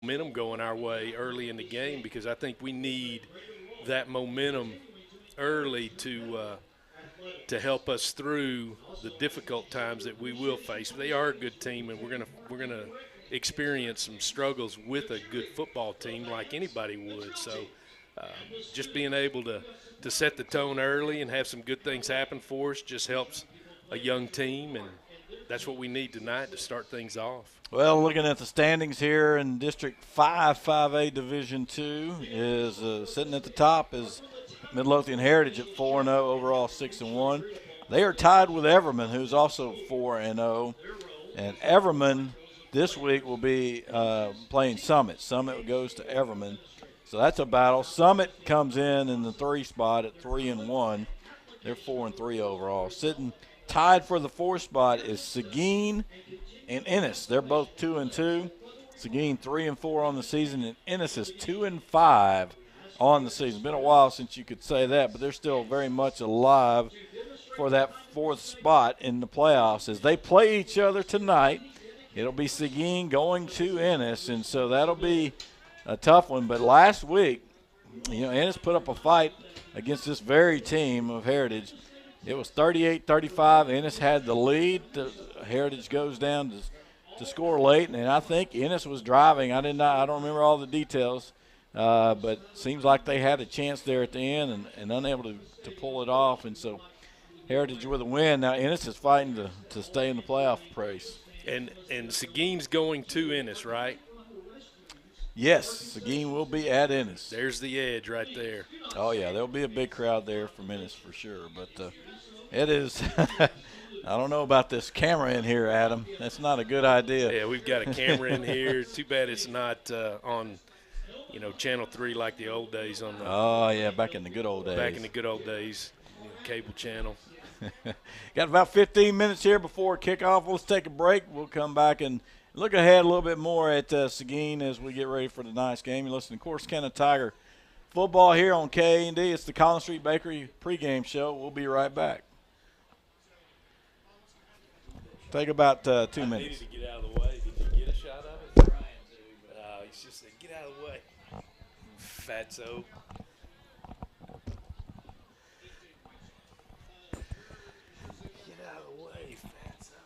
momentum going our way early in the game, because I think we need that momentum early to help us through the difficult times that we will face. They are a good team, and we're gonna experience some struggles with a good football team like anybody would. So um, just being able to set the tone early and have some good things happen for us just helps a young team, and that's what we need tonight to start things off. Well, looking at the standings here in District 5, 5A Division 2, is sitting at the top is Midlothian Heritage at 4-0, overall 6-1. They are tied with Everman, who's also 4-0. And Everman this week will be playing Summit. Summit goes to Everman. So that's a battle. Summit comes in the 3 spot at 3-1. They're 4-3 overall. Sitting tied for the 4th spot is Seguin and Ennis. They're both 2-2. Seguin 3-4 on the season, and Ennis is 2-5 on the season. Been a while since you could say that, but they're still very much alive for that 4th spot in the playoffs. As they play each other tonight, it'll be Seguin going to Ennis, and so that'll be a tough one. But last week, Ennis put up a fight against this very team of Heritage. It was 38-35. Ennis had the lead. Heritage goes down to score late, and I think Ennis was driving. I don't remember all the details, but seems like they had a chance there at the end and unable to pull it off. And so Heritage with a win. Now Ennis is fighting to stay in the playoff race. And Seguin's going to Ennis, right? Yes, Seguin will be at Ennis. There's the edge right there. Oh, yeah, there'll be a big crowd there from Ennis for sure. But it is – I don't know about this camera in here, Adam. That's not a good idea. Yeah, we've got a camera in here. Too bad it's not on, Channel 3 like the old days on the – Oh, yeah, back in the good old days. Back in the good old days, cable channel. Got about 15 minutes here before kickoff. Let's take a break. We'll come back and look ahead a little bit more at Seguin as we get ready for tonight's game. You're listening to Corsicana Tiger football here on KAND. It's the Collins Street Bakery pregame show. We'll be right back. Take about 2 minutes. I needed to get out of the way. Did you get a shot of it? He's just saying, get out of the way. Fatso. Get out of the way, Fatso.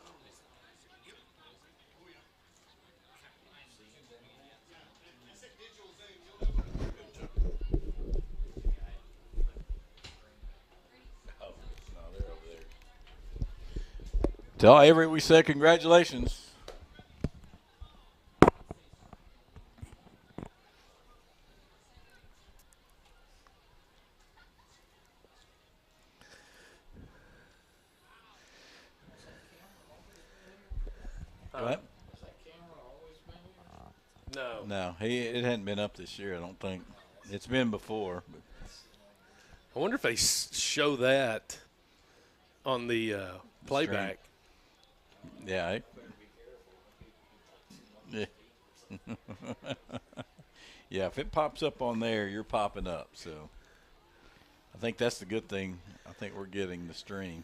Tell Avery we say congratulations. What? No, it hadn't been up this year, I don't think. It's been before. But. I wonder if they show that on the playback. Yeah. Yeah, if it pops up on there, you're popping up. So I think that's the good thing. I think we're getting the stream.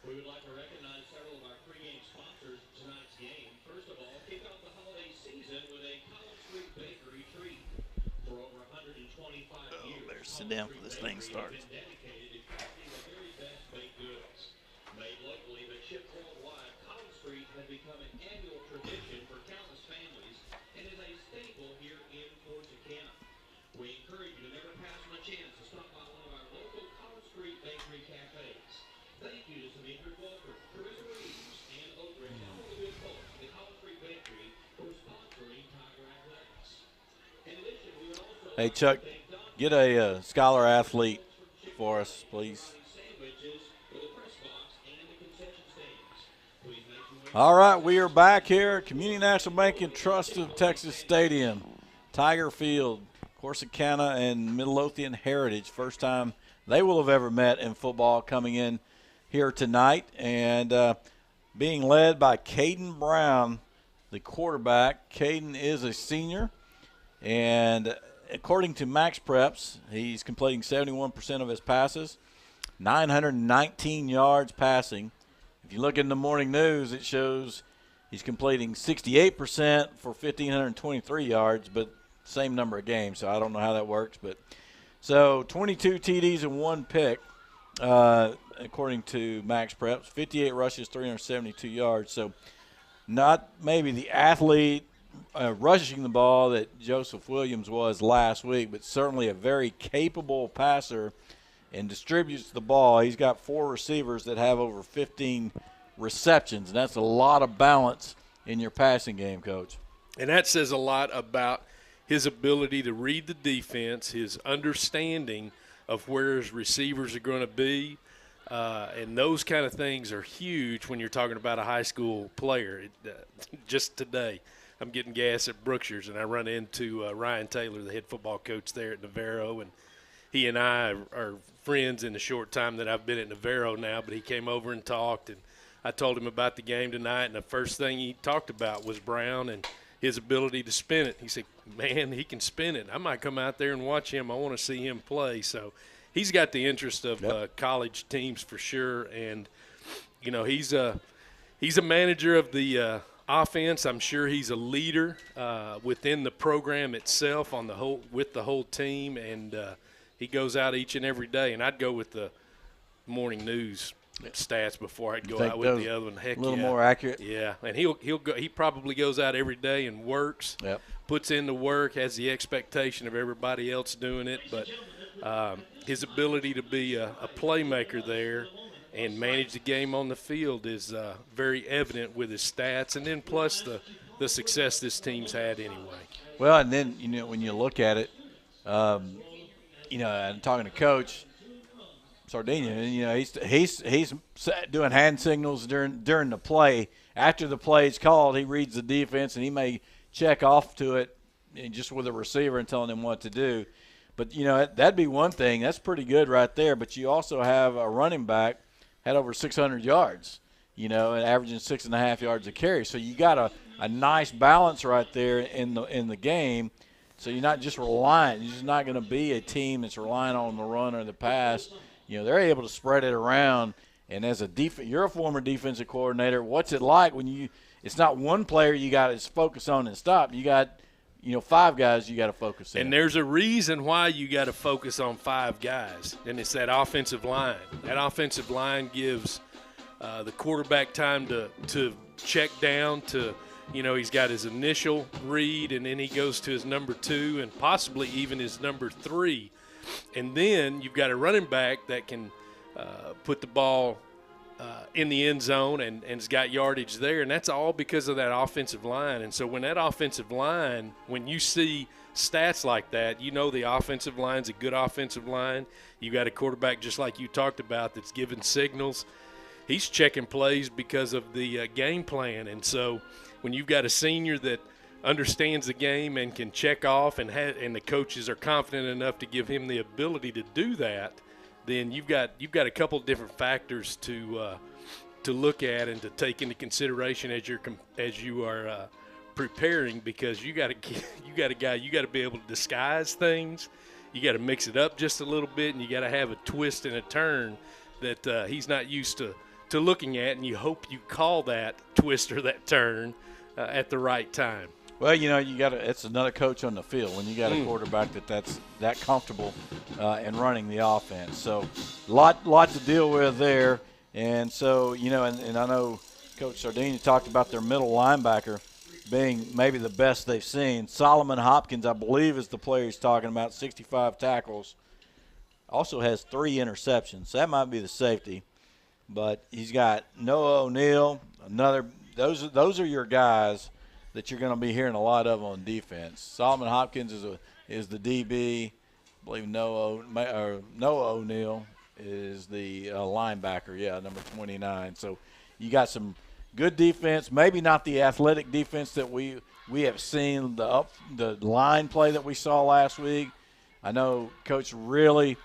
We would like to recognize several of our pregame sponsors tonight's game. First of all, kick off the holiday season with a Collins Street Bakery treat. For over 125 years, Better sit down for this thing starts. dedicated to crafting the very best baked goods. Made locally but shipped worldwide, Collins Street has become an annual tradition for countless families and is a staple here in Corsicana. We encourage you to never pass on a chance to stop by one of our local Collins Street Bakery cafes. Thank you to Demetrius Walker, Carissa Reeves, and Oakridge, and all the good folks at the Collins Street Bakery for sponsoring Tiger Athletics. In addition, we would also Hey, Chuck, get a scholar athlete for us, please. sandwiches for the press box and the concession stands. Please make your way. All right, we are back here at Community National Bank and Trust of Texas Stadium. Tiger Field, Corsicana and Midalothian Heritage. First time they will have ever met in football coming in here tonight. And being led by Caden Brown, the quarterback. Caden is a senior. And according to Max Preps, he's completing 71% of his passes, 919 yards passing. If you look in the morning news, it shows He's completing 68% for 1,523 yards, but same number of games, so I don't know how that works. But so 22 TDs and 1 pick, according to Max Preps, 58 rushes, 372 yards. So not maybe the athlete rushing the ball that Joseph Williams was last week, but certainly a very capable passer and distributes the ball. He's got 4 receivers that have over 15 receptions, and that's a lot of balance in your passing game, Coach. And that says a lot about his ability to read the defense, his understanding of where his receivers are going to be, and those kind of things are huge when you're talking about a high school player. Just today, I'm getting gas at Brookshire's, and I run into Ryan Taylor, the head football coach there at Navarro, and he and I are friends in the short time that I've been at Navarro now, but he came over and talked, and I told him about the game tonight, and the first thing he talked about was Brown and his ability to spin it. He said, man, he can spin it. I might come out there and watch him. I want to see him play. So he's got the interest of college teams for sure, and, you know, he's a manager of the offense. I'm sure he's a leader within the program itself with the whole team, and he goes out each and every day. And I'd go with the morning news stats before I'd go out with the other one. Heck, a little more accurate. Yeah, and he'll go. He probably goes out every day and works. Yep. Puts in the work, has the expectation of everybody else doing it, but his ability to be a playmaker there and manage the game on the field is very evident with his stats, and then plus the success this team's had anyway. Well, and then, you know, when you look at it, you know, and talking to Coach Sardinia, you know, he's doing hand signals during the play. After the play is called, he reads the defense, and he may check off to it just with a receiver and telling him what to do. But, you know, that'd be one thing. That's pretty good right there. But you also have a running back had over 600 yards, you know, and averaging 6.5 yards a carry. So you got a nice balance right there in the game. So you're not just relying. You're just not going to be a team that's relying on the run or the pass. You know, they're able to spread it around. And as you're a former defensive coordinator. What's it like when it's not one player you got to focus on and stop. You got, you know, 5 guys you got to focus on. And there's a reason why you got to focus on 5 guys, and it's that offensive line. That offensive line gives the quarterback time to check down to, you know, he's got his initial read, and then he goes to his number 2 and possibly even his number 3. And then you've got a running back that can put the ball in the end zone and has got yardage there, and that's all because of that offensive line. And so when that offensive line, when you see stats like that, you know the offensive line's a good offensive line. You got a quarterback just like you talked about that's giving signals. He's checking plays because of the game plan. And so when you've got a senior that understands the game and can check off and the coaches are confident enough to give him the ability to do that, then you've got a couple different factors to look at and to take into consideration as you are preparing, because you got to be able to disguise things. You got to mix it up just a little bit, and you got to have a twist and a turn that he's not used to looking at, and you hope you call that twist or that turn at the right time. Well, you know, it's another coach on the field when you got a quarterback that's that comfortable in running the offense. So lot to deal with there. And so, you know, and I know Coach Sardinia talked about their middle linebacker being maybe the best they've seen. Solomon Hopkins, I believe, is the player he's talking about, 65 tackles. Also has 3 interceptions. So that might be the safety. But he's got Noah O'Neal, those are your guys that you're going to be hearing a lot of on defense. Solomon Hopkins is the DB. I believe Noah O'Neal is the linebacker, number 29. So you got some good defense, maybe not the athletic defense that we have seen, the line play that we saw last week. I know Coach really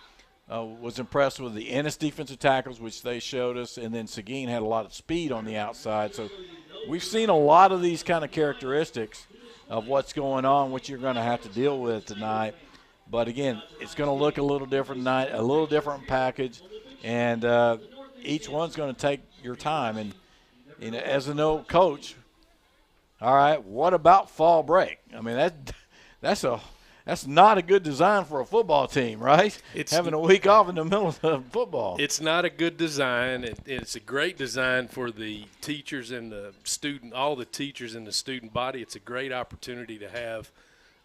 was impressed with the Ennis defensive tackles, which they showed us, and then Seguin had a lot of speed on the outside. So we've seen a lot of these kind of characteristics of what's going on, which you're going to have to deal with tonight. But, again, it's going to look a little different tonight, a little different package, and each one's going to take your time. And as an old coach, All right, what about fall break? I mean, that's not a good design for a football team, right? Having a week off in the middle of football. It's not a good design. It's a great design for the teachers and the student, all the teachers and the student body. It's a great opportunity to have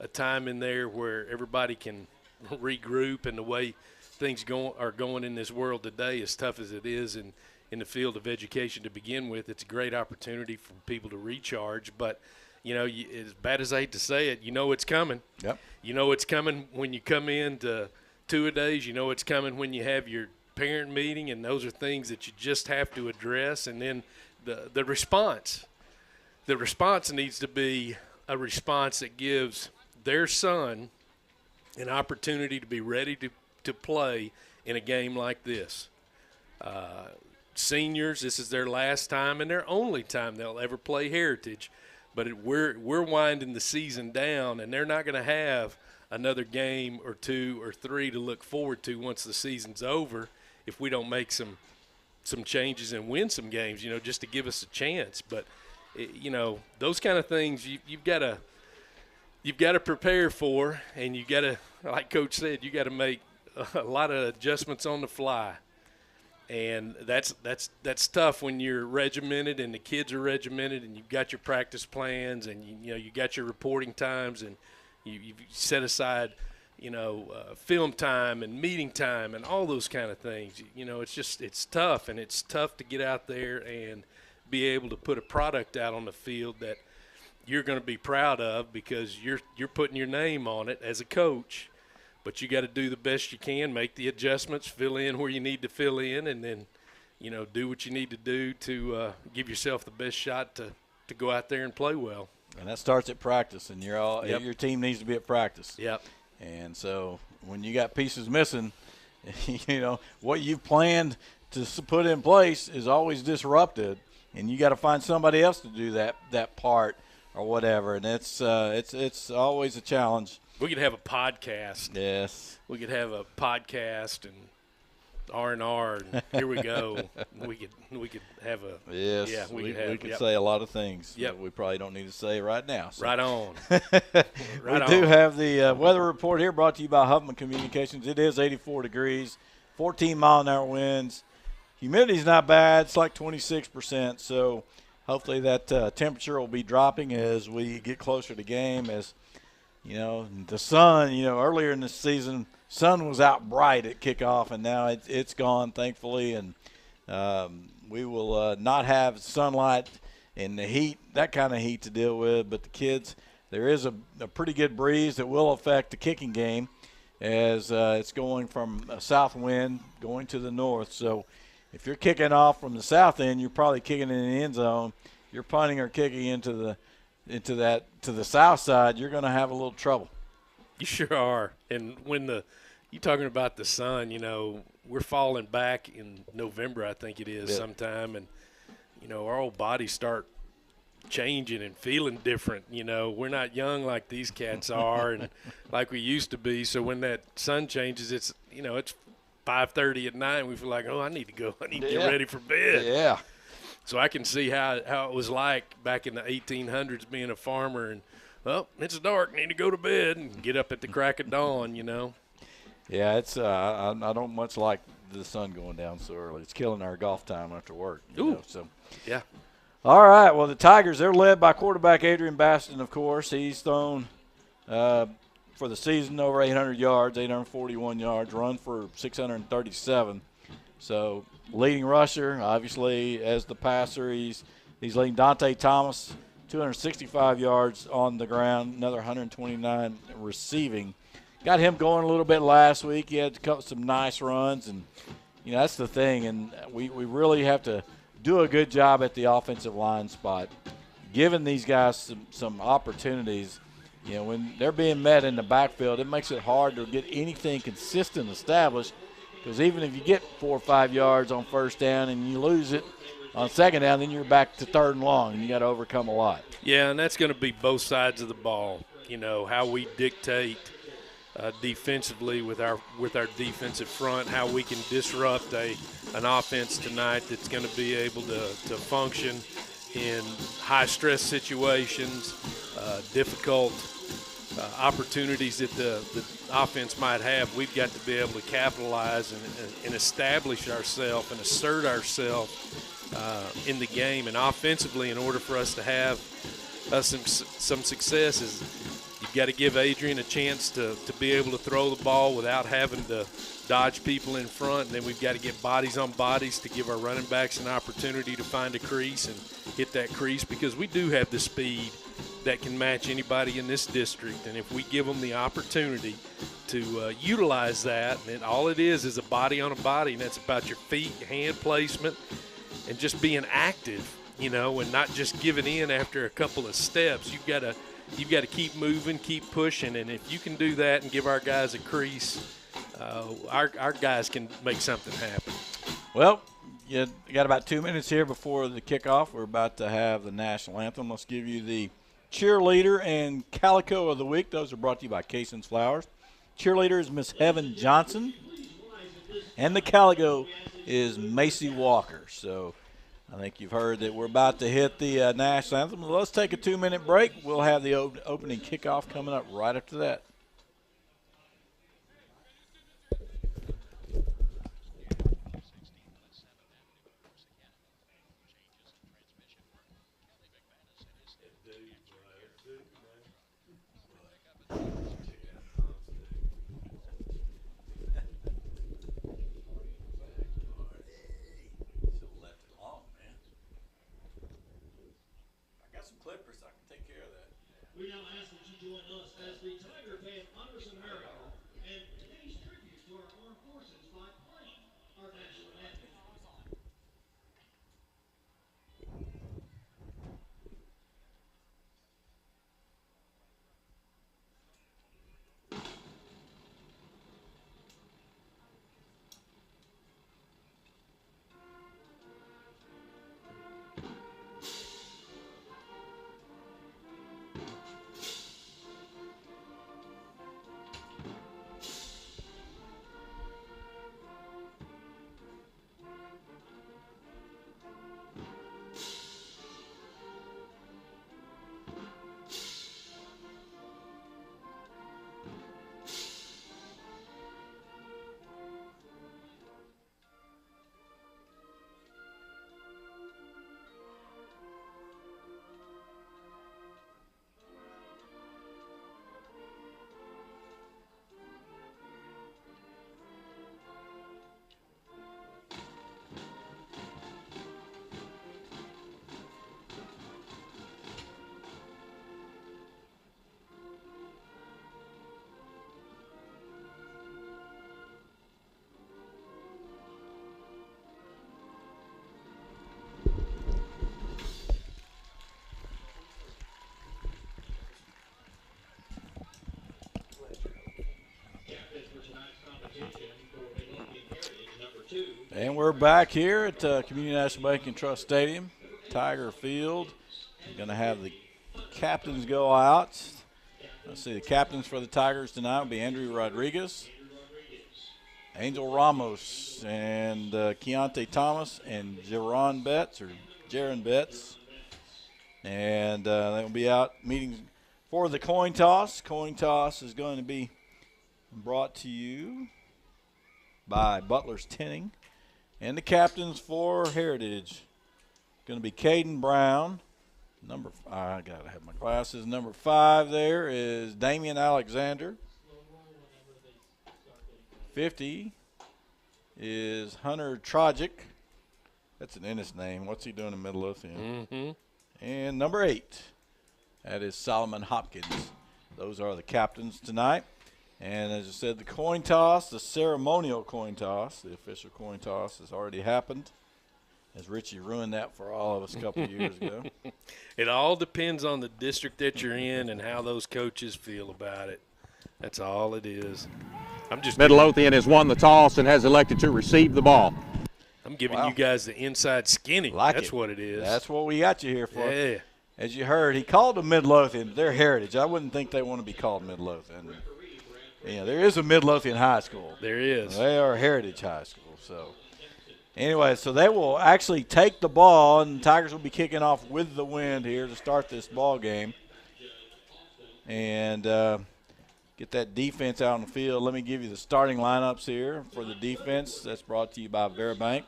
a time in there where everybody can regroup, and the way things are going in this world today, as tough as it is in the field of education to begin with, it's a great opportunity for people to recharge. But, as bad as I hate to say it, it's coming. Yep. You know it's coming when you come in to two-a-days. You know it's coming when you have your parent meeting, and those are things that you just have to address. And then the response. The response needs to be a response that gives their son an opportunity to be ready to play in a game like this. Seniors, this is their last time and their only time they'll ever play Heritage. But we're winding the season down, and they're not going to have another game or two or three to look forward to once the season's over if we don't make some changes and win some games, just to give us a chance. But, those kind of things you've got to prepare for, and you got to, like Coach said, you got to make a lot of adjustments on the fly. And that's tough when you're regimented and the kids are regimented and you've got your practice plans and you got your reporting times and you've set aside film time and meeting time and all those kind of things. It's tough, and it's tough to get out there and be able to put a product out on the field that you're going to be proud of because you're putting your name on it as a coach. But you got to do the best you can, make the adjustments, fill in where you need to fill in, and then, do what you need to do to give yourself the best shot to go out there and play well. And that starts at practice, and your team needs to be at practice. Yep. And so when you got pieces missing, what you've planned to put in place is always disrupted, and you got to find somebody else to do that part or whatever. And it's always a challenge. We could have a podcast. Yes. We could have a podcast and R&R, and here we go. We could have a – yes. Yeah, we could say a lot of things that we probably don't need to say right now. So. Right on. We do have the weather report here brought to you by Huffman Communications. It is 84 degrees, 14-mile-an-hour winds. Humidity's not bad. It's like 26%, so hopefully that temperature will be dropping as we get closer to game as – the sun, earlier in the season, sun was out bright at kickoff, and now it's gone, thankfully. And we will not have sunlight and the heat, that kind of heat to deal with. But the kids, there is a pretty good breeze that will affect the kicking game as it's going from a south wind going to the north. So if you're kicking off from the south end, you're probably kicking in the end zone. You're punting or kicking into the south side, you're going to have a little trouble. You sure are. And when you're talking about the sun, we're falling back in November, I think it is, sometime, and our old bodies start changing and feeling different. We're not young like these cats are, and like we used to be. So when that sun changes, it's 5:30 at night, and we feel like, I need to go. I need to get ready for bed. Yeah. So I can see how it was like back in the 1800s being a farmer and, it's dark, need to go to bed and get up at the crack of dawn, Yeah, it's I don't much like the sun going down so early. It's killing our golf time after work. So yeah. All right, well, the Tigers, they're led by quarterback Adrian Baston, of course. He's thrown for the season over 800 yards, 841 yards, run for 637. So leading rusher, obviously, as the passer, he's leading Dante Thomas, 265 yards on the ground, another 129 receiving. Got him going a little bit last week. He had some nice runs, and, that's the thing. And we really have to do a good job at the offensive line spot, giving these guys some opportunities. When they're being met in the backfield, it makes it hard to get anything consistent established. Because even if you get 4 or 5 yards on first down and you lose it on second down, then you're back to third and long, and you got to overcome a lot. Yeah, and that's going to be both sides of the ball. How we dictate defensively with our defensive front, how we can disrupt an offense tonight that's going to be able to function in high-stress situations, difficult opportunities that the offense might have. We've got to be able to capitalize and establish ourselves and assert ourselves in the game. And offensively, in order for us to have some successes, you've got to give Adrian a chance to be able to throw the ball without having to dodge people in front. And then we've got to get bodies on bodies to give our running backs an opportunity to find a crease and hit that crease, because we do have the speed that can match anybody in this district. And if we give them the opportunity to utilize that, and all it is a body on a body, and that's about your feet, hand placement, and just being active, and not just giving in after a couple of steps. You've got to keep moving, keep pushing, and if you can do that and give our guys a crease, our guys can make something happen. Well, you got about 2 minutes here before the kickoff. We're about to have the national anthem. Let's give you the cheerleader and calico of the week. Those are brought to you by Cason's Flowers. Cheerleader is Miss Heaven Johnson, and the calico is Macy Walker. So I think you've heard that we're about to hit the national anthem. Let's take a 2-minute break. We'll have the opening kickoff coming up right after that. We now ask that you join us as the Tiger Fan honors America and pays tribute to our armed forces by playing our national anthem. And we're back here at Community National Bank and Trust Stadium, Tiger Field. We're going to have the captains go out. Let's see, the captains for the Tigers tonight will be Andrew Rodriguez, Angel Ramos, and Keontae Thomas, and Jaron Betts. And they will be out meeting for the coin toss. Coin toss is going to be brought to you by Butler's Tinning. And the captains for Heritage going to be Caden Brown. I got to have my glasses. Number 5 there is Damian Alexander. 50 is Hunter Trogic. That's an Ennis name. What's he doing in Midalothian? Mm-hmm. And number 8, that is Solomon Hopkins. Those are the captains tonight. And as I said, the coin toss, the ceremonial coin toss, the official coin toss has already happened, as Richie ruined that for all of us a couple of years ago. It all depends on the district that you're in and how those coaches feel about it. That's all it is. Midalothian has won the toss and has elected to receive the ball. I'm giving you guys the inside skinny. That's what it is. That's what we got you here for. Yeah. As you heard, he called them Midlothian. They're Heritage. I wouldn't think they want to be called Midlothian. Yeah, there is a Midlothian high school. There is. They are Heritage High School. So Anyway, so they will actually take the ball, and the Tigers will be kicking off with the wind here to start this ball game. And get that defense out on the field. Let me give you the starting lineups here for the defense. That's brought to you by Veribank.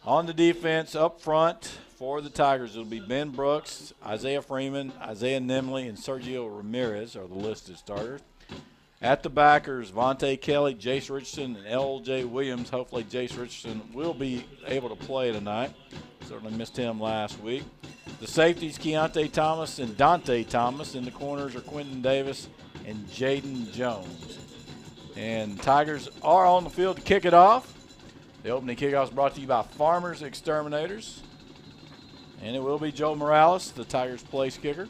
On the defense, up front for the Tigers, it'll be Ben Brooks, Isaiah Freeman, Isaiah Nimley, and Sergio Ramirez are the listed starters. At the backers, Vontae Kelly, Jace Richardson, and L.J. Williams. Hopefully Jace Richardson will be able to play tonight. Certainly missed him last week. The safeties, Keontae Thomas and Dante Thomas. In the corners are Quentin Davis and Jaden Jones. And Tigers are on the field to kick it off. The opening kickoff is brought to you by Farmers Exterminators. And it will be Joe Morales, the Tigers' place kicker,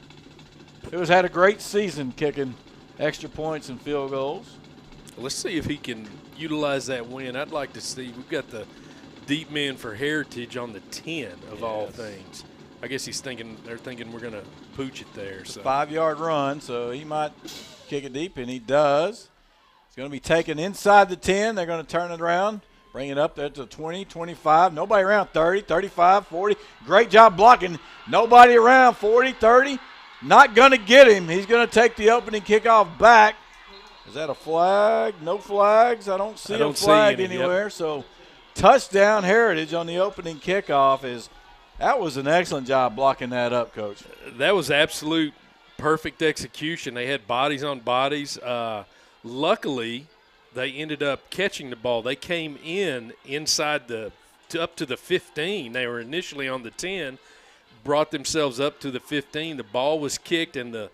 who has had a great season kicking extra points and field goals. Let's see if he can utilize that win. I'd like to see. We've got the deep men for Heritage on the 10 of all things. I guess they're thinking we're going to pooch it there. So 5-yard run, so he might kick it deep, and he does. It's going to be taken inside the 10. They're going to turn it around, bring it up there to 20, 25. Nobody around 30, 35, 40. Great job blocking. Nobody around 40, 30. Not going to get him. He's going to take the opening kickoff back. Is that a flag? No flags. I don't see a flag anywhere. Yep. So touchdown Heritage on the opening kickoff. That was an excellent job blocking that up, Coach. That was absolute perfect execution. They had bodies on bodies. Luckily, they ended up catching the ball. They came inside up to the 15. They were initially on the 10. Brought themselves up to the 15. The ball was kicked, and the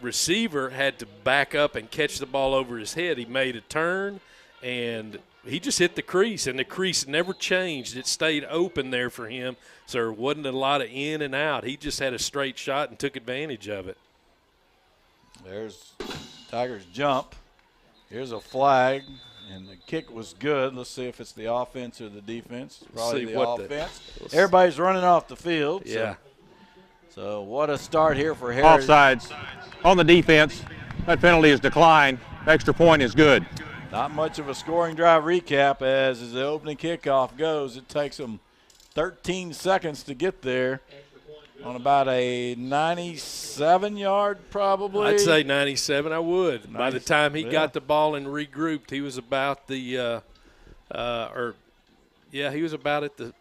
receiver had to back up and catch the ball over his head. He made a turn, and he just hit the crease, and the crease never changed. It stayed open there for him, so there wasn't a lot of in and out. He just had a straight shot and took advantage of it. There's Tigers jump. Here's a flag. And the kick was good. Let's see if it's the offense or the defense. Probably the offense. Everybody's running off the field. Yeah. So what a start here for Heritage. Offsides on the defense. That penalty is declined. Extra point is good. Not much of a scoring drive recap as the opening kickoff goes. It takes them 13 seconds to get there on about a 97-yard probably. I'd say 97. I would. By the time he got the ball and regrouped, he was about he was about at the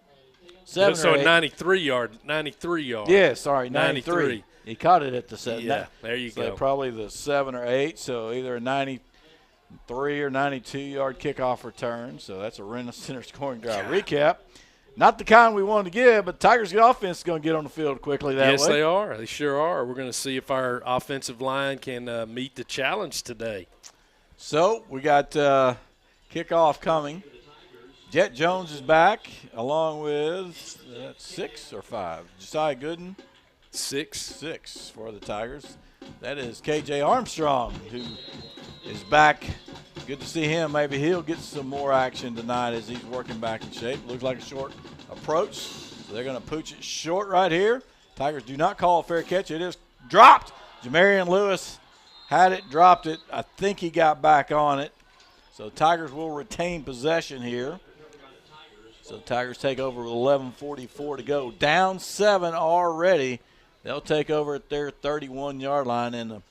7 so or 8. 93 yard. Yeah, sorry, 93. He caught it at the 7. Yeah, there you go. Probably the 7 or 8, so either a 93 or 92-yard kickoff return. So that's a Renner Center scoring drive recap. Not the kind we wanted to give, but Tigers' offense is going to get on the field quickly that way. Yes, they are. They sure are. We're going to see if our offensive line can meet the challenge today. So we got kickoff coming. Jet Jones is back along with 6 or 5. Josiah Gooden. 6 for the Tigers. That is K.J. Armstrong, who is back. Good to see him. Maybe he'll get some more action tonight as he's working back in shape. Looks like a short approach. So they're going to pooch it short right here. Tigers do not call a fair catch. It is dropped. Jamarian Lewis had it, dropped it. I think he got back on it. So Tigers will retain possession here. So Tigers take over with 11:44 to go. Down 7 already. They'll take over at their 31-yard line, and a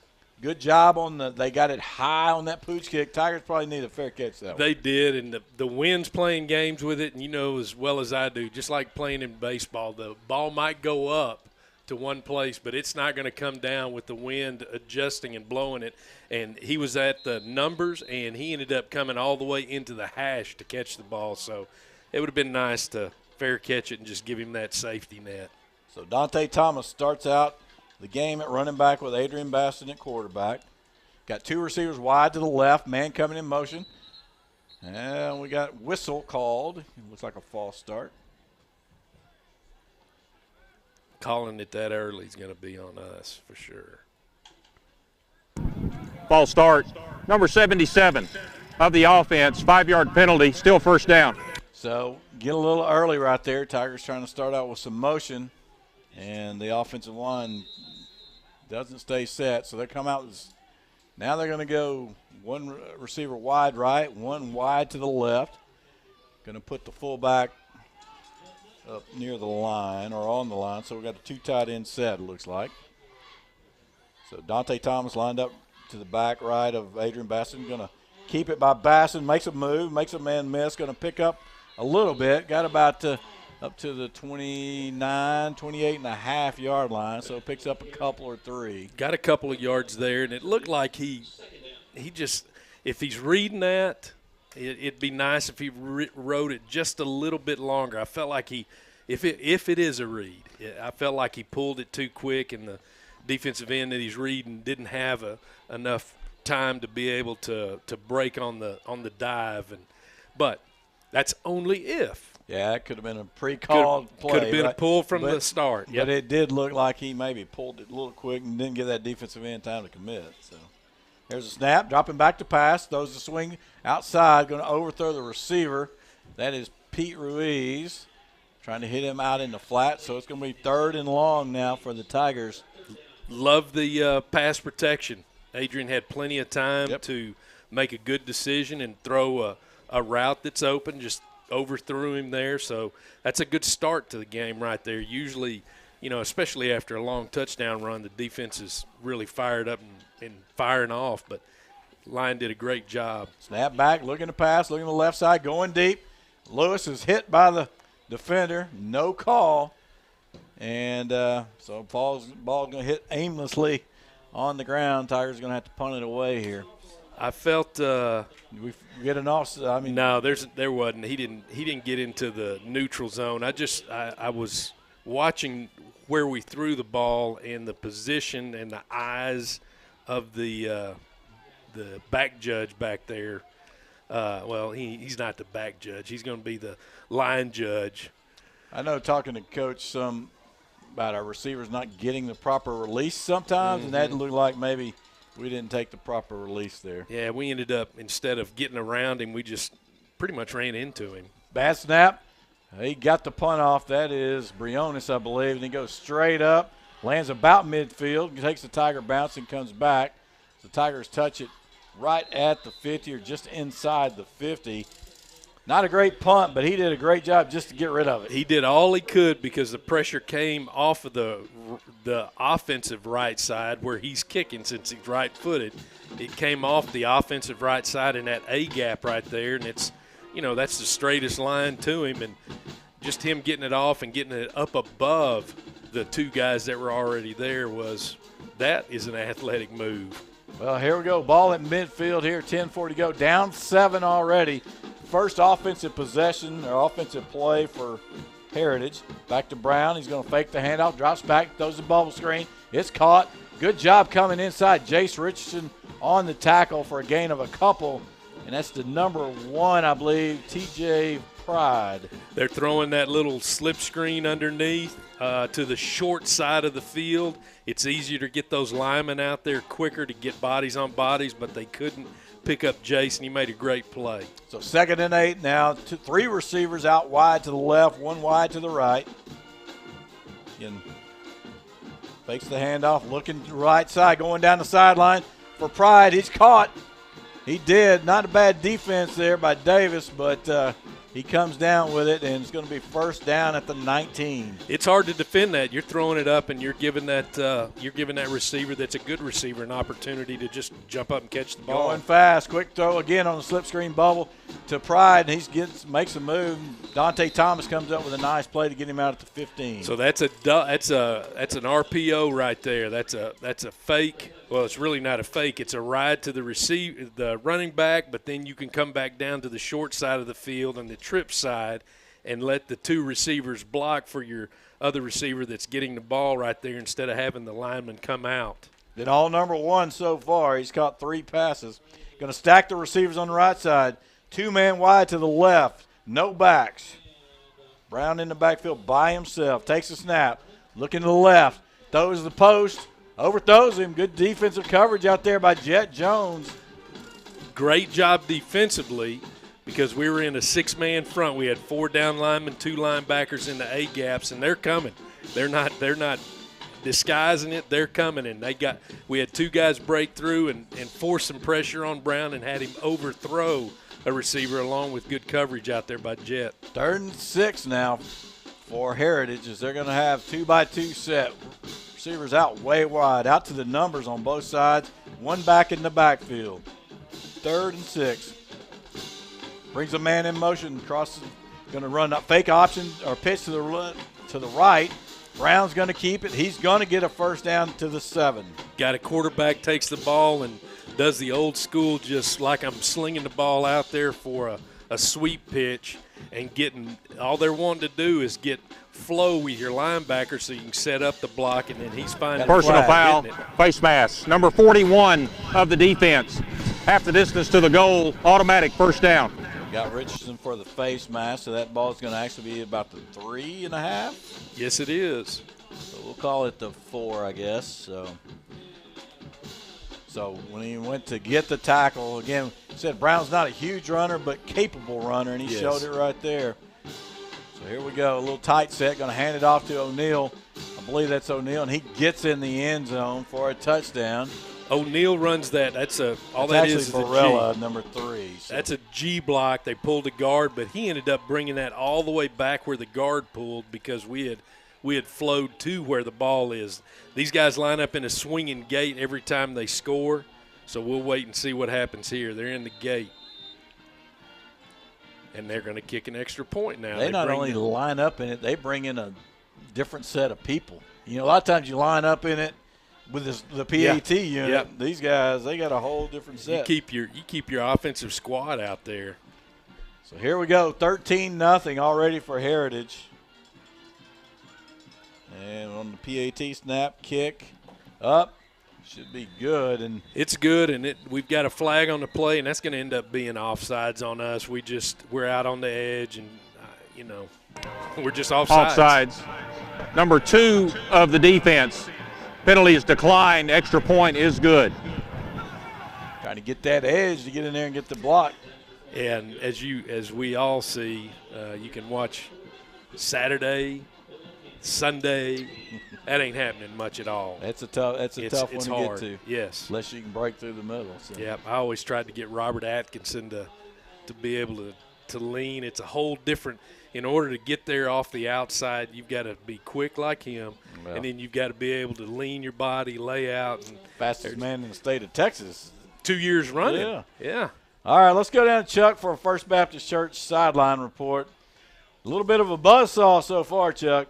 good job they got it high on that pooch kick. Tigers probably need a fair catch that way. They did, and the wind's playing games with it, and you know as well as I do, just like playing in baseball, the ball might go up to one place, but it's not going to come down with the wind adjusting and blowing it. And he was at the numbers, and he ended up coming all the way into the hash to catch the ball. So it would have been nice to fair catch it and just give him that safety net. So Dante Thomas starts out the game at running back with Adrian Baston at quarterback. Got 2 receivers wide to the left, man coming in motion. And we got whistle called. It looks like a false start. Calling it that early is going to be on us for sure. False start. Number 77 of the offense, 5-yard penalty, still first down. So get a little early right there. Tigers trying to start out with some motion. And the offensive line doesn't stay set. So they come out. Now they're going to go 1 receiver wide right, 1 wide to the left. Going to put the fullback up near the line or on the line. So we got a 2 tight end set, it looks like. So Dante Thomas lined up to the back right of Adrian Basson. Going to keep it by Basson. Makes a move, makes a man miss. Going to pick up a little bit. Got about up to the 29, 28 and a half yard line. So picks up a couple or 3. Got a couple of yards there, and it looked like he just, if he's reading that, it'd be nice if he wrote it just a little bit longer. I felt like if it is a read, I felt like he pulled it too quick, and the defensive end that he's reading didn't have enough time to be able to break on the dive. But that's only if. Yeah, it could have been a pre-called play. Could have been right? a pull from the start. Yep. But it did look like he maybe pulled it a little quick and didn't give that defensive end time to commit. So there's a snap, dropping back to pass, throws the swing outside, going to overthrow the receiver. That is Pete Ruiz, trying to hit him out in the flat. So it's going to be 3rd and long now for the Tigers. Love the pass protection. Adrian had plenty of time to make a good decision and throw a route that's open, just overthrew him there. So that's a good start to the game right there. Usually, especially after a long touchdown run, the defense is really fired up and firing off, but line did a great job. Snap back, looking to pass, looking to the left side, going deep. Lewis is hit by the defender, no call. And so ball's going to hit aimlessly on the ground. Tigers are going to have to punt it away here. I felt we get an offside. No, there wasn't. He didn't get into the neutral zone. I was watching where we threw the ball and the position and the eyes of the back judge back there. Well, he's not the back judge. He's going to be the line judge. I know, talking to Coach some about our receivers not getting the proper release sometimes, and that looked like maybe we didn't take the proper release there. Yeah, we ended up, instead of getting around him, we just pretty much ran into him. Bad snap. He got the punt off. That is Briones, I believe, and he goes straight up, lands about midfield, takes the Tiger bounce and comes back. The Tigers touch it right at the 50 or just inside the 50. Not a great punt, but he did a great job just to get rid of it. He did all he could because the pressure came off of the offensive right side where he's kicking since he's right-footed. It came off the offensive right side in that A gap right there, and it's, that's the straightest line to him. And just him getting it off and getting it up above the 2 guys that were already there that is an athletic move. Well, here we go. Ball at midfield here, 10:40 to go. Down 7 already. First offensive possession or offensive play for Heritage. Back to Brown. He's going to fake the handoff, drops back, throws the bubble screen. It's caught. Good job coming inside. Jace Richardson on the tackle for a gain of a couple. And that's the number 1, I believe, TJ Pride. They're throwing that little slip screen underneath to the short side of the field. It's easier to get those linemen out there quicker to get bodies on bodies, but they couldn't pick up Jason. He made a great play. So 2nd and 8 now. 3 receivers out wide to the left, 1 wide to the right. Again, fakes the handoff, looking right side, going down the sideline for Pride. He's caught. He did. Not a bad defense there by Davis, but he comes down with it, and it's going to be 1st down at the 19. It's hard to defend that. You're throwing it up, and you're giving that receiver that's a good receiver an opportunity to just jump up and catch the ball. Going fast, quick throw again on the slip screen bubble to Pride, and he makes a move. Dante Thomas comes up with a nice play to get him out at the 15. So that's an RPO right there. That's a fake. Well, it's really not a fake. It's a ride to the running back, but then you can come back down to the short side of the field on the trip side and let the 2 receivers block for your other receiver that's getting the ball right there instead of having the lineman come out. Then all number 1 so far. He's caught 3 passes. Going to stack the receivers on the right side. 2-man wide to the left. No backs. Brown in the backfield by himself. Takes a snap. Looking to the left. Throws the post. Overthrows him. Good defensive coverage out there by Jet Jones. Great job defensively because we were in a 6-man front. We had 4 down linemen, 2 linebackers in the A gaps, and they're coming. They're not disguising it. They're coming, and we had 2 guys break through and force some pressure on Brown and had him overthrow a receiver along with good coverage out there by Jet. 3rd and 6 now for Heritage as they're going to have 2-by-2 set. Receivers out way wide, out to the numbers on both sides. One back in the backfield. 3rd and 6. Brings a man in motion, crosses, going to run a fake option or pitch to the right. Brown's going to keep it. He's going to get a first down to the 7. Got a quarterback, takes the ball and does the old school, just like I'm slinging the ball out there for a sweep pitch and getting – all they're wanting to do is get flow with your linebacker so you can set up the block, and then he's finding Personal foul, getting it. face mask. Number 41 of the defense. Half the distance to the goal, automatic first down. Got Richardson for the face mask, so that ball's going to actually be about the 3.5. Yes, it is. So we'll call it the 4, I guess. So when he went to get the tackle, again, said Brown's not a huge runner, but capable runner, and he showed it right there. So here we go, a little tight set, going to hand it off to O'Neal. I believe that's O'Neal, and he gets in the end zone for a touchdown. O'Neal runs that. That's all That's that is Varela, a G. number 3. So. That's a G block. They pulled a guard, but he ended up bringing that all the way back where the guard pulled because we had flowed to where the ball is. These guys line up in a swinging gate every time they score, so we'll wait and see what happens here. They're in the gate, and they're going to kick an extra point now. They not only line up in it, they bring in a different set of people. You know, a lot of times you line up in it with the PAT unit. Yep. These guys, they got a whole different set. You keep your offensive squad out there. So here we go, 13-0 already for Heritage. And on the PAT snap, kick up, should be good. And it's good, and we've got a flag on the play, and that's going to end up being offsides on us. We're out on the edge, and we're just offsides. Offsides. Number 2 of the defense. Penalty is declined. Extra point is good. Trying to get that edge to get in there and get the block. And as we all see, you can watch Saturday, Sunday. That ain't happening much at all. That's a tough one to hard. get to. Yes. Unless you can break through the middle. So. Yeah, I always tried to get Robert Atkinson to be able to lean. It's a whole different. In order to get there off the outside, you've got to be quick like him, and then you've got to be able to lean your body, lay out. And fastest man in the state of Texas. 2 years running. Yeah. All right, let's go down to Chuck for a First Baptist Church sideline report. A little bit of a buzzsaw so far, Chuck.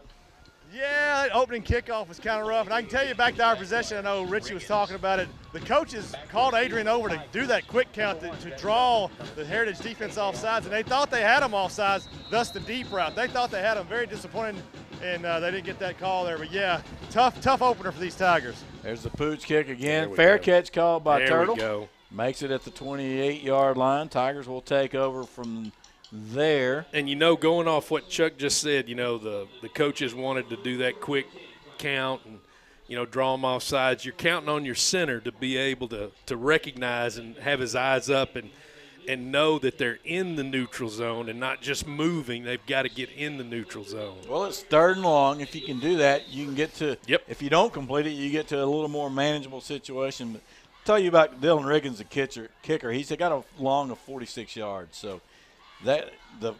Yeah, that opening kickoff was kind of rough. And I can tell you back to our possession, I know Richie was talking about it. The coaches called Adrian over to do that quick count to draw the Heritage defense off sides, and they thought they had them off sides, thus the deep route. They thought they had them. Very disappointed, and they didn't get that call there. But, yeah, tough opener for these Tigers. There's the pooch kick again. Fair catch called by Turtle. There we go. Makes it at the 28-yard line. Tigers will take over from there. And, going off what Chuck just said, the coaches wanted to do that quick count and, draw them off sides. You're counting on your center to be able to recognize and have his eyes up and know that they're in the neutral zone and not just moving. They've got to get in the neutral zone. Well, it's 3rd and long. If you can do that, you can get to – if you don't complete it, you get to a little more manageable situation. But I'll tell you about Dylan Riggins, the kicker. He's got a long of 46 yards. So that the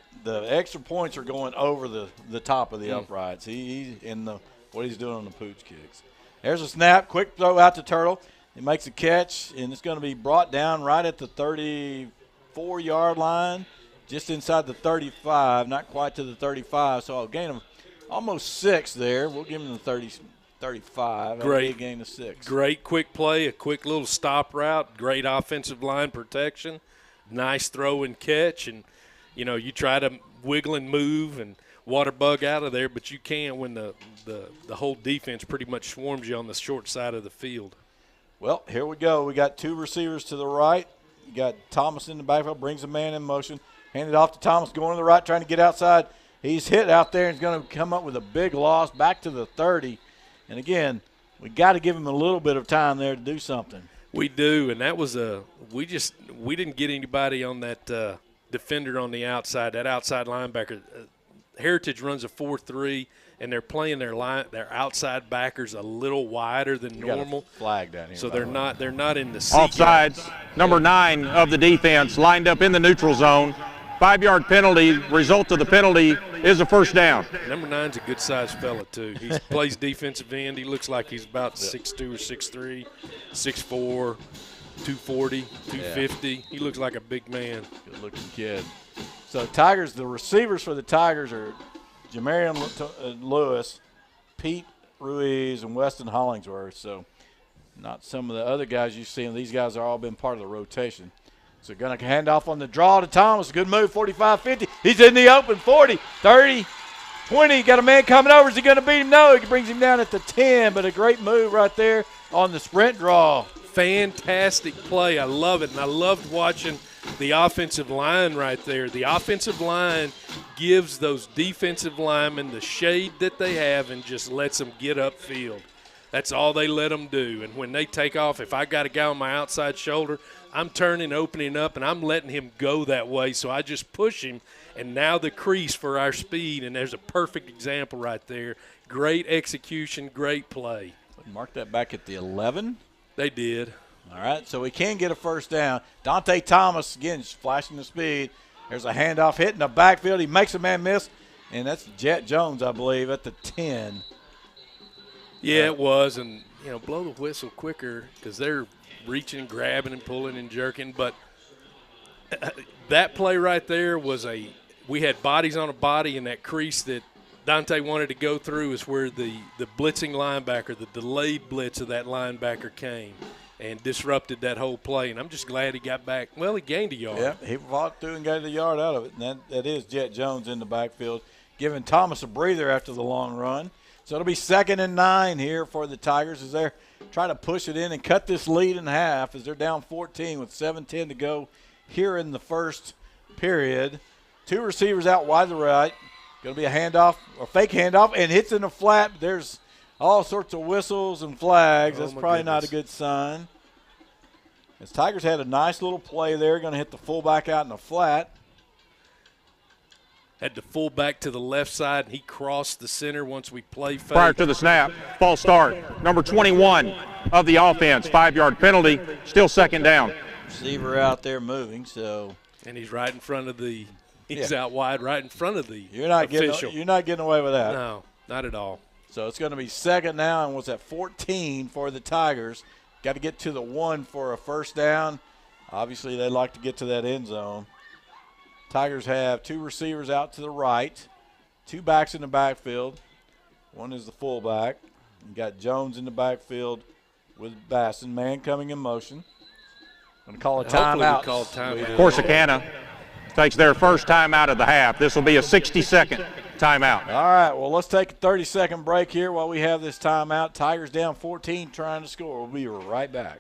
extra points are going over the top of the uprights. He's in what he's doing on the pooch kicks. There's a snap, quick throw out to Turtle. He makes a catch, and it's going to be brought down right at the 34-yard line, just inside the 35, not quite to the 35. So I'll gain him almost 6 there. We'll give him the 35. Great gain of 6. Great quick play, a quick little stop route, great offensive line protection, nice throw and catch, and you try to wiggle and move and water bug out of there, but you can't when the whole defense pretty much swarms you on the short side of the field. Well, here we go. We got 2 receivers to the right. You got Thomas in the backfield, brings a man in motion. Hand it off to Thomas, going to the right, trying to get outside. He's hit out there and he's going to come up with a big loss back to the 30. And, again, we got to give him a little bit of time there to do something. We do, and that was we didn't get anybody on that defender on the outside, that outside linebacker. Heritage runs a 4-3, and they're playing their outside backers a little wider than normal. Flag down here. So they're not in the Offsides. Number 9 of the defense lined up in the neutral zone. 5-yard penalty. Result of the penalty is a first down. Number 9's a good-sized fella, too. He plays defensive end. He looks like he's about 6'2" or 6'3", 6'4", 240, 250. Yeah. He looks like a big man. Good-looking kid. So Tigers, the receivers for the Tigers are Jamarian Lewis, Pete Ruiz, and Weston Hollingsworth. So not some of the other guys you see. These guys have all been part of the rotation. So going to hand off on the draw to Thomas. Good move, 45-50. He's in the open, 40, 30, 20. Got a man coming over. Is he going to beat him? No, he brings him down at the 10, but a great move right there on the sprint draw. Fantastic play. I love it, and I loved watching the offensive line right there. The offensive line gives those defensive linemen the shade that they have and just lets them get upfield. That's all they let them do. And when they take off, if I got a guy on my outside shoulder, I'm turning, opening up, and I'm letting him go that way. So I just push him, and now the crease for our speed, and there's a perfect example right there. Great execution, great play. Mark that back at the 11. They did. All right, so we can get a first down. Dante Thomas, again, just flashing the speed. There's a handoff hitting the backfield. He makes a man miss, and that's Jet Jones, I believe, at the 10. Yeah, it was, and, blow the whistle quicker because they're reaching, grabbing, and pulling and jerking. But that play right there was we had bodies on a body, and that crease that Dante wanted to go through is where the blitzing linebacker, the delayed blitz of that linebacker came and disrupted that whole play. And I'm just glad he got back. Well, he gained a yard. Yeah, he fought through and got a yard out of it. And that is Jet Jones in the backfield, giving Thomas a breather after the long run. So it'll be 2nd and 9 here for the Tigers as they're trying to push it in and cut this lead in half as they're down 14 with 7:10 to go here in the first period. 2 receivers out wide to the right. Going to be a handoff, or fake handoff, and hits in the flat. There's all sorts of whistles and flags. That's probably not a good sign. As Tigers had a nice little play there, going to hit the fullback out in the flat. Had the fullback to the left side, and he crossed the center once we play fake. Prior to the snap, false start. Number 21 of the offense, 5-yard penalty, still 2nd down. Receiver out there moving, so. And he's right in front of he's out wide right in front of the you're not official. You're not getting away with that. No, not at all. So it's going to be 2nd now, and what's that, 14 for the Tigers. Got to get to the 1 for a first down. Obviously, they'd like to get to that end zone. Tigers have 2 receivers out to the right, 2 backs in the backfield. One is the fullback. You got Jones in the backfield with Basson. Man coming in motion. Going to call a timeout. Corsicana takes their first timeout of the half. This will be a 60-second timeout. All right, well, let's take a 30-second break here while we have this timeout. Tigers down 14 trying to score. We'll be right back.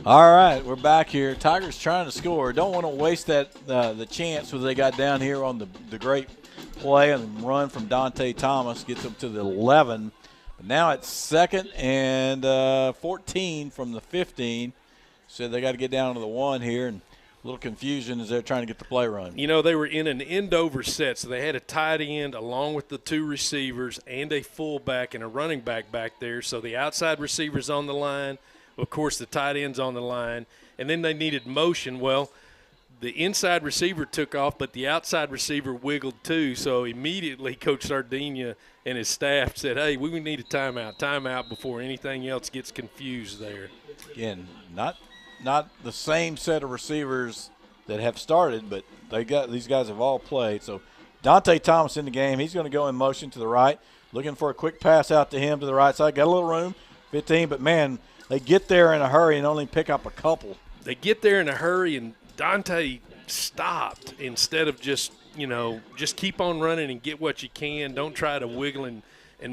All right, we're back here. Tigers trying to score. Don't want to waste that the chance that they got down here on the great play and run from Dante Thomas. Gets them to the 11. But now it's 2nd and 14 from the 15. So they got to get down to the 1 here. And a little confusion as they're trying to get the play run. They were in an end-over set, so they had a tight end along with the 2 receivers and a fullback and a running back there. So the outside receiver's on the line. Of course, the tight end's on the line. And then they needed motion. Well, the inside receiver took off, but the outside receiver wiggled too. So immediately Coach Sardina and his staff said, hey, we need a timeout before anything else gets confused there. Again, not the same set of receivers that have started, but these guys have all played. So Dante Thomas in the game. He's going to go in motion to the right, looking for a quick pass out to him to the right side. Got a little room, 15, but, man, they get there in a hurry and only pick up a couple. They get there in a hurry, and Dante stopped instead of just keep on running and get what you can. Don't try to wiggle and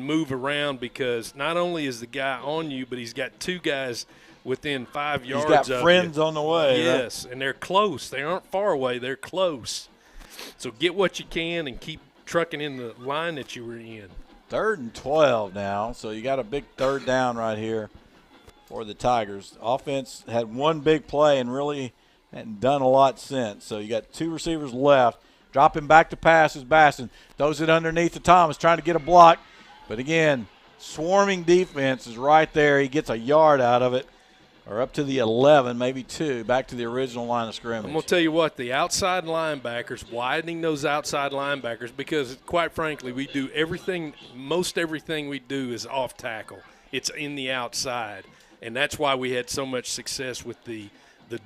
move around, because not only is the guy on you, but he's got two guys within 5 yards of you. He's got friends on the way. Yes, and they're close. They aren't far away. They're close. So get what you can and keep trucking in the line that you were in. 3rd and 12 now, so you got a big 3rd down right here for the Tigers. Offense had one big play and really hadn't done a lot since. So you got 2 receivers left. Dropping back to pass is Basson. Throws it underneath to Thomas, trying to get a block. But again, swarming defense is right there. He gets a yard out of it, or up to the 11, maybe 2, back to the original line of scrimmage. I'm going to tell you what, the outside linebackers, widening those outside linebackers, because quite frankly, we do most everything we do is off tackle. It's in the outside. And that's why we had so much success with the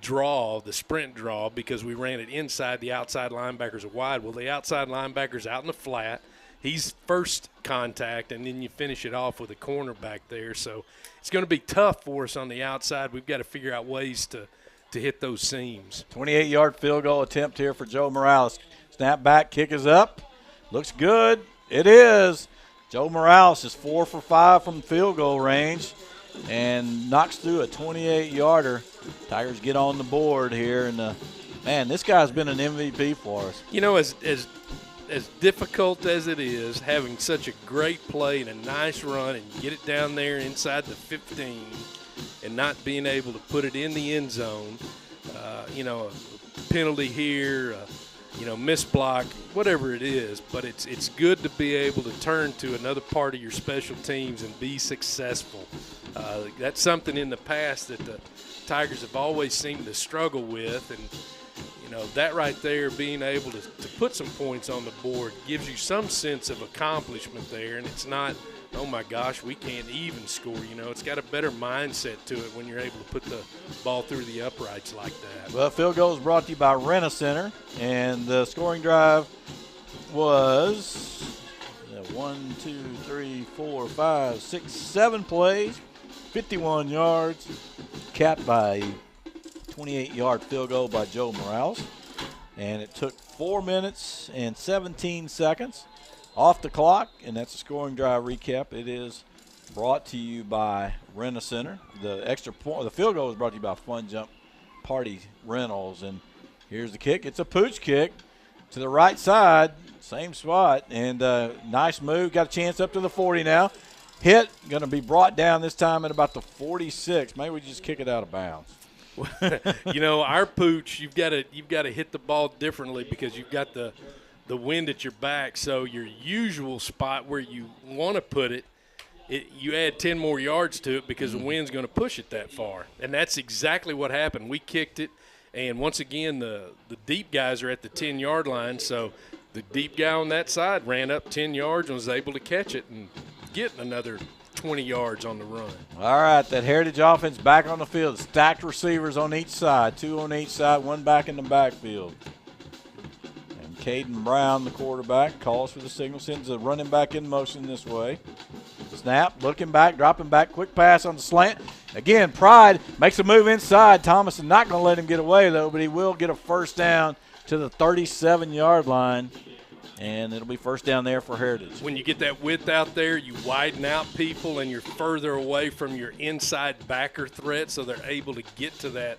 draw, the sprint draw, because we ran it inside. The outside linebackers are wide. Well, the outside linebackers out in the flat. He's first contact, and then you finish it off with a cornerback there. So it's going to be tough for us on the outside. We've got to figure out ways to hit those seams. 28-yard field goal attempt here for Joe Morales. Snap back, kick is up. Looks good. It is. Joe Morales is 4 for 5 from field goal range and knocks through a 28-yarder. Tigers get on the board here, and man, this guy's been an MVP for us. You know, as difficult as it is, having such a great play and a nice run and get it down there inside the 15 and not being able to put it in the end zone, a penalty here, missed block, whatever it is, but it's good to be able to turn to another part of your special teams and be successful. That's something in the past that the Tigers have always seemed to struggle with, and that right there, being able to put some points on the board, gives you some sense of accomplishment there, and it's not, oh my gosh, we can't even score. It's got a better mindset to it when you're able to put the ball through the uprights like that. Well, field goal is brought to you by Rena Center, and the scoring drive was 1, 2, 3, 4, 5, 6, 7 plays, 51 yards, capped by a 28-yard field goal by Joe Morales. And it took 4 minutes and 17 seconds off the clock, and that's a scoring drive recap. It is brought to you by Rena Center. The field goal was brought to you by Fun Jump Party Rentals. And here's the kick. It's a pooch kick to the right side, same spot, and nice move. Got a chance up to the 40 now. Hit, going to be brought down this time at about the 46. Maybe we just kick it out of bounds. Our pooch, you've got to hit the ball differently because you've got the wind at your back. So your usual spot where you want to put it, you add 10 more yards to it because the wind's going to push it that far. And that's exactly what happened. We kicked it, and once again, the deep guys are at the 10-yard line. So the deep guy on that side ran up 10 yards and was able to catch it and get another 20 yards on the run. All right, that Heritage offense back on the field. Stacked receivers on each side, 2 on each side, 1 back in the backfield. And Caden Brown, the quarterback, calls for the signal, sends a running back in motion this way. Snap, looking back, dropping back, quick pass on the slant. Again, Pride makes a move inside. Thomas is not going to let him get away, though, but he will get a first down to the 37-yard line. And it'll be first down there for Heritage. When you get that width out there, you widen out people and you're further away from your inside backer threat, so they're able to get to that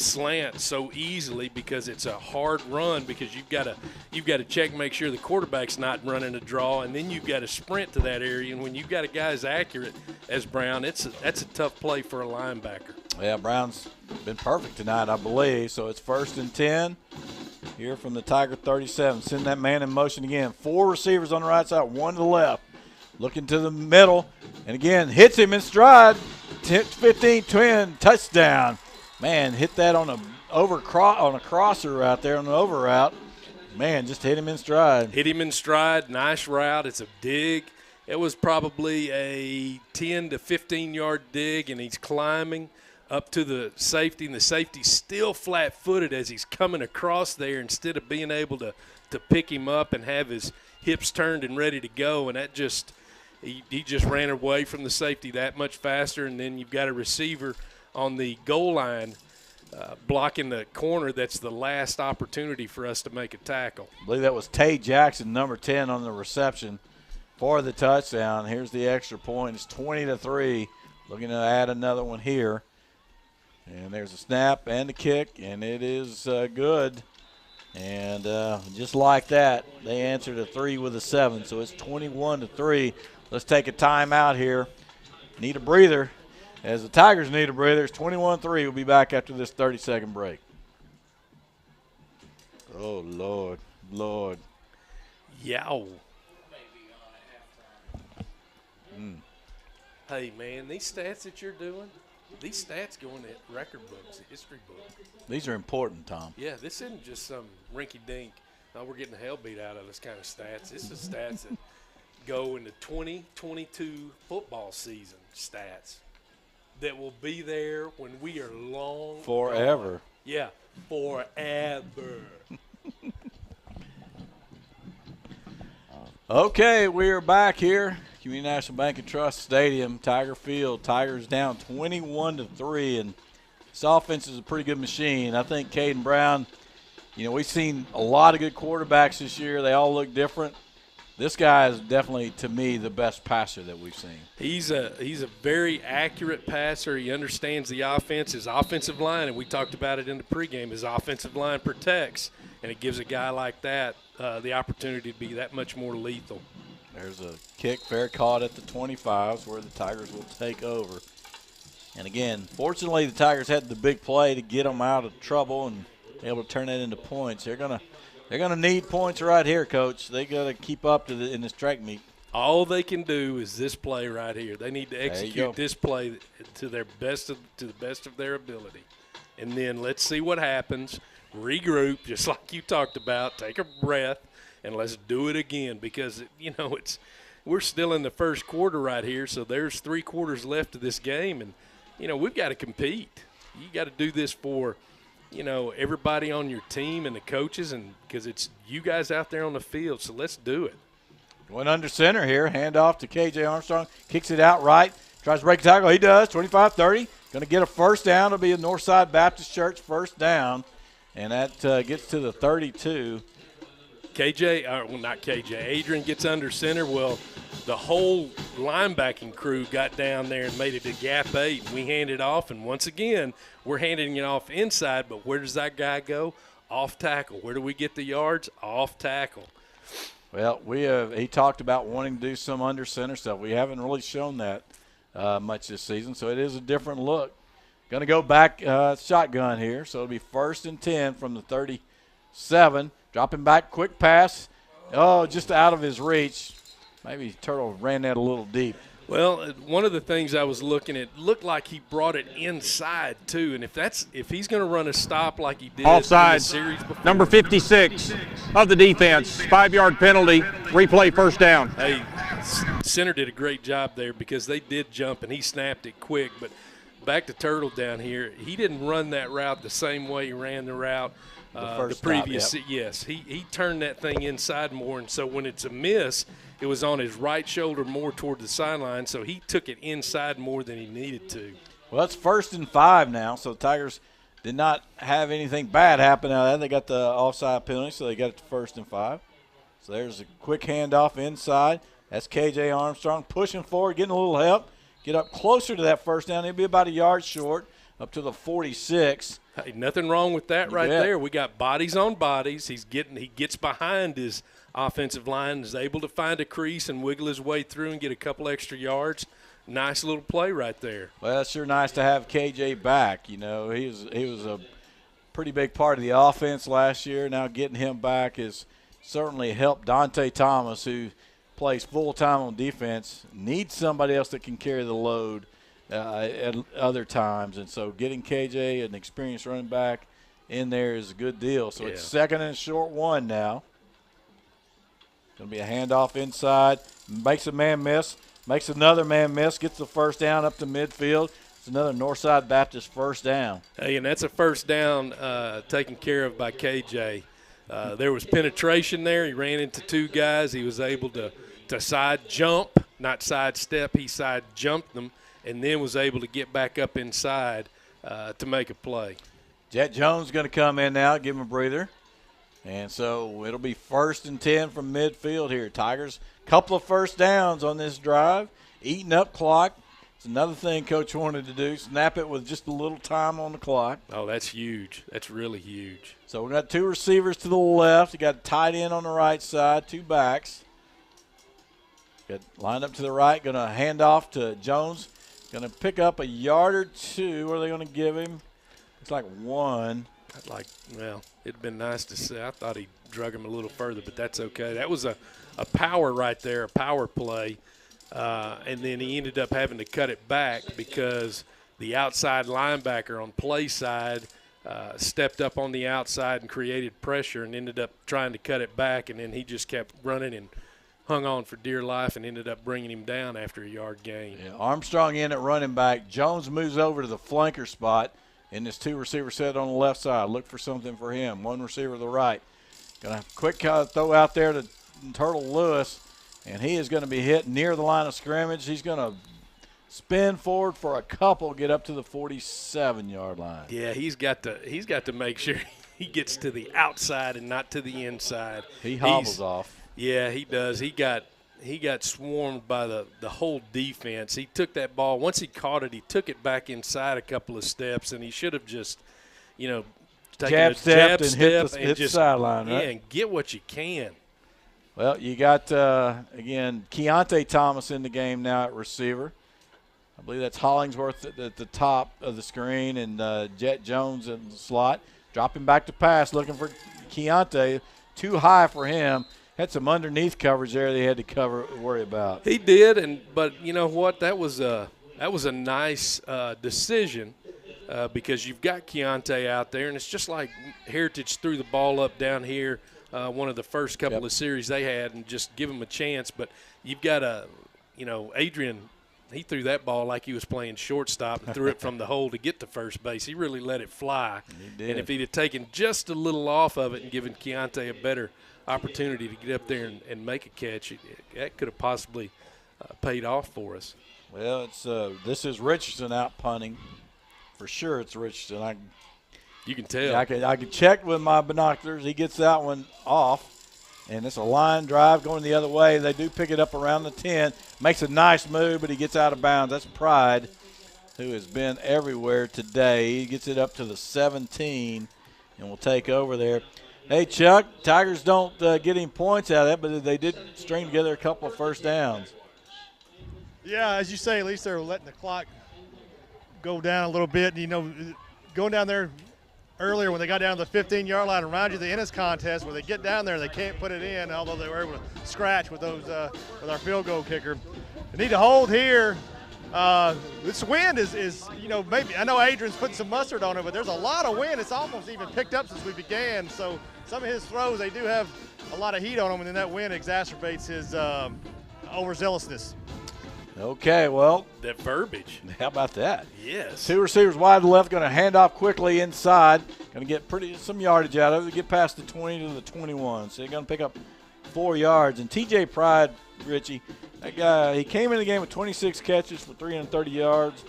slant so easily because it's a hard run, because you've got to check, make sure the quarterback's not running a draw, and then you've got to sprint to that area. And when you've got a guy as accurate as Brown, that's a tough play for a linebacker. Yeah, Brown's been perfect tonight, I believe. So it's 1st and 10. Here from the Tiger 37. Send that man in motion again. 4 receivers on the right side, 1 to the left. Looking to the middle. And again, hits him in stride. 15-10, touchdown. Man, hit that on a crosser out there on the over route. Man, just hit him in stride. Hit him in stride. Nice route. It's a dig. It was probably a 10 to 15-yard dig, and he's climbing up to the safety, and the safety's still flat-footed as he's coming across there instead of being able to pick him up and have his hips turned and ready to go. And that he just ran away from the safety that much faster. And then you've got a receiver on the goal line blocking the corner, that's the last opportunity for us to make a tackle. I believe that was Tay Jackson, number 10, on the reception for the touchdown. Here's the extra point. It's 20-3. Looking to add another one here. And there's a snap and the kick, and it is good. And just like that, they answered a 3 with a 7. So it's 21-3. Let's take a timeout here. Need a breather. As the Tigers need a breather, it's 21-3. We'll be back after this 30-second break. Oh, Lord. Yow. Hey, man, these stats that you're doing, these stats go in the record books, the history book. These are important, Tom. Yeah, this isn't just some rinky-dink, oh, we're getting the hell beat out of us kind of stats. This is stats that go in the 2022 football season stats that will be there when we are long Forever. gone. Yeah, forever. Okay, we are back here. Community National Bank and Trust Stadium, Tiger Field. Tigers down 21-3, and this offense is a pretty good machine. I think Caden Brown, we've seen a lot of good quarterbacks this year. They all look different. This guy is definitely, to me, the best passer that we've seen. He's a very accurate passer. He understands the offense. His offensive line, and we talked about it in the pregame, his offensive line protects, and it gives a guy like that the opportunity to be that much more lethal. There's a kick, fair caught at the 25s where the Tigers will take over. And again, fortunately, the Tigers had the big play to get them out of trouble and be able to turn that into points. They're gonna need points right here, Coach. They got to keep up to in this track meet. All they can do is this play right here. They need to execute this play to the best of their ability, and then let's see what happens. Regroup, just like you talked about. Take a breath. And let's do it again because, we're still in the first quarter right here, so there's 3 quarters left of this game. And, we've got to compete. You got to do this for, everybody on your team and the coaches, and because it's you guys out there on the field, so let's do it. Going under center here, hand off to KJ Armstrong, kicks it out right, tries to break the tackle. He does, 25-30. Going to get a first down. It'll be a Northside Baptist Church first down, and that gets to the 32. Adrian gets under center. Well, the whole linebacking crew got down there and made it a gap 8. And we handed off, and once again, we're handing it off inside, but where does that guy go? Off tackle. Where do we get the yards? Off tackle. Well, he talked about wanting to do some under center stuff. We haven't really shown that much this season, so it is a different look. Going to go back shotgun here, so it'll be 1st and 10 from the 37. Dropping back, quick pass. Oh, just out of his reach. Maybe Turtle ran that a little deep. Well, one of the things I was looking at looked like he brought it inside too, and if he's going to run a stop like he did offside, in the series before, number 56 of the defense, 5-yard penalty, replay first down. Hey, center did a great job there because they did jump and he snapped it quick. But back to Turtle down here, he didn't run that route the same way he ran the route. The previous stop, yep. Yes, he turned that thing inside more, and so when it's a miss, it was on his right shoulder more toward the sideline, so he took it inside more than he needed to. Well, it's 1st and 5 now, so the Tigers did not have anything bad happen out of that. They got the offside penalty, so they got it to 1st and 5. So there's a quick handoff inside. That's KJ Armstrong pushing forward, getting a little help. Get up closer to that first down. He'll be about a yard short, up to the 46. Hey, nothing wrong with that right there. We got bodies on bodies. He gets behind his offensive line, is able to find a crease and wiggle his way through and get a couple extra yards. Nice little play right there. Well, it's sure nice to have KJ back. He was a pretty big part of the offense last year. Now getting him back has certainly helped Dante Thomas, who plays full-time on defense, needs somebody else that can carry the load at other times. And so getting KJ, an experienced running back, in there is a good deal. So it's 2nd and short 1 now. Going to be a handoff inside. Makes a man miss. Makes another man miss. Gets the first down up to midfield. It's another Northside Baptist first down. Hey, and that's a first down taken care of by KJ. There was penetration there. He ran into 2 guys. He was able to side jump, not sidestep. He side jumped them and then was able to get back up inside to make a play. Jet Jones going to come in now, give him a breather. And so it'll be 1st and 10 from midfield here. Tigers, couple of first downs on this drive, eating up clock. It's another thing Coach wanted to do, snap it with just a little time on the clock. Oh, that's huge. That's really huge. So we got 2 receivers to the left. We got a tight end on the right side, 2 backs. Got lined up to the right, going to hand off to Jones. Going to pick up a yard or 2. What are they going to give him? It's like 1. Well, it'd been nice to see. I thought he drug him a little further, but that's okay. That was a power right there, a power play. And then he ended up having to cut it back because the outside linebacker on play side stepped up on the outside and created pressure and ended up trying to cut it back, and then he just kept running and hung on for dear life and ended up bringing him down after a yard gain. Yeah, Armstrong in at running back. Jones moves over to the flanker spot in this 2 receiver set on the left side. Look for something for him. 1 receiver to the right. Going to quick throw out there to Turtle Lewis, and he is going to be hit near the line of scrimmage. He's going to spin forward for a couple, get up to the 47-yard line. Yeah, he's got to make sure he gets to the outside and not to the inside. He hobbles off. Yeah, he does. He got swarmed by the whole defense. He took that ball. Once he caught it, he took it back inside a couple of steps, and he should have just, taken jab a step jab and step hit the sideline, right? Yeah, and get what you can. Well, you got, again, Keontae Thomas in the game now at receiver. I believe that's Hollingsworth at the top of the screen, and Jet Jones in the slot. Dropping back to pass, looking for Keontae. Too high for him. Had some underneath coverage there they had to worry about. He did, but you know what? That was a nice decision because you've got Keontae out there, and it's just like Heritage threw the ball up down here one of the first couple of series they had, and just give him a chance. But you've got Adrian. He threw that ball like he was playing shortstop and threw it from the hole to get to first base. He really let it fly. He did. And if he'd have taken just a little off of it and given Keontae a better opportunity to get up there and make a catch, that could have possibly paid off for us. Well, this is Richardson out punting. For sure it's Richardson. You can tell. I can check with my binoculars. He gets that one off. And it's a line drive going the other way. They do pick it up around the 10. Makes a nice move, but he gets out of bounds. That's Pride, who has been everywhere today. He gets it up to the 17 and will take over there. Hey, Chuck, Tigers don't get any points out of that, but they did string together a couple of first downs. Yeah, as you say, at least they're letting the clock go down a little bit. Going down there earlier when they got down to the 15-yard line, remind you of the Ennis contest where they get down there and they can't put it in, although they were able to scratch with with our field goal kicker. They need to hold here. This wind is maybe, I know Adrian's putting some mustard on it, but there's a lot of wind. It's almost even picked up since we began. So some of his throws, they do have a lot of heat on them, and then that wind exacerbates his overzealousness. Okay, well. That verbiage. How about that? Yes. 2 receivers wide to the left, going to hand off quickly inside. Going to get some yardage out of it. Get past the 20 to the 21. So they're going to pick up 4 yards. And T.J. Pride, Richie, that guy, he came in the game with 26 catches for 330 yards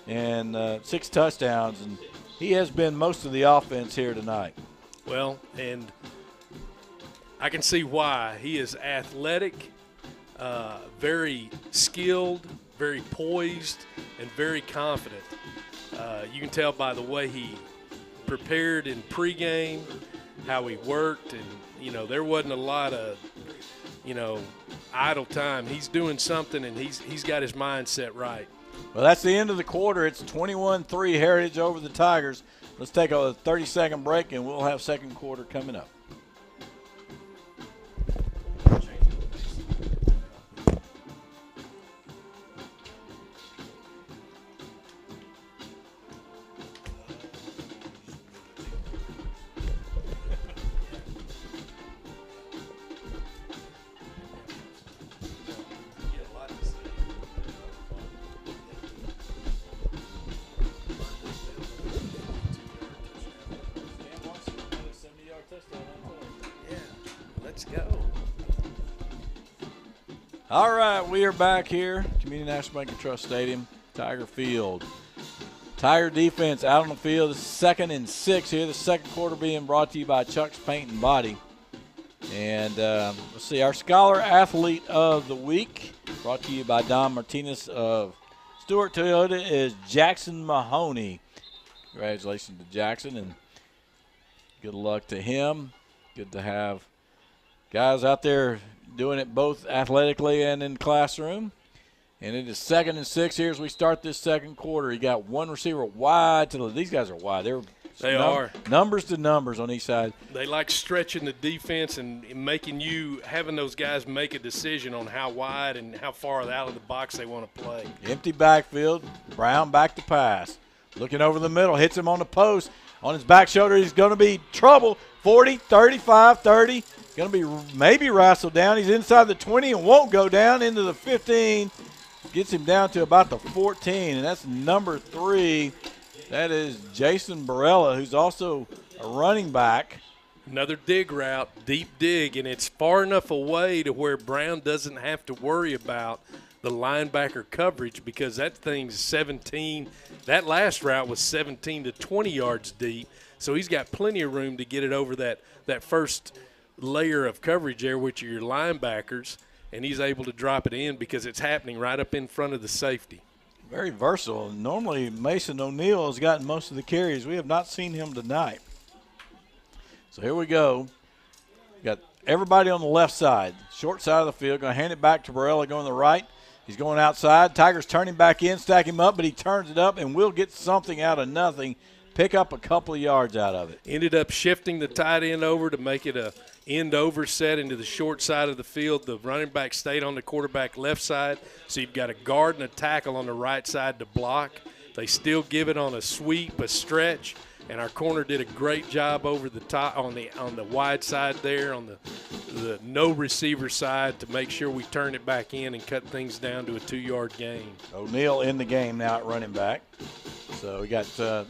and 6 touchdowns. And he has been most of the offense here tonight. Well, and I can see why. He is athletic, very skilled, very poised, and very confident. You can tell by the way he prepared in pregame, how he worked, and there wasn't a lot of idle time. He's doing something, and he's got his mindset right. Well, that's the end of the quarter. It's 21-3 Heritage over the Tigers. Let's take a 30-second break, and we'll have second quarter coming up. All right, we are back here, Community National Bank and Trust Stadium, Tiger Field. Tiger defense out on the field. This is 2nd and 6 here. The second quarter being brought to you by Chuck's Paint and Body. And let's see, our Scholar Athlete of the Week, brought to you by Don Martinez of Stewart Toyota, is Jackson Mahoney. Congratulations to Jackson, and good luck to him. Good to have guys out there doing it both athletically and in the classroom. And it is 2nd and 6 here as we start this second quarter. You got one receiver wide to the – these guys are wide. They are. Numbers to numbers on each side. They like stretching the defense and having those guys make a decision on how wide and how far out of the box they want to play. Empty backfield. Brown back to pass. Looking over the middle. Hits him on the post. On his back shoulder, he's going to be trouble. 40, 35, 30. Going to be maybe wrestled down. He's inside the 20 and won't go down into the 15. Gets him down to about the 14, and that's number 3. That is Jason Barella, who's also a running back. Another dig route, deep dig, and it's far enough away to where Brown doesn't have to worry about the linebacker coverage because that thing's 17. That last route was 17 to 20 yards deep, so he's got plenty of room to get it over that first layer of coverage there, which are your linebackers, and he's able to drop it in because it's happening right up in front of the safety. Very versatile. Normally Mason O'Neill has gotten most of the carries. We have not seen him tonight. So here we go. Got everybody on the left side, short side of the field. Going to hand it back to Barella going to the right. He's going outside. Tigers turning back in, stack him up, but he turns it up and will get something out of nothing. Pick up a couple of yards out of it. Ended up shifting the tight end over to make it a end over set into the short side of the field. The running back stayed on the quarterback left side, so you've got a guard and a tackle on the right side to block. They still give it on a sweep, a stretch, and our corner did a great job over the top on the wide side there, on the no receiver side, to make sure we turn it back in and cut things down to a 2-yard gain. O'Neill in the game now at running back. So we got 2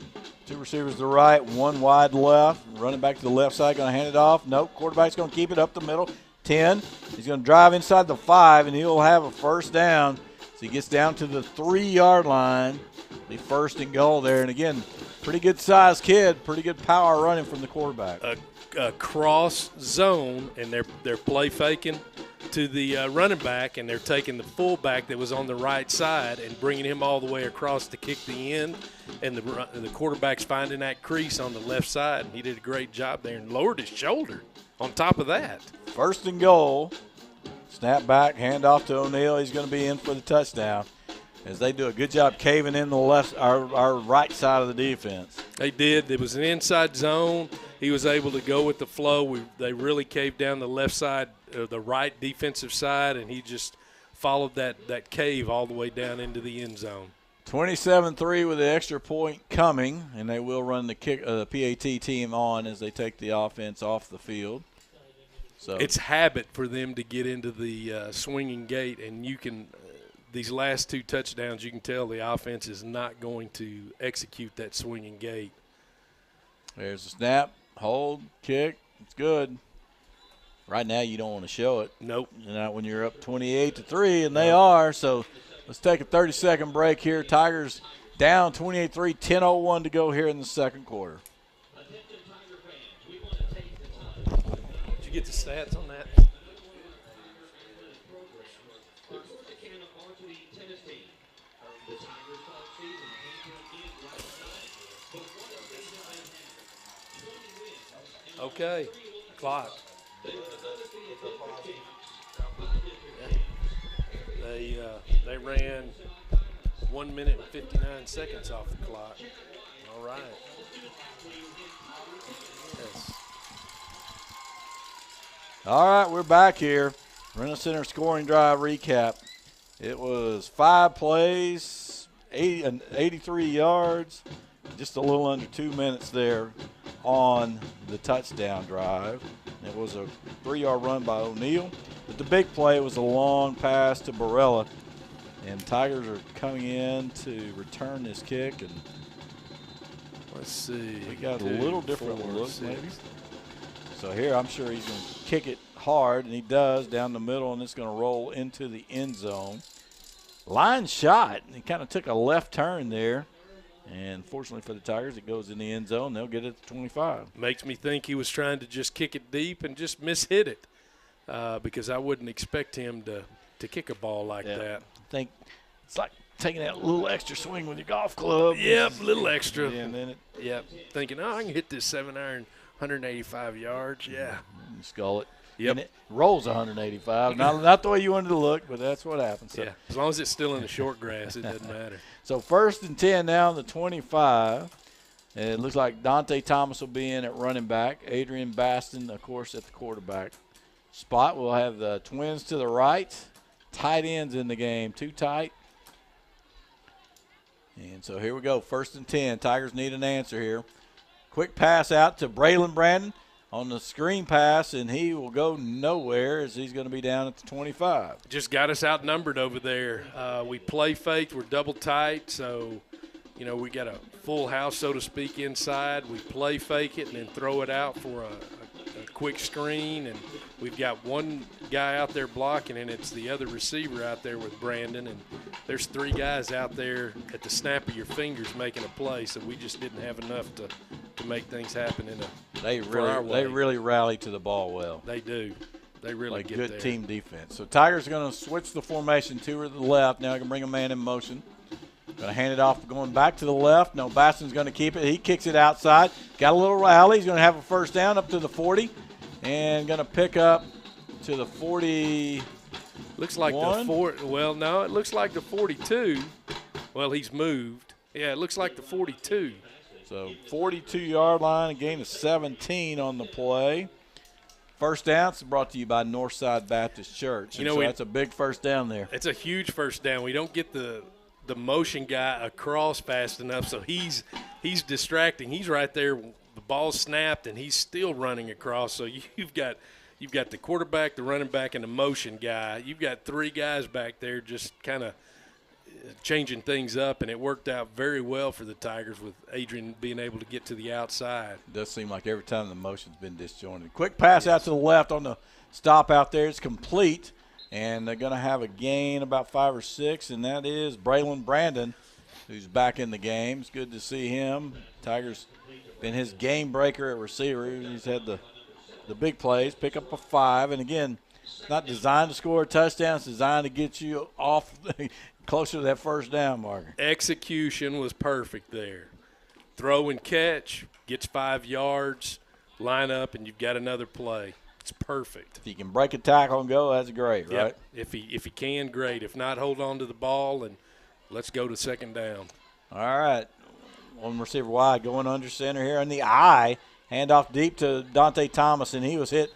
receivers to the right, 1 wide left. Running back to the left side, going to hand it off. Nope, quarterback's going to keep it up the middle. 10. He's going to drive inside the 5, and he'll have a first down. So he gets down to the 3-yard line. Be first and goal there. And again, pretty good sized kid, pretty good power running from the quarterback. A cross zone, and they're play faking to the running back, and they're taking the fullback that was on the right side and bringing him all the way across to kick the end, and the quarterback's finding that crease on the left side, and he did a great job there and lowered his shoulder on top of that. First and goal. Snap back, hand off to O'Neill. He's going to be in for the touchdown as they do a good job caving in the our right side of the defense. They did. It was an inside zone. He was able to go with the flow. They really caved down the left side, the right defensive side, and he just followed that cave all the way down into the end zone. 27-3 with the extra point coming, and they will run the PAT team on as they take the offense off the field. So it's habit for them to get into the swinging gate, and you can these last 2 touchdowns, you can tell the offense is not going to execute that swinging gate. There's a snap, hold, kick. It's good. Right now you don't want to show it. Nope. Not when you're up 28-3, and they are. So let's take a 30-second break here. Tigers down 28-3, 10:01 to go here in the second quarter. Did you get the stats on that? Okay, clock. They ran 1 minute and 59 seconds off the clock. All right. Yes. All right, we're back here. Renner Center scoring drive recap. It was 5 plays, 83 yards, just a little under 2 minutes there on the touchdown drive. It was a 3-yard run by O'Neill, but the big play was a long pass to Barella, and Tigers are coming in to return this kick, and let's see. We got a little different look maybe. So here I'm sure he's going to kick it hard, and he does down the middle, and it's going to roll into the end zone. Line shot. He kind of took a left turn there And fortunately for the Tigers, it goes in the end zone. They'll get it to 25. Makes me think he was trying to just kick it deep and just mishit it because I wouldn't expect him to kick a ball like that. I think it's like taking that little extra swing with your golf club. Yep, a little extra. Yeah, and then thinking, I can hit this 7-iron 185 yards. Yeah. you skull it. Yep. And it rolls 185. Not the way you wanted to look, but that's what happens. So. Yeah, as long as it's still in the short grass, it doesn't matter. So 1st and 10 now on the 25. And it looks like Dante Thomas will be in at running back. Adrian Baston, of course, at the quarterback spot. We'll have the Twins to the right. Tight ends in the game, too tight. And so here we go, 1st and 10. Tigers need an answer here. Quick pass out to Braylon Brandon on the screen pass, and he will go nowhere as he's going to be down at the 25. Just got us outnumbered over there. We play faked. We're double tight, so, we got a full house, so to speak, inside. We play fake it and then throw it out for a quick screen, and we've got one guy out there blocking, and it's the other receiver out there with Brandon, and there's 3 guys out there at the snap of your fingers making a play, so we just didn't have enough to make things happen They really rally to the ball well. They do. They really get good there. Team defense. So Tigers are going to switch the formation to the left. Now I can bring a man in motion. Going to hand it off, going back to the left. No, Baston's going to keep it. He kicks it outside. Got a little rally. He's going to have a first down up to the 40 and going to pick up to the 40. Looks like the 40. Well, no, it looks like the 42. Well, he's moved. Yeah, it looks like the 42. So 42-yard line, a gain of 17 on the play. First down is brought to you by Northside Baptist Church. So that's a big first down there. It's a huge first down. We don't get the motion guy across fast enough, so he's distracting. He's right there. The ball's snapped, and he's still running across. So you've got the quarterback, the running back, and the motion guy. You've got 3 guys back there just kind of changing things up, and it worked out very well for the Tigers with Adrian being able to get to the outside. It does seem like every time the motion's been disjointed. Quick pass out to the left on the stop out there. It's complete, and they're going to have a gain about 5 or 6, and that is Braylon Brandon, who's back in the game. It's good to see him. Tigers been his game breaker at receiver. He's had the big plays, pick up a 5, and again, it's not designed to score a touchdown. It's designed to get you off closer to that first down marker. Execution was perfect there. Throw and catch, gets 5 yards, line up, and you've got another play. It's perfect. If you can break a tackle and go, that's great, right? If he can, great. If not, hold on to the ball and let's go to second down. All right. One receiver wide going under center here in the eye. Handoff deep to Dante Thomas, and he was hit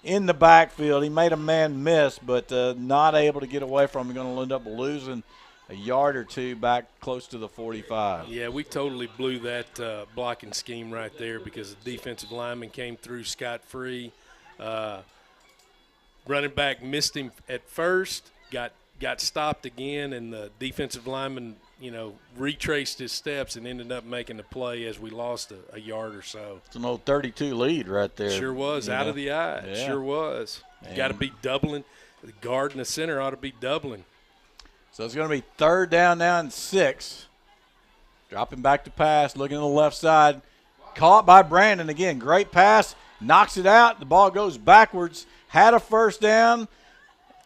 in the backfield. He made a man miss, but not able to get away from him. Going to end up losing a yard or 2 back close to the 45. Yeah, we totally blew that blocking scheme right there because the defensive lineman came through scot-free. Running back missed him at first, got stopped again, and the defensive lineman, retraced his steps and ended up making the play as we lost a yard or so. It's an old 32 lead right there. Sure was, out of the eye. Yeah. Sure was. Got to be doubling. The guard and the center ought to be doubling. So it's going to be 3rd down now and 6. Dropping back to pass, looking to the left side. Caught by Brandon again. Great pass. Knocks it out. The ball goes backwards. Had a first down.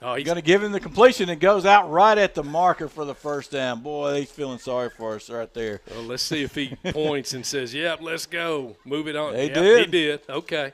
Oh, he's going to give him the completion. It goes out right at the marker for the first down. Boy, he's feeling sorry for us right there. Well, let's see if he points and says, yep, let's go. Move it on. He Yep, did. He did. Okay.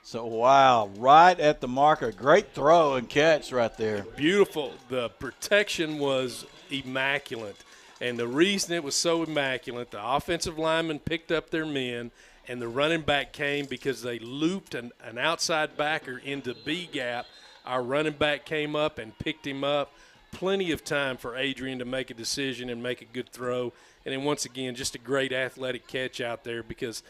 So, wow, right at the marker. Great throw and catch right there. Beautiful. The protection was immaculate. And the reason it was so immaculate, the offensive lineman picked up their men, and the running back came because they looped an outside backer into B gap. Our running back came up and picked him up. Plenty of time for Adrian to make a decision and make a good throw. And then once again, just a great athletic catch out there because,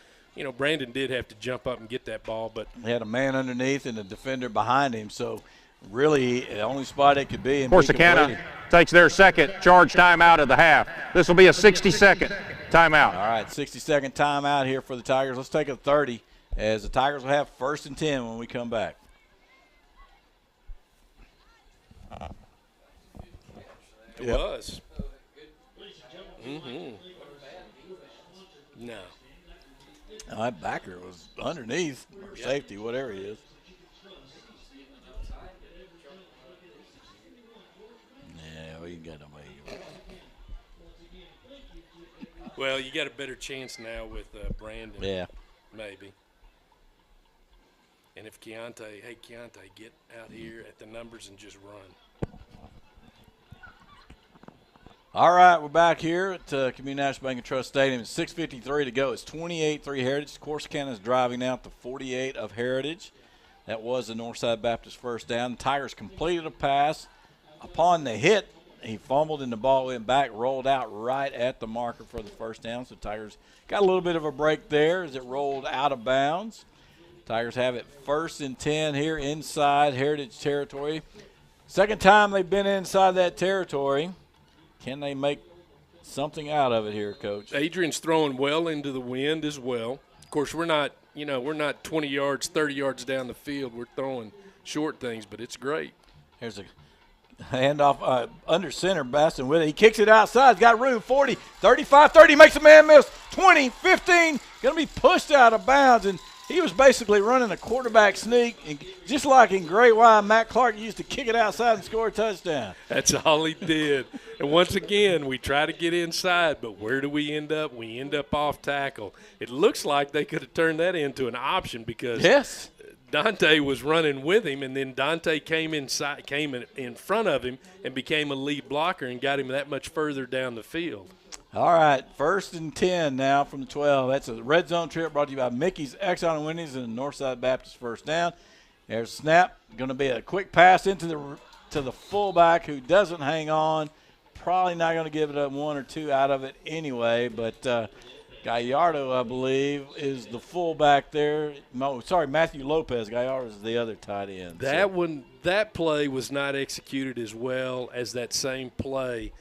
Brandon did have to jump up and get that ball. But he had a man underneath and a defender behind him. So, really, the only spot it could be. And Corsicana takes their second charge timeout of the half. This will be a 60-second timeout. All right, 60-second timeout here for the Tigers. Let's take a 30 as the Tigers will have 1st and 10 when we come back. It was. Mm-hmm. No. Oh, that backer was underneath or safety, whatever he is. Yeah, we got him. Well, you got a better chance now with Brandon. Yeah. Maybe. And if Keontae, get out here at the numbers and just run. All right, we're back here at Community National Bank and Trust Stadium. It's 6:53 to go. It's 28-3 Heritage. Corsicana is driving out the 48 of Heritage. That was the Northside Baptist first down. The Tigers completed a pass. Upon the hit, he fumbled and the ball went back, rolled out right at the marker for the first down. So Tigers got a little bit of a break there as it rolled out of bounds. Tigers have it 1st and 10 here inside Heritage territory. Second time they've been inside that territory. Can they make something out of it here, Coach? Adrian's throwing well into the wind as well. Of course, we're not 20 yards, 30 yards down the field. We're throwing short things, but it's great. Here's a handoff under center, Baston with it. He kicks it outside. He's got room, 40, 35, 30. Makes a man miss, 20, 15. Going to be pushed out of bounds, and he was basically running a quarterback sneak, and just like in Great Y, Matt Clark used to kick it outside and score a touchdown. That's all he did. And once again, we try to get inside, but where do we end up? We end up off tackle. It looks like they could have turned that into an option because Dante was running with him, and then Dante came in front of him and became a lead blocker and got him that much further down the field. All right, 1st and 10 now from the 12. That's a red zone trip brought to you by Mickey's Exxon and Wendy's and Northside Baptist first down. There's a snap. Going to be a quick pass into the fullback who doesn't hang on. Probably not going to give it up 1 or 2 out of it anyway, but Gallardo, I believe, is the fullback there. Matthew Lopez. Gallardo is the other tight end. That play was not executed as well as that same play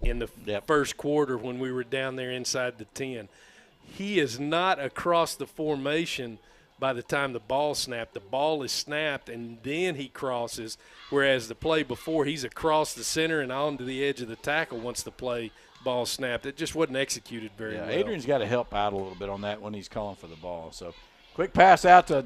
in the first quarter when we were down there inside the 10. He is not across the formation by the time the ball snapped. The ball is snapped, and then he crosses, whereas the play before, he's across the center and onto the edge of the tackle once the ball snapped. It just wasn't executed very well. Adrian's got to help out a little bit on that when he's calling for the ball. So quick pass out to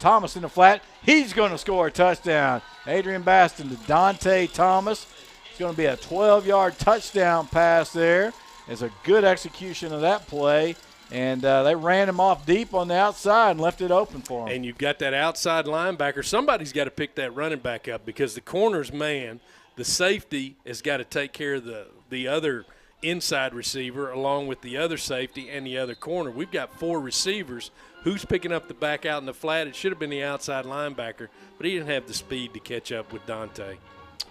Thomas in the flat. He's going to score a touchdown. Adrian Baston to Dante Thomas. It's going to be a 12-yard touchdown pass there. It's a good execution of that play. And they ran him off deep on the outside and left it open for him. And you've got that outside linebacker. Somebody's got to pick that running back up because the corner's man, the safety, has got to take care of the other inside receiver along with the other safety and the other corner. We've got 4 receivers. Who's picking up the back out in the flat? It should have been the outside linebacker, but he didn't have the speed to catch up with Dante.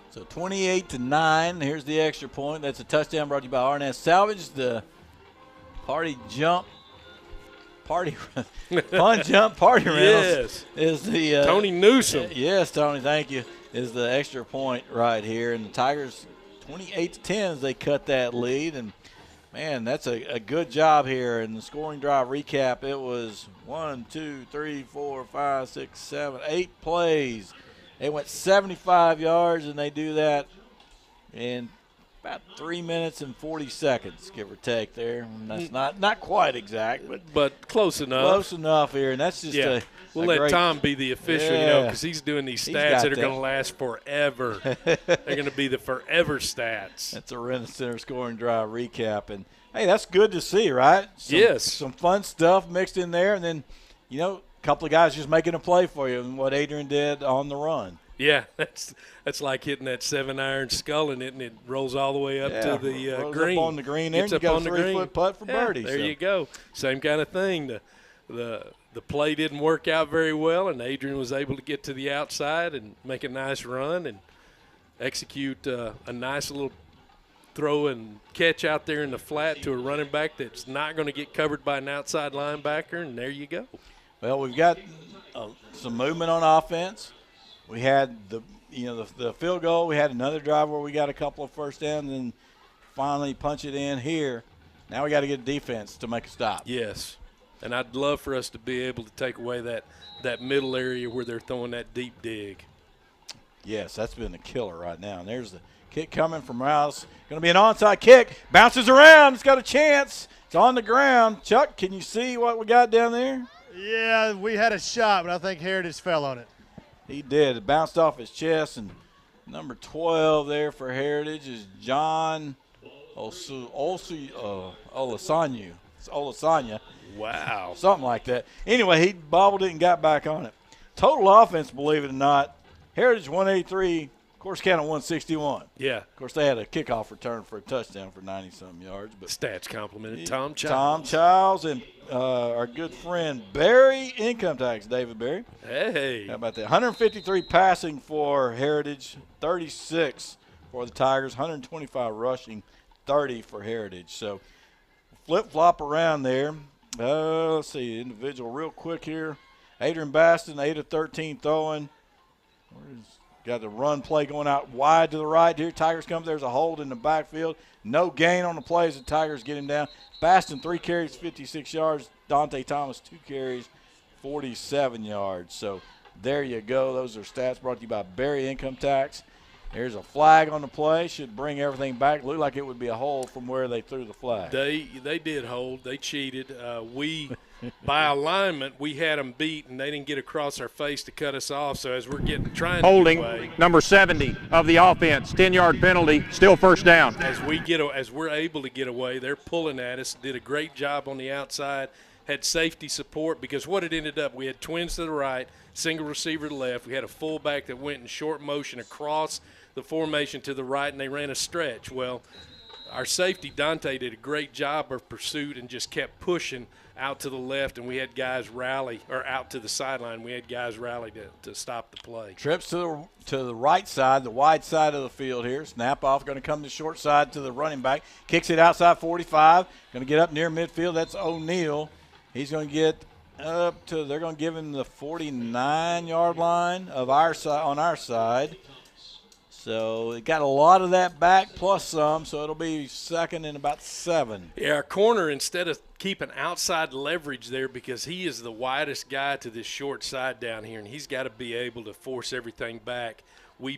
So 28-9. Here's the extra point. That's a touchdown brought to you by Arnett Salvage. The fun jump party rentals is the Tony Newsom. Yes, Tony, thank you. Is the extra point right here, and the Tigers 28-10 as they cut that lead. And man, that's a good job here. In the scoring drive recap, it was 1, 2, 3, 4, 5, 6, 7, 8 plays. They went 75 yards, and they do that in about 3 minutes and 40 seconds, give or take there. And that's not quite exact, but close enough. Close enough here, and that's just we'll let Tom be the official, because he's doing these stats that are going to last forever. They're going to be the forever stats. That's a Rent-A-Center scoring drive recap, and hey, that's good to see, right? Some fun stuff mixed in there, and then a couple of guys just making a play for you, and what Adrian did on the run. Yeah, that's like hitting that 7-iron sculling it, and it rolls all the way up to the green. Up on the green there, and you got a 3-foot putt for birdie. There you go. Same kind of thing. The play didn't work out very well, and Adrian was able to get to the outside and make a nice run and execute a nice little throw and catch out there in the flat to a running back that's not going to get covered by an outside linebacker, and there you go. Well, we've got some movement on offense. We had the field goal. We had another drive where we got a couple of first downs and finally punch it in here. Now we got to get defense to make a stop. Yes, and I'd love for us to be able to take away that middle area where they're throwing that deep dig. Yes, that's been a killer right now. And there's the Kick coming from Rouse. Going to be an onside kick. Bounces around. It's got a chance. It's on the ground. Chuck, can you see what we got down there? Yeah, we had a shot, but I think Heritage fell on it. He did. It bounced off his chest, and number 12 there for Heritage is John Olasanya. Wow. Something like that. Anyway, he bobbled it and got back on it. Total offense, believe it or not, Heritage 183, Corsicana 161. Yeah. Of course, they had a kickoff return for a touchdown for 90-something yards. But Stats complimented Tom Childs. Tom Childs and our good friend Barry Income Tax, David Barry. Hey. How about that? 153 passing for Heritage, 36 for the Tigers, 125 rushing, 30 for Heritage. So flip-flop around there. Let's see, individual real quick here. Adrian Baston, 8 of 13 throwing. Got the run play going out wide to the right here. Tigers come. There's a hold in the backfield. No gain on the play as the Tigers get him down. Baston, 3 carries, 56 yards. Dante Thomas, 2 carries, 47 yards. So there you go. Those are stats brought to you by Barry Income Tax. There's a flag on the play. Should bring everything back. Looked like it would be a hold from where they threw the flag. They did hold. They cheated. We, by alignment, we had them beat, and they didn't get across our face to cut us off. So as we're trying Holding, to get away, number 70 of the offense, 10-yard penalty, still first down. as we're able to get away, they're pulling at us. Did a great job on the outside. Had safety support because what it ended up, we had twins to the right, single receiver to the left. We had a fullback that went in short motion across the formation to the right, and they ran a stretch. Well, our safety, Dante, did a great job of pursuit and just kept pushing out to the left, and we had guys rally, or out to the sideline. We had guys rally to stop the play. Trips to the right side, the wide side of the field here. Snap off, going to come to the short side to the running back. Kicks it outside 45. Going to get up near midfield. That's O'Neal. He's going to get up to, they're going to give him the 49-yard line of our side, on our side. So it got a lot of that back plus some, so it'll be second and about 7. Yeah, our corner, instead of keeping outside leverage there because he is the widest guy to this short side down here, and he's got to be able to force everything back. He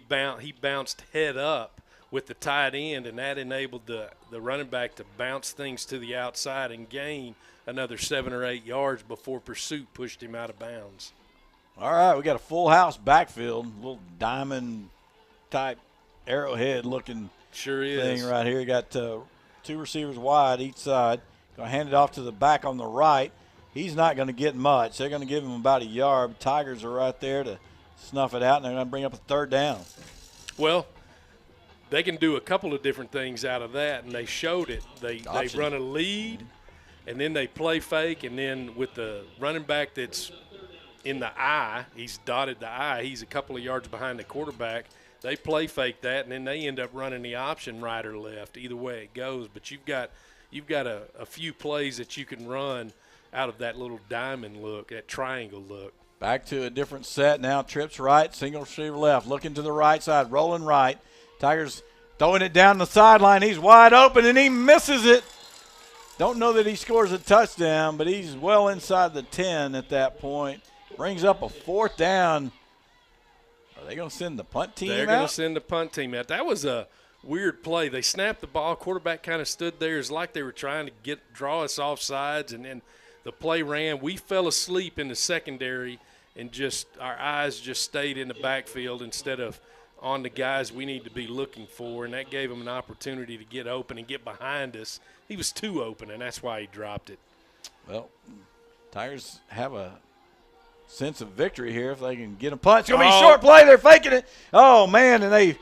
bounced head up with the tight end, and that enabled the running back to bounce things to the outside and gain another 7 or 8 yards before pursuit pushed him out of bounds. All right, we got a full house backfield, a little diamond type arrowhead looking Sure is. thing right here. Got 2 receivers wide each side. Going to hand it off to the back on the right. He's not going to get much. They're going to give him about a yard. Tigers are right there to snuff it out, and they're going to bring up a 3rd down. Well, they can do a couple of different things out of that, and they showed it. They run a lead, and then they play fake, and then with the running back that's in the I, he's dotted the I, he's a couple of yards behind the quarterback. They play fake that, and then they end up running the option right or left. Either way it goes, but you've got a few plays that you can run out of that little diamond look, that triangle look. Back to a different set now. Trips right, single receiver left, looking to the right side, rolling right. Tigers throwing it down the sideline. He's wide open, and he misses it. Don't know that he scores a touchdown, but he's well inside the 10 at that point. Brings up a 4th down. Are they going to send the punt team out? They're going to send the punt team out. That was a weird play. They snapped the ball. Quarterback kind of stood there. It's like they were trying to draw us off sides, and then the play ran. We fell asleep in the secondary, and just our eyes just stayed in the backfield instead of on the guys we need to be looking for, and that gave him an opportunity to get open and get behind us. He was too open, and that's why he dropped it. Well, Tigers have a sense of victory here if they can get a punt. It's going to be a short play. They're faking it. Oh, man, and they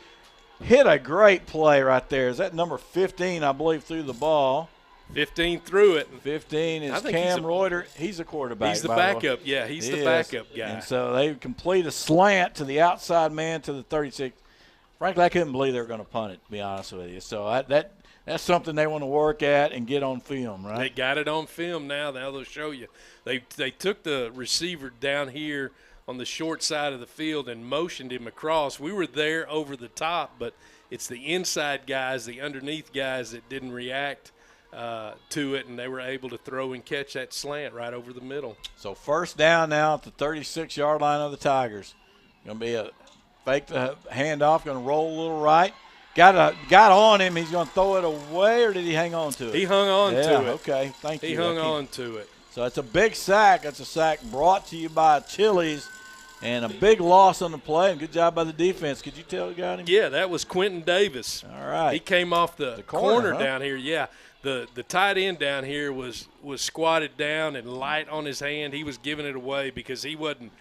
hit a great play right there. Is that number 15, I believe, threw the ball? 15 threw it. 15 is Cam Reuter. He's a quarterback. He's the backup. Yeah, he's the backup guy. And so they complete a slant to the outside man to the 36. Frankly, I couldn't believe they were going to punt it, to be honest with you. So that's something they want to work at and get on film, right? They got it on film now. Now they'll show you. They took the receiver down here on the short side of the field and motioned him across. We were there over the top, but it's the inside guys, the underneath guys that didn't react to it, and they were able to throw and catch that slant right over the middle. So 1st down now at the 36-yard line of the Tigers. Going to be a fake the handoff, going to roll a little right. got on him. He's going to throw it away, or did he hang on to it? He hung on to it. Okay, thank you. He hung on to it. So it's a big sack. It's a sack brought to you by Chili's, and a big loss on the play. And good job by the defense. Could you tell who got him? Yeah, that was Quentin Davis. All right. He came off the corner down here. Yeah, the tight end down here was squatted down and light on his hand. He was giving it away because he wasn't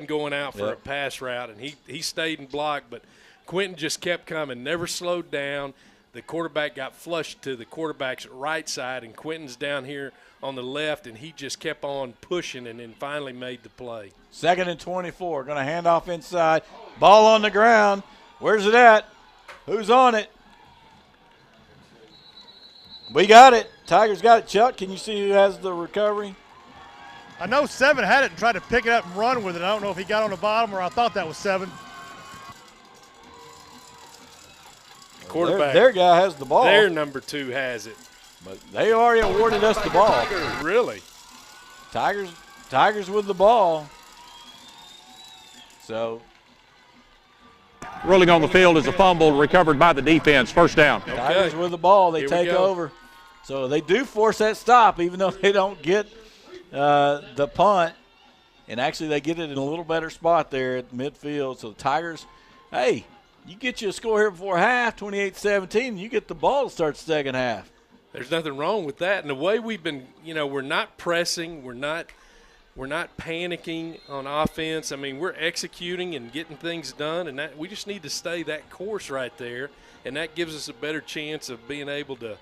going out for a pass route, and he stayed and blocked. But Quentin just kept coming, never slowed down. The quarterback got flushed to the quarterback's right side, and Quentin's down here on the left, and he just kept on pushing and then finally made the play. 2nd and 24. Going to hand off inside. Ball on the ground. Where's it at? Who's on it? We got it. Tigers got it. Chuck, can you see who has the recovery? I know 7 had it and tried to pick it up and run with it. I don't know if he got on the bottom or I thought that was 7. Quarterback. Their guy has the ball. Their number 2 has it. But they already awarded us the ball. Really? Tigers with the ball. So Rolling on the field is a fumble recovered by the defense. First down. Tigers with the ball. They take over. So they do force that stop, even though they don't get the punt. And actually they get it in a little better spot there at midfield. So the Tigers, hey, you get you a score here before half, 28-17, you get the ball to start the second half. There's nothing wrong with that. And the way we've been, we're not pressing, we're not panicking on offense. I mean, we're executing and getting things done, and that we just need to stay that course right there, and that gives us a better chance of being able to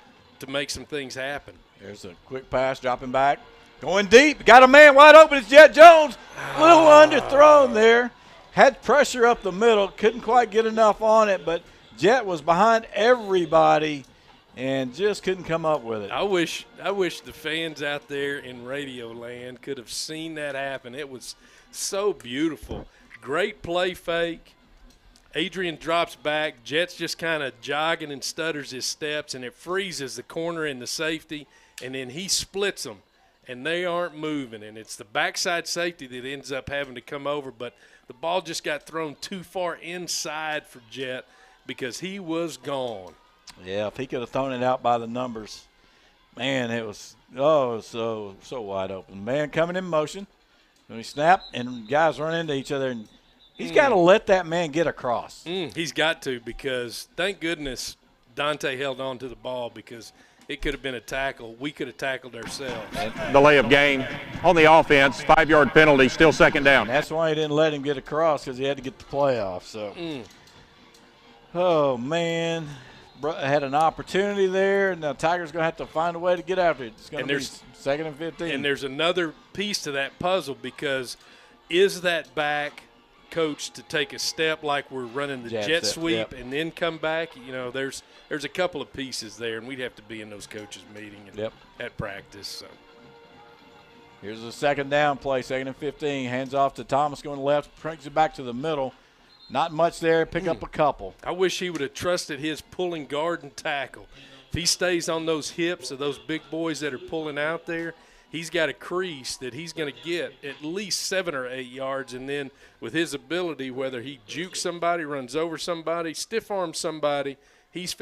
make some things happen. There's a quick pass, dropping back, going deep. Got a man wide open. It's Jet Jones. A little underthrown there. Had pressure up the middle. Couldn't quite get enough on it, but Jet was behind everybody and just couldn't come up with it. I wish the fans out there in Radio Land could have seen that happen. It was so beautiful. Great play fake. Adrian drops back. Jet's just kind of jogging and stutters his steps, and it freezes the corner and the safety, and then he splits them, and they aren't moving. And it's the backside safety that ends up having to come over, but the ball just got thrown too far inside for Jet because he was gone. Yeah, if he could have thrown it out by the numbers, man, it was so wide open. Man coming in motion. When he snapped, and guys run into each other, and he's got to let that man get across. He's got to, because thank goodness Dante held on to the ball, because it could have been a tackle. We could have tackled ourselves. Delay of game on the offense, 5-yard penalty, still second down. And that's why he didn't let him get across, because he had to get the play off. So, oh, man. Had an opportunity there, and the Tigers going to have to find a way to get after it. It's going to be 2nd and 15. And there's another piece to that puzzle, because is that back coach to take a step like we're running the jet sweep and then come back? There's a couple of pieces there, and we'd have to be in those coaches' meeting and at practice. So here's the second down play, 2nd and 15. Hands off to Thomas going left, brings it back to the middle. Not much there. Pick up a couple. I wish he would have trusted his pulling guard and tackle. If he stays on those hips of those big boys that are pulling out there, he's got a crease that he's going to get at least 7 or 8 yards. And then with his ability, whether he jukes somebody, runs over somebody, stiff arms somebody, he's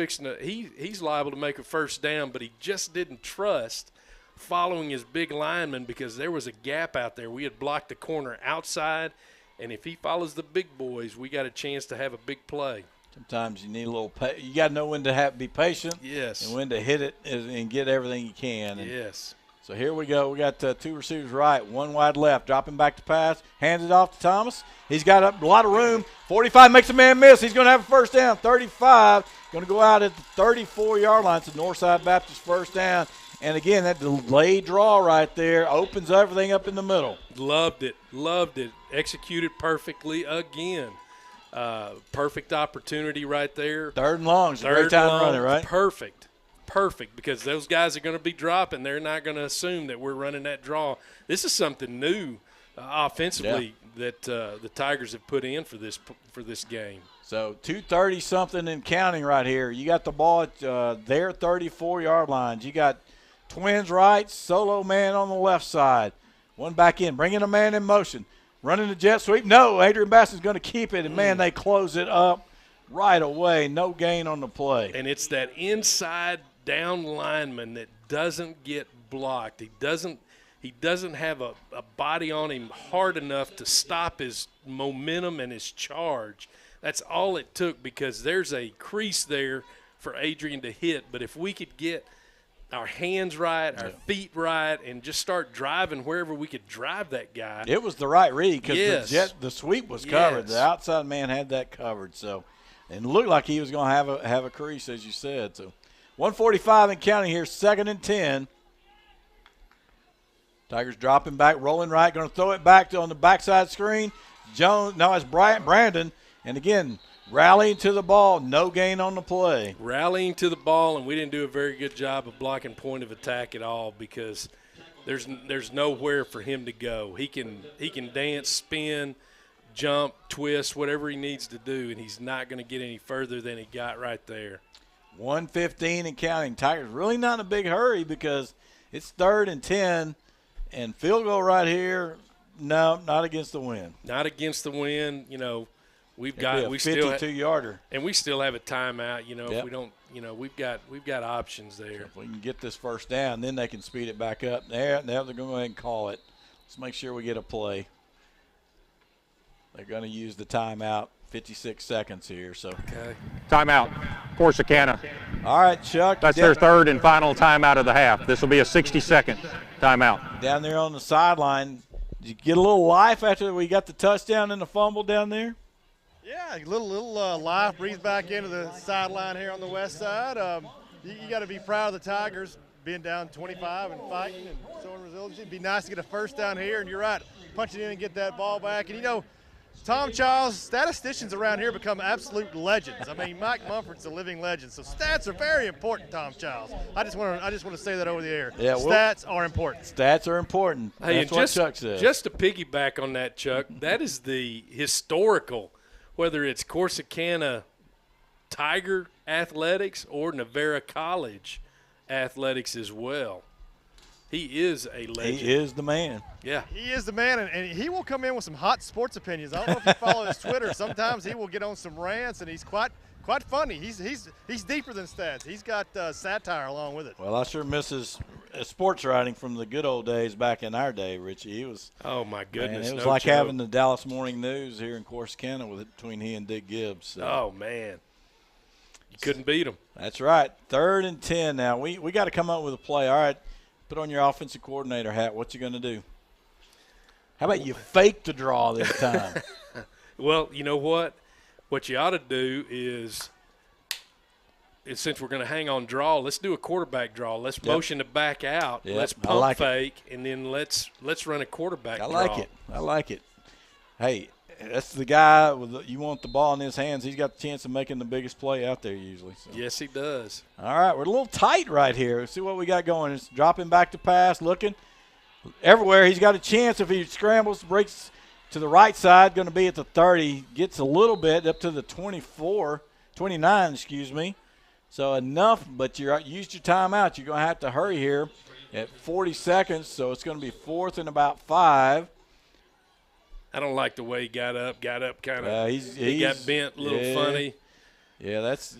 liable to make a first down. But he just didn't trust following his big lineman, because there was a gap out there. We had blocked the corner outside. And if he follows the big boys, we got a chance to have a big play. Sometimes you need a little you got to know when to be patient. Yes. And when to hit it and get everything you can. And yes. So here we go. We got 2 receivers right, 1 wide left. Dropping back to pass. Hands it off to Thomas. He's got a lot of room. 45 makes a man miss. He's going to have a first down. 35. Going to go out at the 34-yard line. It's the Northside Baptist first down. And, again, that delayed draw right there opens everything up in the middle. Loved it. Executed perfectly again. Perfect opportunity right there. 3rd and long. It's a great time to run it, right? Perfect, because those guys are going to be dropping. They're not going to assume that we're running that draw. This is something new offensively that the Tigers have put in for this game. So 2:30-something and counting right here. You got the ball at their 34-yard lines. You got twins right, solo man on the left side. One back in, bringing a man in motion. Running the jet sweep. No, Adrian Baston's going to keep it, and, man, they close it up right away. No gain on the play. And it's that inside down lineman that doesn't get blocked. He doesn't have a body on him hard enough to stop his momentum and his charge. That's all it took, because there's a crease there for Adrian to hit. But if we could get our hands right, our feet right, and just start driving wherever we could drive that guy. It was the right read, because Yes. the sweep was covered. Yes. The outside man had that covered. So, and it looked like he was going to have a crease, as you said. So 1:45 and counting here, 2nd and 10. Tigers dropping back, rolling right, going to throw it back on the backside screen. Jones, no, it's Brandon. And again, rallying to the ball, no gain on the play. Rallying to the ball, and we didn't do a very good job of blocking point of attack at all, because there's nowhere for him to go. He can dance, spin, jump, twist, whatever he needs to do, and he's not going to get any further than he got right there. 1:15 and counting. Tigers really not in a big hurry, because it's 3rd and 10, and field goal right here. No, not against the wind. Not against the wind, We've It'd got be a we 52-yarder. and we still have a timeout. Yep. If we don't, we've got options there. If we can get this first down, then they can speed it back up. Now they're going to go ahead and call it. Let's make sure we get a play. They're going to use the timeout. 56 seconds here. So Okay. Timeout, Corsicana. all right, Chuck. That's their 3rd and final timeout of the half. This will be a 60-second timeout. Down there on the sideline. Did you get a little life after we got the touchdown and the fumble down there? Yeah, a little life breathed back into the sideline here on the west side. You got to be proud of the Tigers being down 25 and fighting and showing resiliency. It'd be nice to get a first down here, and you're right, punch it in and get that ball back. And, Tom Childs, statisticians around here become absolute legends. I mean, Mike Mumford's a living legend, so stats are very important, Tom Childs. I just want to say that over the air. Yeah, stats are important. Stats are important. Hey, That's and what Chuck says. Just to piggyback on that, Chuck, that is the historical, whether it's Corsicana Tiger athletics or Navarra College athletics as well. He is a legend. He is the man. Yeah. He is the man, and he will come in with some hot sports opinions. I don't know if you follow his Twitter. Sometimes he will get on some rants, and he's quite funny. He's deeper than stats. He's got satire along with it. Well, I sure miss his sports writing from the good old days back in our day, Richie. He was. Oh my goodness. Man, it was no like joke. having the Dallas Morning News here in Corsicana between he and Dick Gibbs. So. Oh man. You couldn't beat him. That's right. 3rd and 10 now. We got to come up with a play. All right, put on your offensive coordinator hat. What you going to do? How about you fake the draw this time? Well, you know what? What you ought to do is since we're going to hang on draw, let's do a quarterback draw. Let's motion it back out. Yep, Let's I pump like fake, and then let's run a quarterback I draw. like it. I like it. Hey, that's the guy you want the ball in his hands. He's got the chance of making the biggest play out there usually. So. Yes, he does. All right, we're a little tight right here. Let's see what we got going. It's dropping back to pass, looking everywhere. He's got a chance if he scrambles, breaks to the right side, going to be at the 30. Gets a little bit up to the 29, excuse me. So enough, but you used your timeout. You're going to have to hurry here at 40 seconds, so it's going to be 4th and about 5. I don't like the way he got up kind of. He got bent a little funny. Yeah, that's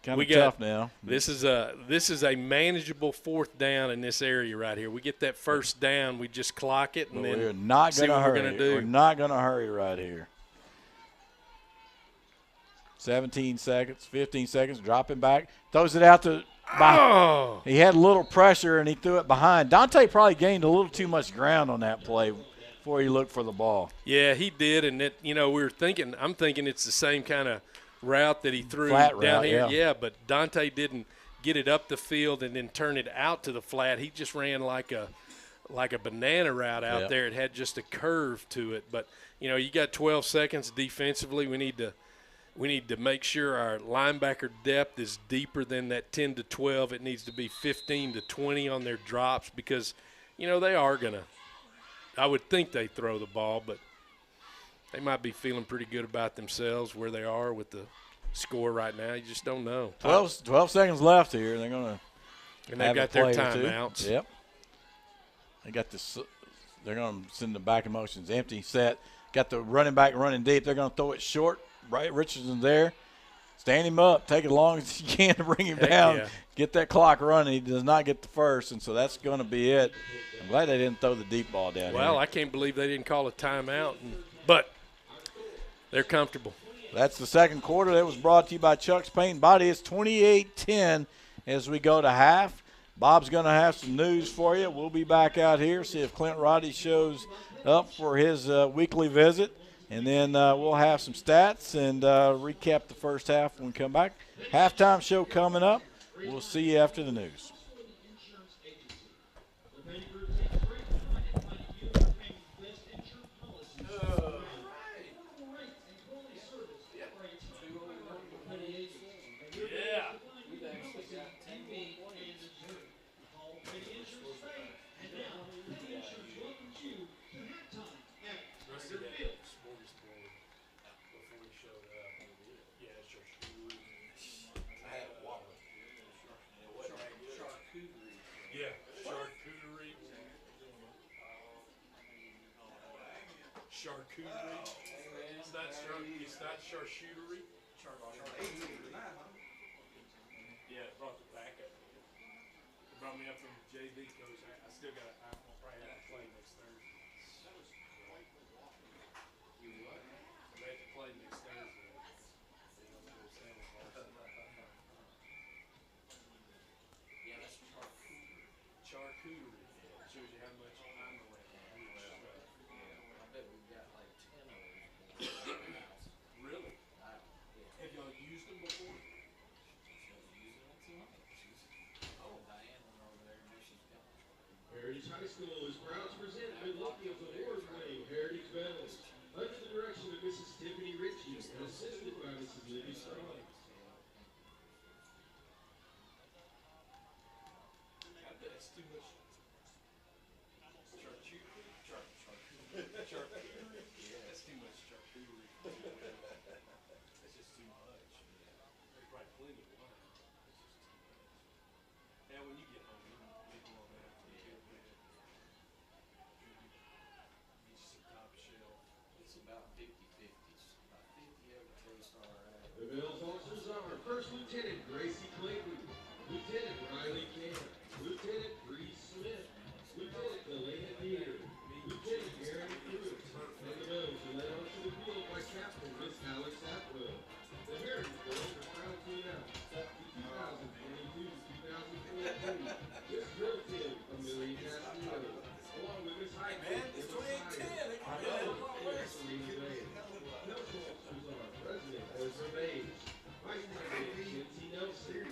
kind of tough now. This is a manageable 4th down in this area right here. We get that first down, we just clock it, and then we're not see going to what hurry. we're going to do. We're not going to hurry right here. 17 seconds, 15 seconds, dropping back, throws it out to. Oh! He had a little pressure and he threw it behind. Dante probably gained a little too much ground on that play before he looked for the ball. Yeah, he did, and I'm thinking it's the same kind of route that he threw Flat down route, here. yeah. But Dante didn't get it up the field and then turn it out to the flat. He just ran like a banana route out there. It had just a curve to it. But you got 12 seconds defensively. We need to make sure our linebacker depth is deeper than that 10 to 12. It needs to be 15 to 20 on their drops because they are gonna. I would think they throw the ball, but they might be feeling pretty good about themselves where they are with the score right now. You just don't know. 12 seconds left here. They're going to and they've got their timeouts. Yep. They got this. They're going to send the back in motions. Empty set. Got the running back running deep. They're going to throw it short. Right, Richardson's there. stand him up, take as long as you can to bring him Heck down, yeah. get that clock running. He does not get the first, and so that's going to be it. I'm glad they didn't throw the deep ball down Well, here. I can't believe they didn't call a timeout, but they're comfortable. That's the second quarter. That was brought to you by Chuck's Paint and Body. It's 28-10 as we go to half. Bob's going to have some news for you. We'll be back out here, see if Clint Roddy shows up for his weekly visit. And then we'll have some stats and recap the first half when we come back. Halftime show coming up. We'll see you after the news. Charcuterie. It's not charcuterie. Yeah, it brought the back up. It brought me up from JV coach. I still got. I'm gonna probably have to play next Thursday. You what? I have to play next Thursday. Yeah, that's charcuterie. Charcuterie. Shows you how much I'm around. I bet we've got like 10 of them. Really? Have y'all used them before? Heritage High School is proud to present Midalothian's award-winning Heritage Medals under the direction of Mrs. Tiffany Ritchie and assisted by Mrs. Libby Strong. I bet it's too much. Charcuterie? Charcuterie? Yeah, that's too much charcuterie. That's just too much. There's probably plenty of wine. It's just too much. Now, when you get home, you go on that for a good bit. Get you some top shelf. It's about 50-50s. About 50 of it tastes all right. The medals officers are First Lieutenant Gracie Clayton, Lieutenant Riley Camp, Lieutenant Bree Smith, Lieutenant Delaney Peter, Lieutenant Aaron Pruitt, and the medals are led onto the field by Captain Miss Alex Atwell. The Heritage Girls are proud to announce that the 2022-2023 Miss Drill Team from Millie Castillo, along with Miss High Man, it's 2010. I know. Serena Bay. Medals officers are President Ezra Mays, Vice President Nancy Nelson,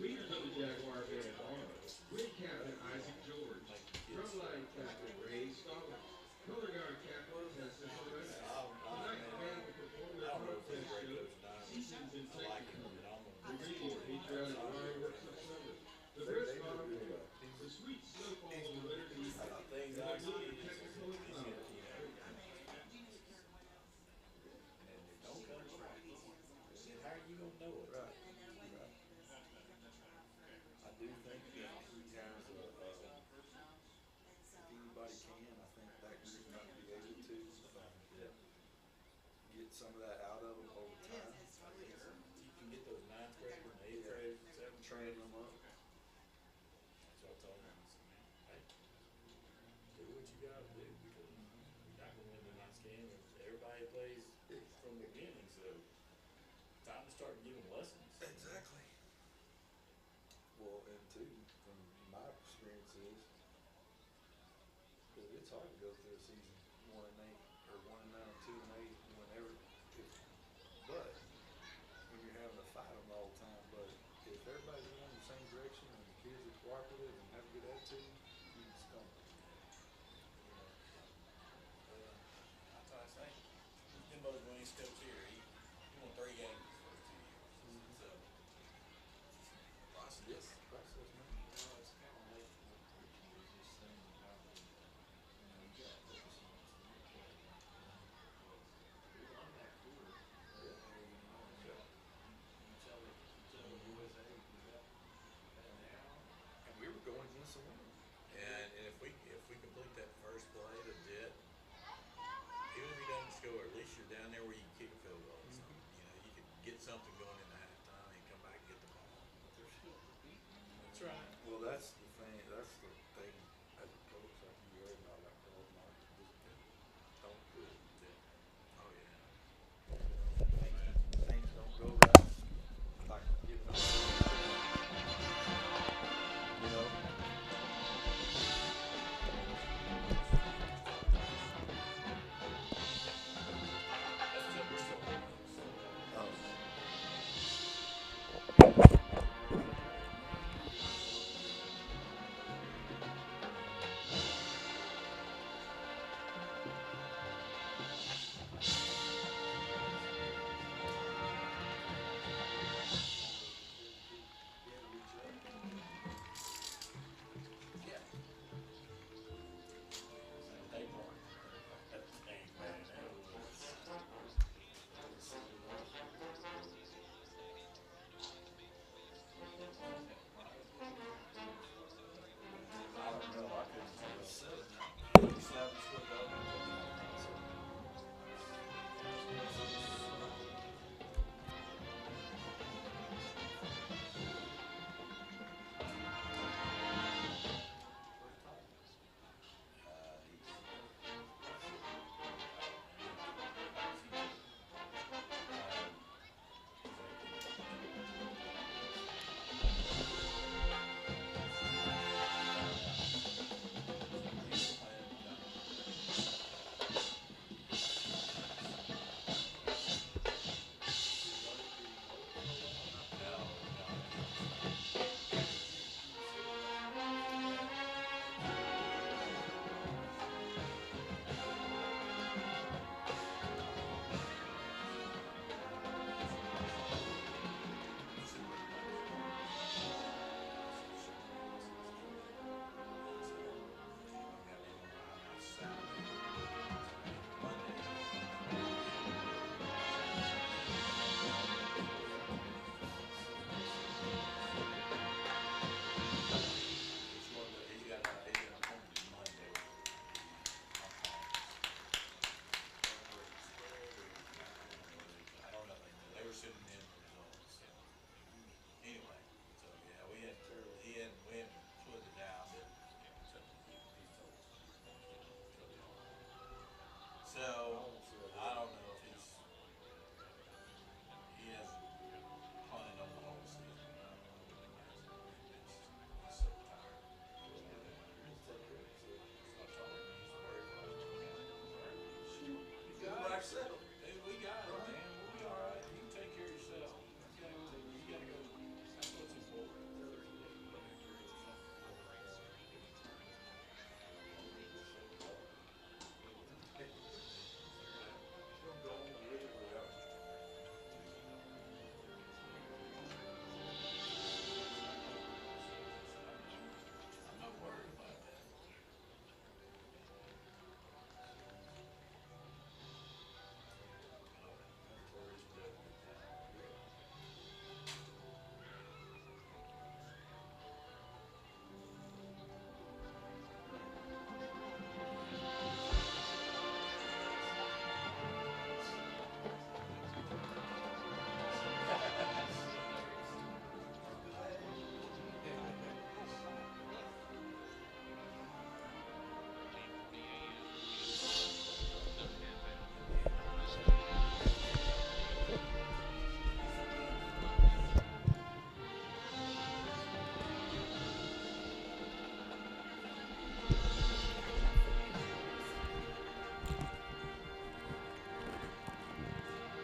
Leaders of the Jaguar band are wing captain Isaac George, drumline captain Ray Stallings, color guard captain Tessa Perez. Tonight's band will perform their contest show, Seasons in Texas. The radio patriotic fireworks of summer. The best encore, the sweet snowfall of the winter season, and the modern technical economy. Some of that out of them over time. You can get those 9th graders and 8th graders, 7th train them up. That's what I told them. Hey, do what you gotta do because you're not gonna win the night game. Everybody plays from the beginning, so time to start giving lessons. Exactly. Well, and two, from my experiences, it's hard to go through a season 1-8 or 1-9, 2-8, whenever. But when you're having to fight them all the time, but if everybody's going in the same direction and the kids are cooperative and have a good attitude, you can stump. That's what I say. Jimbo's Wings coach here. He won 3 games the first 2 years. So process, man. Well, it's kind of like just saying how you got to focus on on that quarter. And we were going against the wind. And if we complete that first play to Jet, even if he doesn't score, at least you're down there where you can kick a field goal. So, you could get something going in the halftime and come back and get the ball. That's right. Well, that's the thing. That's the thing as a coach, like you worry about, like Paul Mark. Don't quit. Oh yeah. Things don't go right. Like giving up.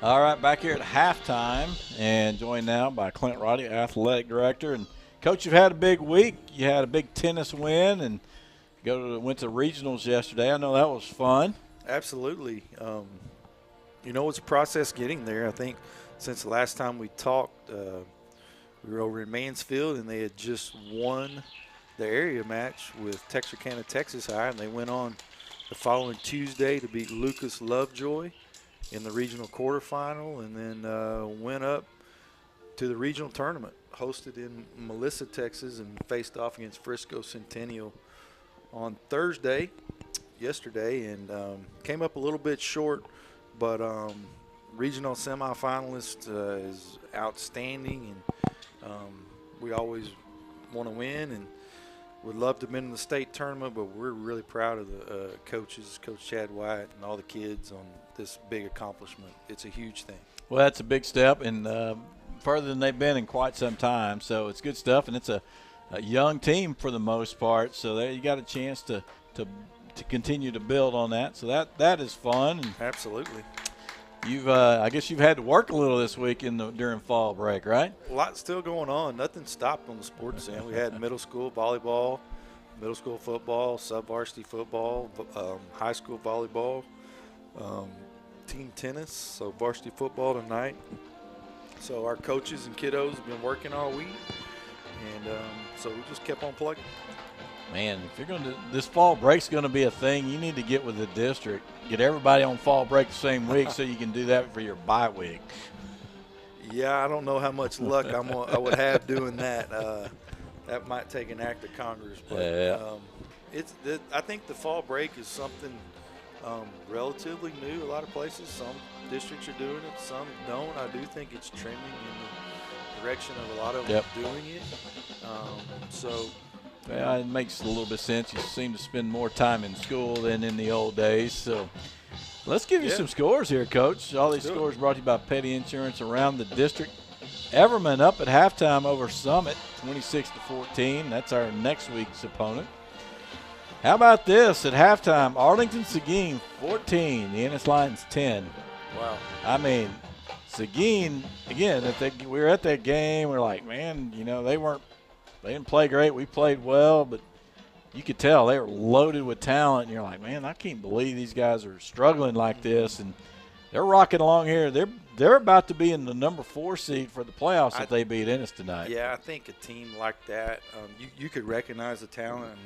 All right, back here at halftime, and joined now by Clint Roddy, athletic director. And Coach, you've had a big week. You had a big tennis win, and went to regionals yesterday. I know that was fun. Absolutely. It's a process getting there. I think since the last time we talked, we were over in Mansfield, and they had just won the area match with Texarkana, Texas High, and they went on the following Tuesday to beat Lucas Lovejoy in the regional quarterfinal, and then went up to the regional tournament, hosted in Melissa, Texas, and faced off against Frisco Centennial on Thursday, yesterday, and came up a little bit short, but regional semifinalist is outstanding, and we always want to win and would love to have been in the state tournament, but we're really proud of the coaches, Coach Chad White, and all the kids on this big accomplishment. It's a huge thing. Well, that's a big step, and further than they've been in quite some time, so it's good stuff, and it's a young team for the most part, so there you got a chance to continue to build on that, so that is fun. And absolutely. You've I guess you've had to work a little this week during fall break, right? A lot still going on. Nothing stopped on the sports end. We had middle school volleyball, middle school football, sub-varsity football, high school volleyball, team tennis, so varsity football tonight. So our coaches and kiddos have been working all week, and so we just kept on plugging. Man, if this fall break's going to be a thing, you need to get with the district, get everybody on fall break the same week so you can do that for your bye week. Yeah, I don't know how much luck I would have doing that. That might take an act of Congress, but yeah. I think the fall break is something relatively new. A lot of places, some districts are doing it, some don't. I do think it's trending in the direction of a lot of them doing it. Yeah, it makes a little bit of sense. You seem to spend more time in school than in the old days. So let's give you some scores here, Coach. All these scores brought to you by Petty Insurance around the district. Everman up at halftime over Summit, 26-14. That's our next week's opponent. How about this at halftime? Arlington Seguin, 14. The Ennis Lions, 10. Wow. I mean, Seguin, again, we were at that game. We're like, man, they didn't play great. We played well, but you could tell they were loaded with talent. And you're like, man, I can't believe these guys are struggling like this. And they're rocking along here. They're about to be in the number 4 seed for the playoffs if they beat Ennis tonight. Yeah, I think a team like that, you could recognize the talent.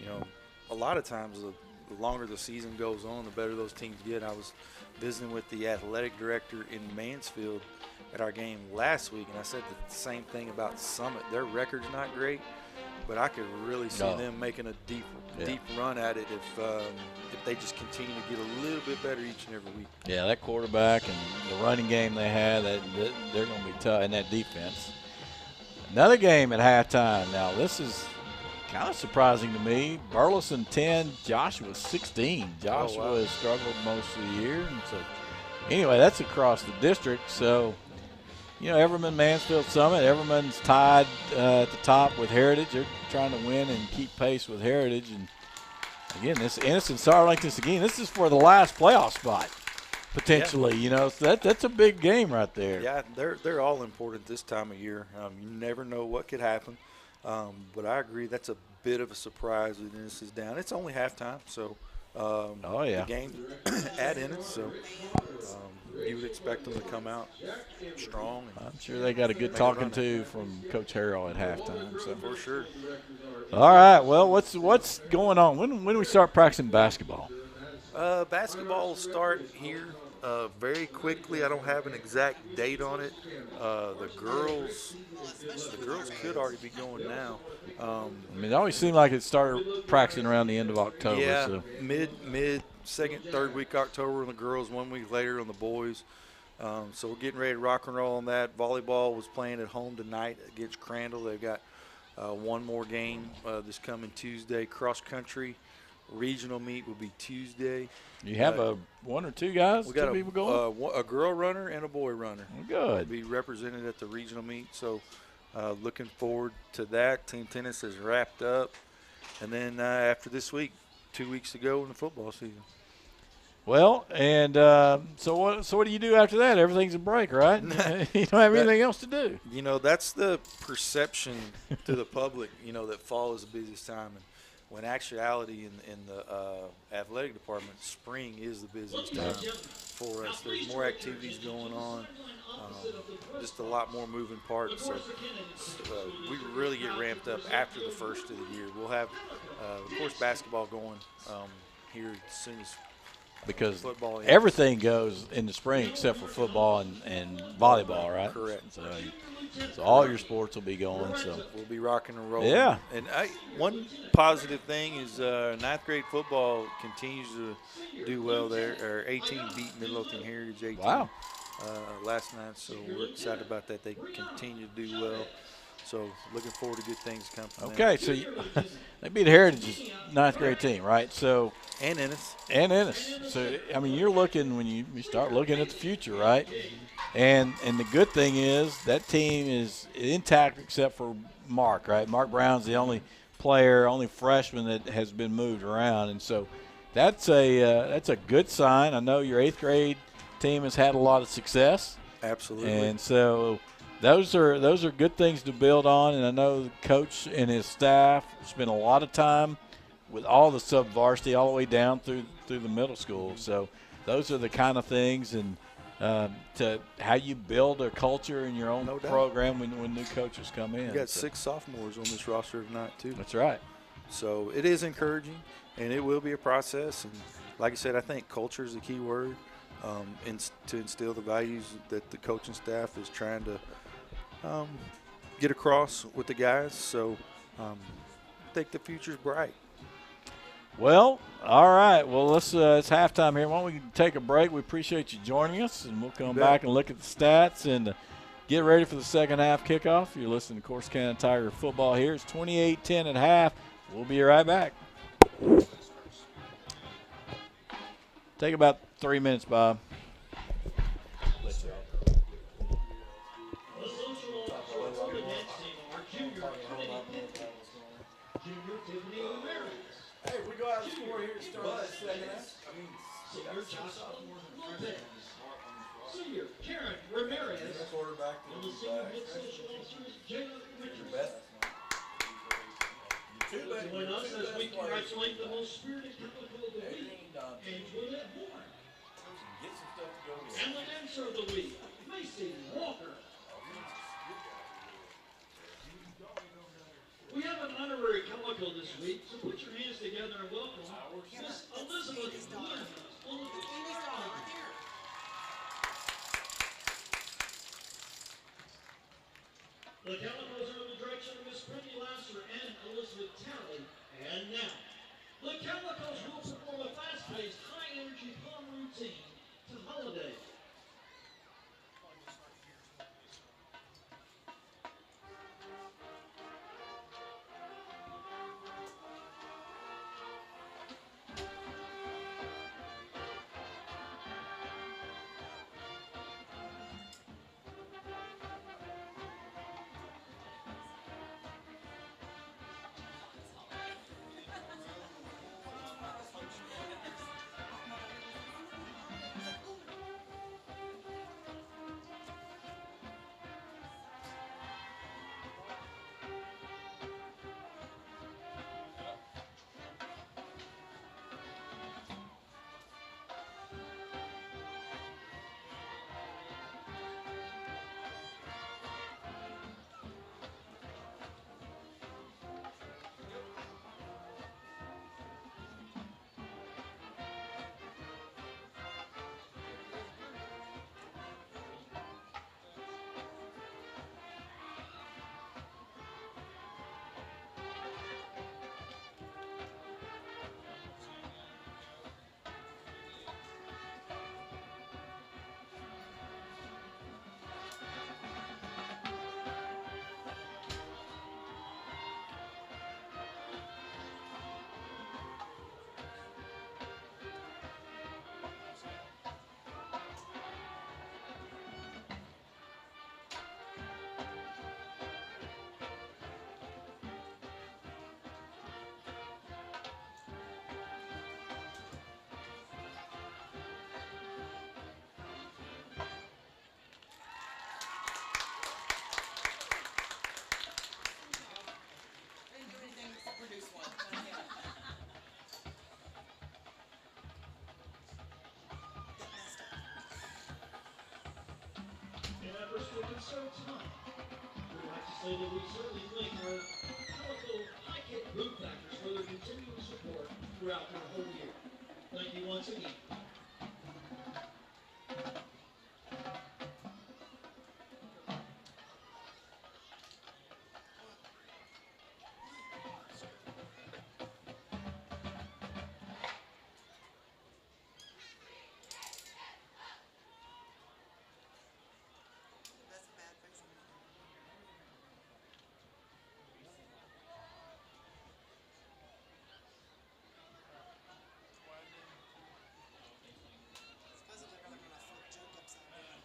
And, a lot of times the longer the season goes on, the better those teams get. I was visiting with the athletic director in Mansfield at our game last week, and I said the same thing about Summit. Their record's not great, but I could really see them making a deep run at it if they just continue to get a little bit better each and every week. Yeah, that quarterback and the running game they had, they're going to be tough, and that defense. Another game at halftime. Now, this is kind of surprising to me. Burleson 10, Joshua 16. Joshua has struggled most of the year. And so, anyway, that's across the district. So, Everman, Mansfield, Summit. Everman's tied at the top with Heritage. They're trying to win and keep pace with Heritage. And, again, this Ennis and Arlington Seguin, this is for the last playoff spot, potentially. So that's a big game right there. Yeah, they're all important this time of year. You never know what could happen. But I agree that's a bit of a surprise that Ennis is down. It's only halftime, so the game at Ennis, so you would expect them to come out strong. I'm sure they got a good talking to from Coach Harrell at halftime. So. For sure. All right, well, what's going on? When do we start practicing basketball? Basketball will start here very quickly. I don't have an exact date on it. The girls could already be going now. It always seemed like it started practicing around the end of October. Yeah, so. mid second, third week October on the girls, 1 week later on the boys. So we're getting ready to rock and roll on that. Volleyball was playing at home tonight against Crandall. They've got one more game this coming Tuesday. Cross country regional meet will be Tuesday. You have one or two guys? We got people going? a girl runner and a boy runner. Good. Will be represented at the regional meet. So looking forward to that. Team tennis is wrapped up. And then after this week, 2 weeks to go in the football season. Well, and so what do you do after that? Everything's a break, right? You don't have anything else to do. You know, that's the perception to the public, you know, that fall is the busiest time. And when actuality in the athletic department, spring is the busiest time for us. There's more activities going on, just a lot more moving parts. So we really get ramped up after the first of the year. We'll have, of course, basketball going here as soon as because football ends. everything goes in the spring except for football and volleyball, right? Correct. So all your sports will be going. So we'll be rocking and rolling. Yeah. And one positive thing is ninth grade football continues to do well there. Our 18 beat Midalothian Heritage 18 last night, so we're excited about that. They continue to do well. So looking forward to good things coming from them. Okay, so they beat Heritage's ninth grade team, right? So and Ennis. So I mean, you're looking when you start looking at the future, right? And the good thing is that team is intact except for Mark, right? Mark Brown's the only freshman that has been moved around, and so that's a good sign. I know your 8th grade team has had a lot of success. Absolutely. And so those are good things to build on, and I know the coach and his staff spend a lot of time with all the sub-varsity all the way down through the middle school. So those are the kind of things, and to how you build a culture in your own program when new coaches come in. We got 6 sophomores on this roster tonight too. That's right. So it is encouraging, and it will be a process. And like I said, I think culture is the key word, to instill the values that the coaching staff is trying to get across with the guys. So I think the future's bright. Well, all right. Well, it's halftime here. Why don't we take a break? We appreciate you joining us, and we'll come back and look at the stats and get ready for the second half kickoff. You're listening to Corsicana Tiger football here. It's 28-10 at half. We'll be right back. Take about 3 minutes, Bob. Hey, we go out and score here to start the second half. Senior Karen Ramirez. Quarterback and the senior head social officers, Jalen Richards. Join us as we congratulate the most spirited comical of the week, Antoinette Horn. And the dancer of the week, Macy Walker. We have an honorary chemical this week, so put your hands together and welcome Miss Elizabeth Williams. The chemicals are in the direction of Miss Brittany Lasser and Elizabeth Talley. And now, the chemicals will perform a fast-paced, high-energy palm routine to Holiday. so tough. We'd like to say that we certainly thank our Calico High Kick boot factors for their continuing support throughout the whole year. Thank you once again. That's a bad face. Supposedly they're gonna flip Jake upside down.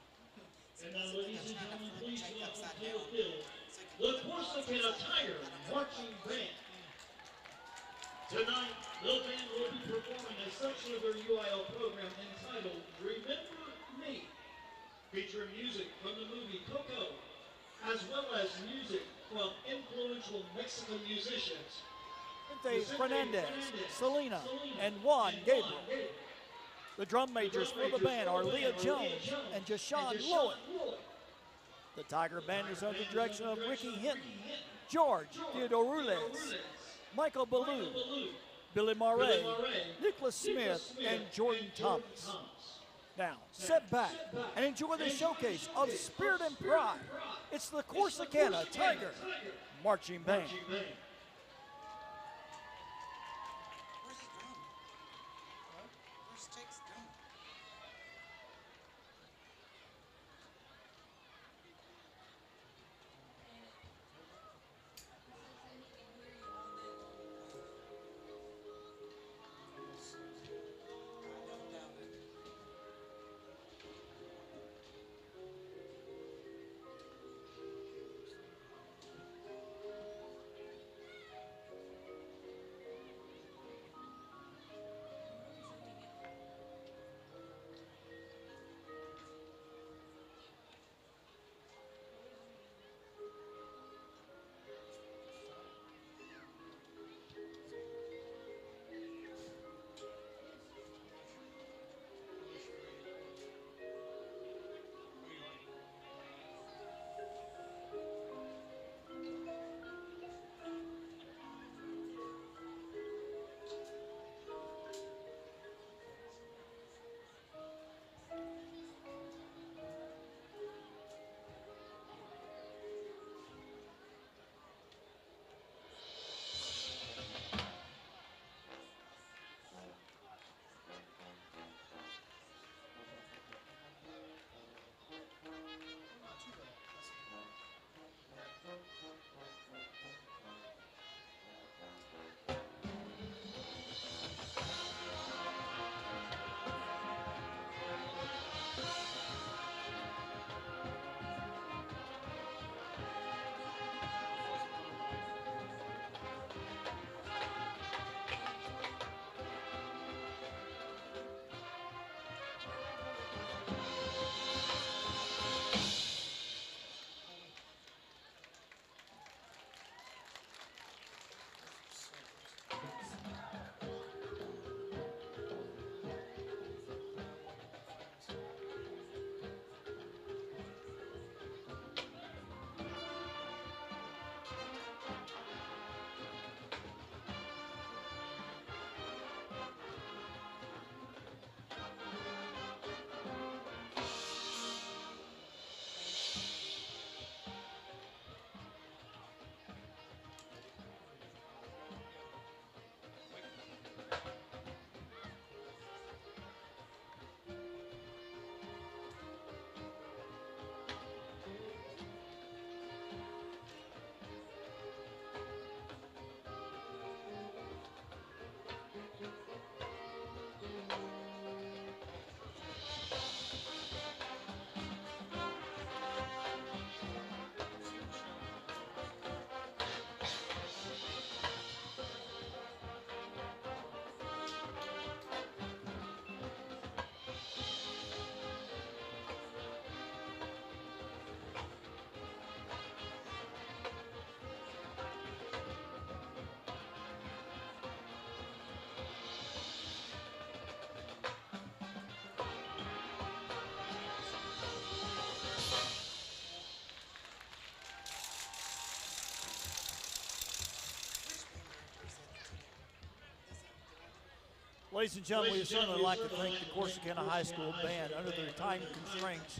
And now, ladies and gentlemen, please Jake welcome upside to the down. field So he can the put balls Corsicana upside Tiger down. Marching Band. Tonight, the band will be performing a section of their UIL program entitled Remember Me, featuring music from the movie Coco, as well as music from influential Mexican musicians. Vicente Fernandez, Selena, and Juan Gabriel. The drum majors for the band are Leah Jones and Jashawn Lloyd. The Tiger Band is under the direction of Ricky Hinton, George Theodorules, Michael Ballou, Billy Murray, Nicholas Smith, and Jordan Thomas. Now, sit back and enjoy the showcase of spirit and pride. It's the Corsicana Tiger Marching Band. Where's his drum? Where's Jake's drum? I don't doubt it. Ladies and gentlemen, we certainly like to thank the Corsicana High School band. Under their time constraints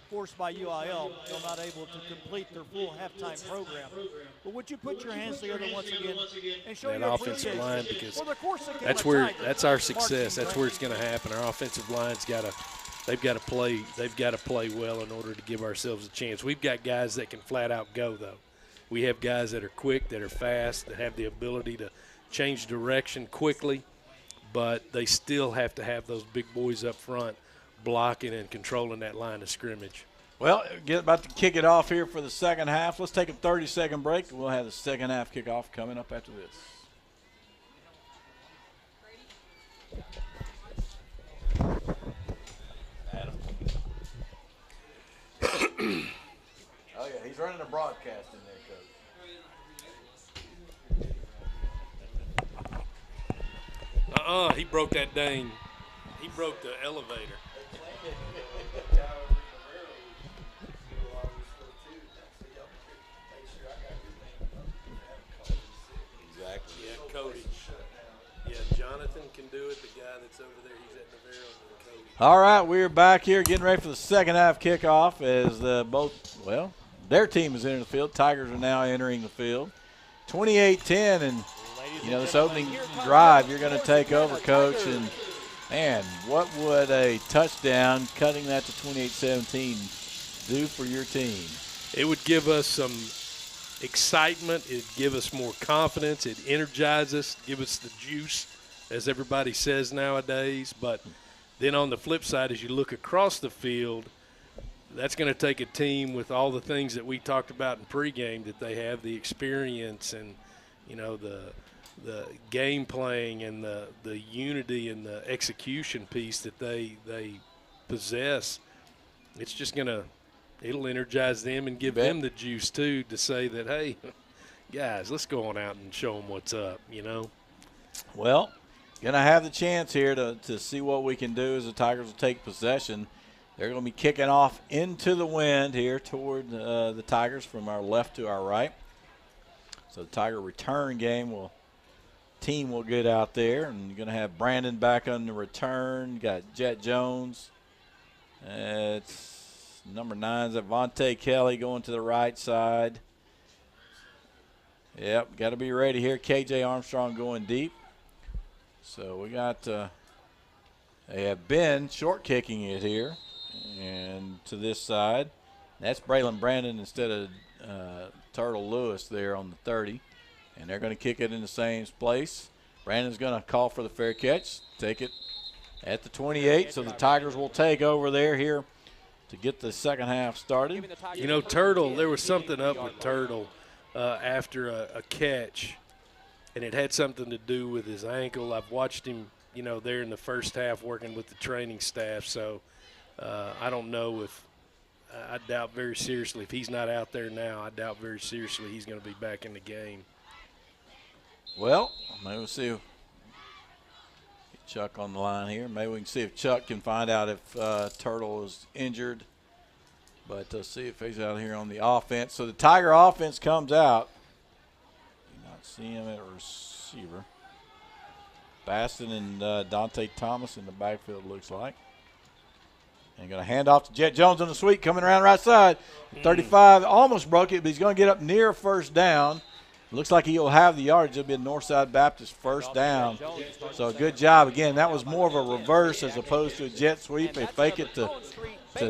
forced by UIL, they're not able to complete their full halftime program. But would you put your hands together once again and show That your offensive appreciation line, because for the Corsicana Tigers that's our marching success. That's where it's band. going to happen. Our offensive line's they've got to play well in order to give ourselves a chance. We've got guys that can flat out go, though. We have guys that are quick, that are fast, that have the ability to change direction quickly, but they still have to have those big boys up front blocking and controlling that line of scrimmage. Well, about to kick it off here for the second half. Let's take a 30-second break. We'll have the second half kickoff coming up after this. Adam. Oh, yeah, he's running a broadcast in there, Coach. He broke that dang. He broke the elevator. Exactly. Yeah, Cody. Yeah, Jonathan can do it. The guy that's over there, he's at Navarro, and Cody. All right, we're back here getting ready for the second half kickoff as their team is entering the field. Tigers are now entering the field. 28-10, and this opening drive, you're going to take over, Coach, and man, what would a touchdown cutting that to 28-17 do for your team? It would give us some excitement. It'd give us more confidence. It'd energize us, give us the juice, as everybody says nowadays. But then on the flip side, as you look across the field, that's going to take a team with all the things that we talked about in pregame, that they have the experience and, the game playing and the unity and the execution piece that they possess. It's just it'll energize them and give them the juice too, to say that, hey, guys, let's go on out and show them what's up, Well, going to have the chance here to see what we can do as the Tigers will take possession. They're going to be kicking off into the wind here toward the Tigers from our left to our right. So the Tiger return team will get out there, and you're going to have Brandon back on the return. You got Jet Jones. It's number 9's Avante Kelly going to the right side. Yep, got to be ready here. KJ Armstrong going deep. So we got they have Ben short kicking it here, and to this side. That's Braylon Brandon instead of Turtle Lewis there on the 30. And they're going to kick it in the same place. Brandon's going to call for the fair catch, take it at the 28. So the Tigers will take over there here to get the second half started. Turtle, there was something up with Turtle after a catch, and it had something to do with his ankle. I've watched him, there in the first half working with the training staff. So I don't know if I doubt very seriously, if he's not out there now, I doubt very seriously he's going to be back in the game. Well, maybe we'll see. Get Chuck on the line here. Maybe we can see if Chuck can find out if Turtle is injured. But see if he's out here on the offense. So the Tiger offense comes out. Do not see him at receiver. Baston and Dante Thomas in the backfield, looks like. And going to hand off to Jet Jones on the sweep, coming around the right side. 35, almost broke it, but he's going to get up near first down. Looks like he'll have the yardage. It'll be a Northside Baptist first down. So good job. Again, that was more of a reverse as opposed to a jet sweep. They fake it to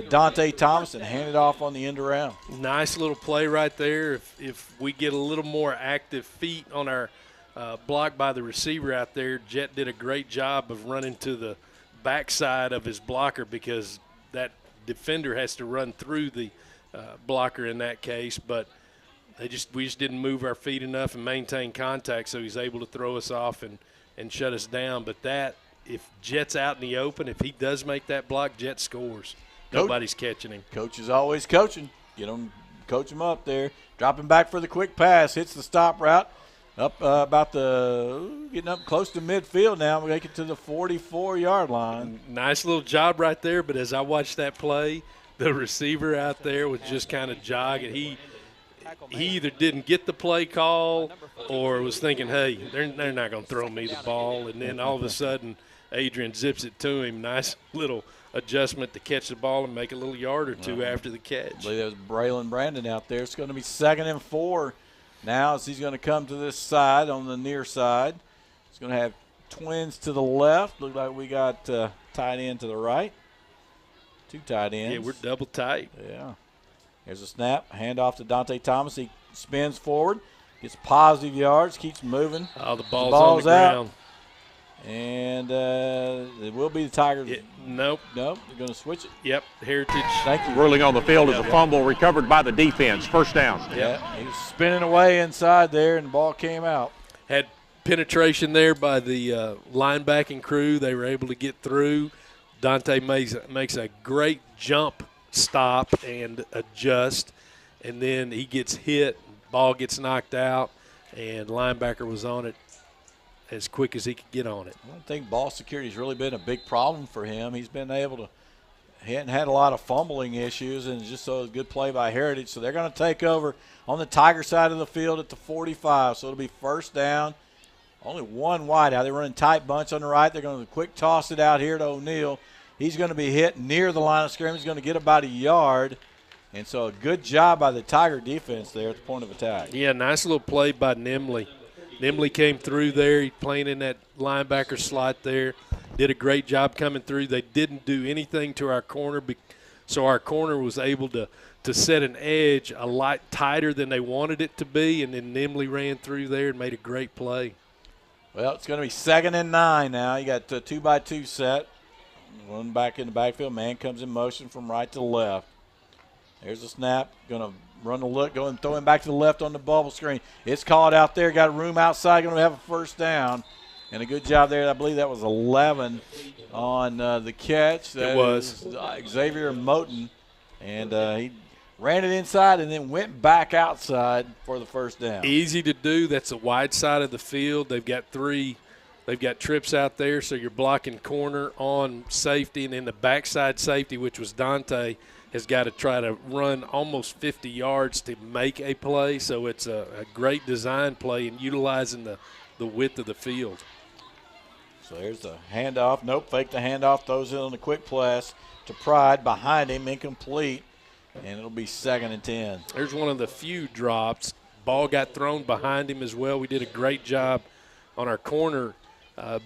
Dante Thomas and hand it off on the end around. Nice little play right there. If we get a little more active feet on our block by the receiver out there, Jet did a great job of running to the backside of his blocker, because that defender has to run through the blocker in that case. But we just didn't move our feet enough and maintain contact, so he's able to throw us off and shut us down. But if Jet's out in the open, if he does make that block, Jet scores. Nobody's catching him. Coach is always coaching. Coach him up there. Dropping back for the quick pass. Hits the stop route. Up getting up close to midfield now. We make it to the 44-yard line. Nice little job right there. But as I watched that play, the receiver out there was just kind of jogging. He either didn't get the play call or was thinking, hey, they're not going to throw me the ball. And then all of a sudden Adrian zips it to him. Nice little adjustment to catch the ball and make a little yard or two after the catch. I believe that was Braylon Brandon out there. It's going to be 2nd and 4 now as he's going to come to this side on the near side. He's going to have twins to the left. Look like we got tight end to the right. 2 tight ends. Yeah, we're double tight. Yeah. Here's a snap. Hand off to Dante Thomas. He spins forward, gets positive yards, keeps moving. Oh, the ball's on the out. ground. And it will be the Tigers. Nope. Nope. They're going to switch it. Yep, Heritage. Thank you. Whirling on the field is a fumble recovered by the defense. First down. Yeah, he was spinning away inside there, and the ball came out. Had penetration there by the linebacking crew. They were able to get through. Dante makes a great jump stop and adjust, and then he gets hit, ball gets knocked out, and linebacker was on it as quick as he could get on it. I don't think ball security has really been a big problem for him. He's been able to – he hadn't had a lot of fumbling issues, and it's just a good play by Heritage. So they're going to take over on the Tiger side of the field at the 45. So it'll be first down. Only one wide out. They're running tight bunch on the right. They're going to quick toss it out here to O'Neal. He's going to be hit near the line of scrimmage. He's going to get about a yard. And so a good job by the Tiger defense there at the point of attack. Yeah, nice little play by Nimley. Nimley came through there. He's playing in that linebacker slot there. Did a great job coming through. They didn't do anything to our corner, so our corner was able to set an edge a lot tighter than they wanted it to be, and then Nimley ran through there and made a great play. Well, it's going to be 2nd and 9 now. You got the 2-by-2 set. One back in the backfield. Man comes in motion from right to left. There's a snap. Going to run the look, go and throw him back to the left on the bubble screen. It's called out there. Got room outside. Going to have a first down. And a good job there. I believe that was 11 on the catch. That it was. Xavier Moten. And he ran it inside and then went back outside for the first down. Easy to do. That's the wide side of the field. They've got trips out there, so you're blocking corner on safety, and then the backside safety, which was Dante, has got to try to run almost 50 yards to make a play. So it's a great design play and utilizing the width of the field. So there's the handoff. Nope, fake the handoff. Throws it on the quick pass to Pride. Behind him, incomplete. And it'll be 2nd and 10. There's one of the few drops. Ball got thrown behind him as well. We did a great job on our corner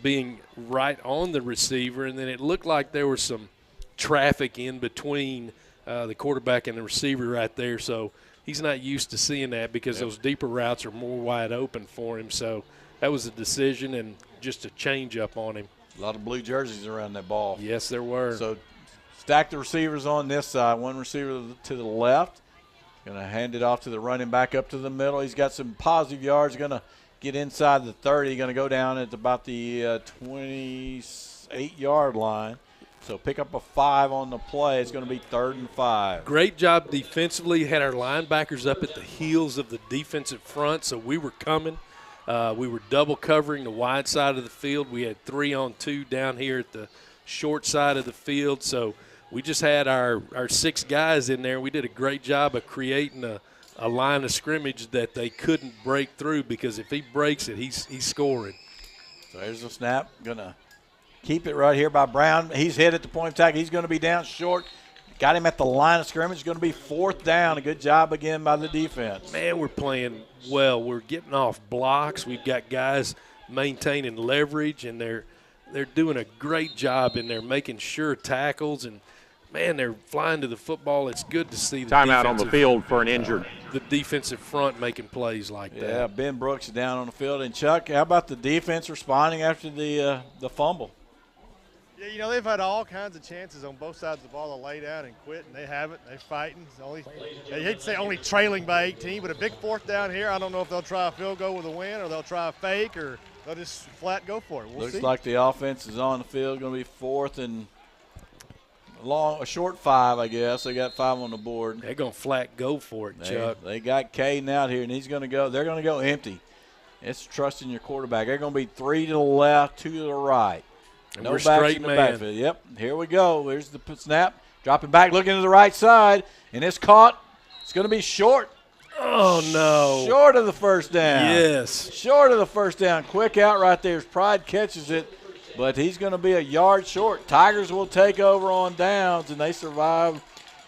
being right on the receiver, and then it looked like there was some traffic in between the quarterback and the receiver right there. So he's not used to seeing that because those deeper routes are more wide open for him. So that was a decision and just a change up on him. A lot of blue jerseys around that ball. Yes, there were. So stack the receivers on this side. One receiver to the left. Going to hand it off to the running back up to the middle. He's got some positive yards. Going to get inside the 30. Going to go down at about the 28-yard line. So pick up a 5 on the play. It's going to be 3rd and 5. Great job defensively. Had our linebackers up at the heels of the defensive front, so we were coming. We were double covering the wide side of the field. We had 3-on-2 down here at the short side of the field. So we just had our 6 guys in there. We did a great job of creating a line of scrimmage that they couldn't break through, because if he breaks it, he's scoring. So there's the snap. Going to keep it right here by Brown. He's hit at the point of attack. He's going to be down short. Got him at the line of scrimmage. It's going to be 4th down. A good job again by the defense. Man, we're playing well. We're getting off blocks. We've got guys maintaining leverage, and they're doing a great job in there making sure tackles, and man, they're flying to the football. It's good to see the timeout on the field for an injured. The defensive front making plays like that. Yeah, Ben Brooks is down on the field. And Chuck, how about the defense responding after the fumble? Yeah, you know, they've had all kinds of chances on both sides of the ball to lay down and quit, and they haven't. They're fighting. I hate to say only trailing by 18, but a big 4th down here. I don't know if they'll try a field goal with a win, or they'll try a fake, or they'll just flat go for it. We'll see. Looks like the offense is on the field. Going to be 4th and a short 5, I guess. They got 5 on the board. They're going to flat go for it, Chuck. They got Caden out here, and he's going to go. They're going to go empty. It's trusting your quarterback. They're going to be 3 to the left, 2 to the right. And no we're backs straight in the man. backfield. Yep, here we go. There's the snap. Dropping back, looking to the right side, and it's caught. It's going to be short. Oh, no. Short of the first down. Yes. Short of the first down. Quick out right there as Pride catches it but he's going to be a yard short. Tigers will take over on downs, and they survive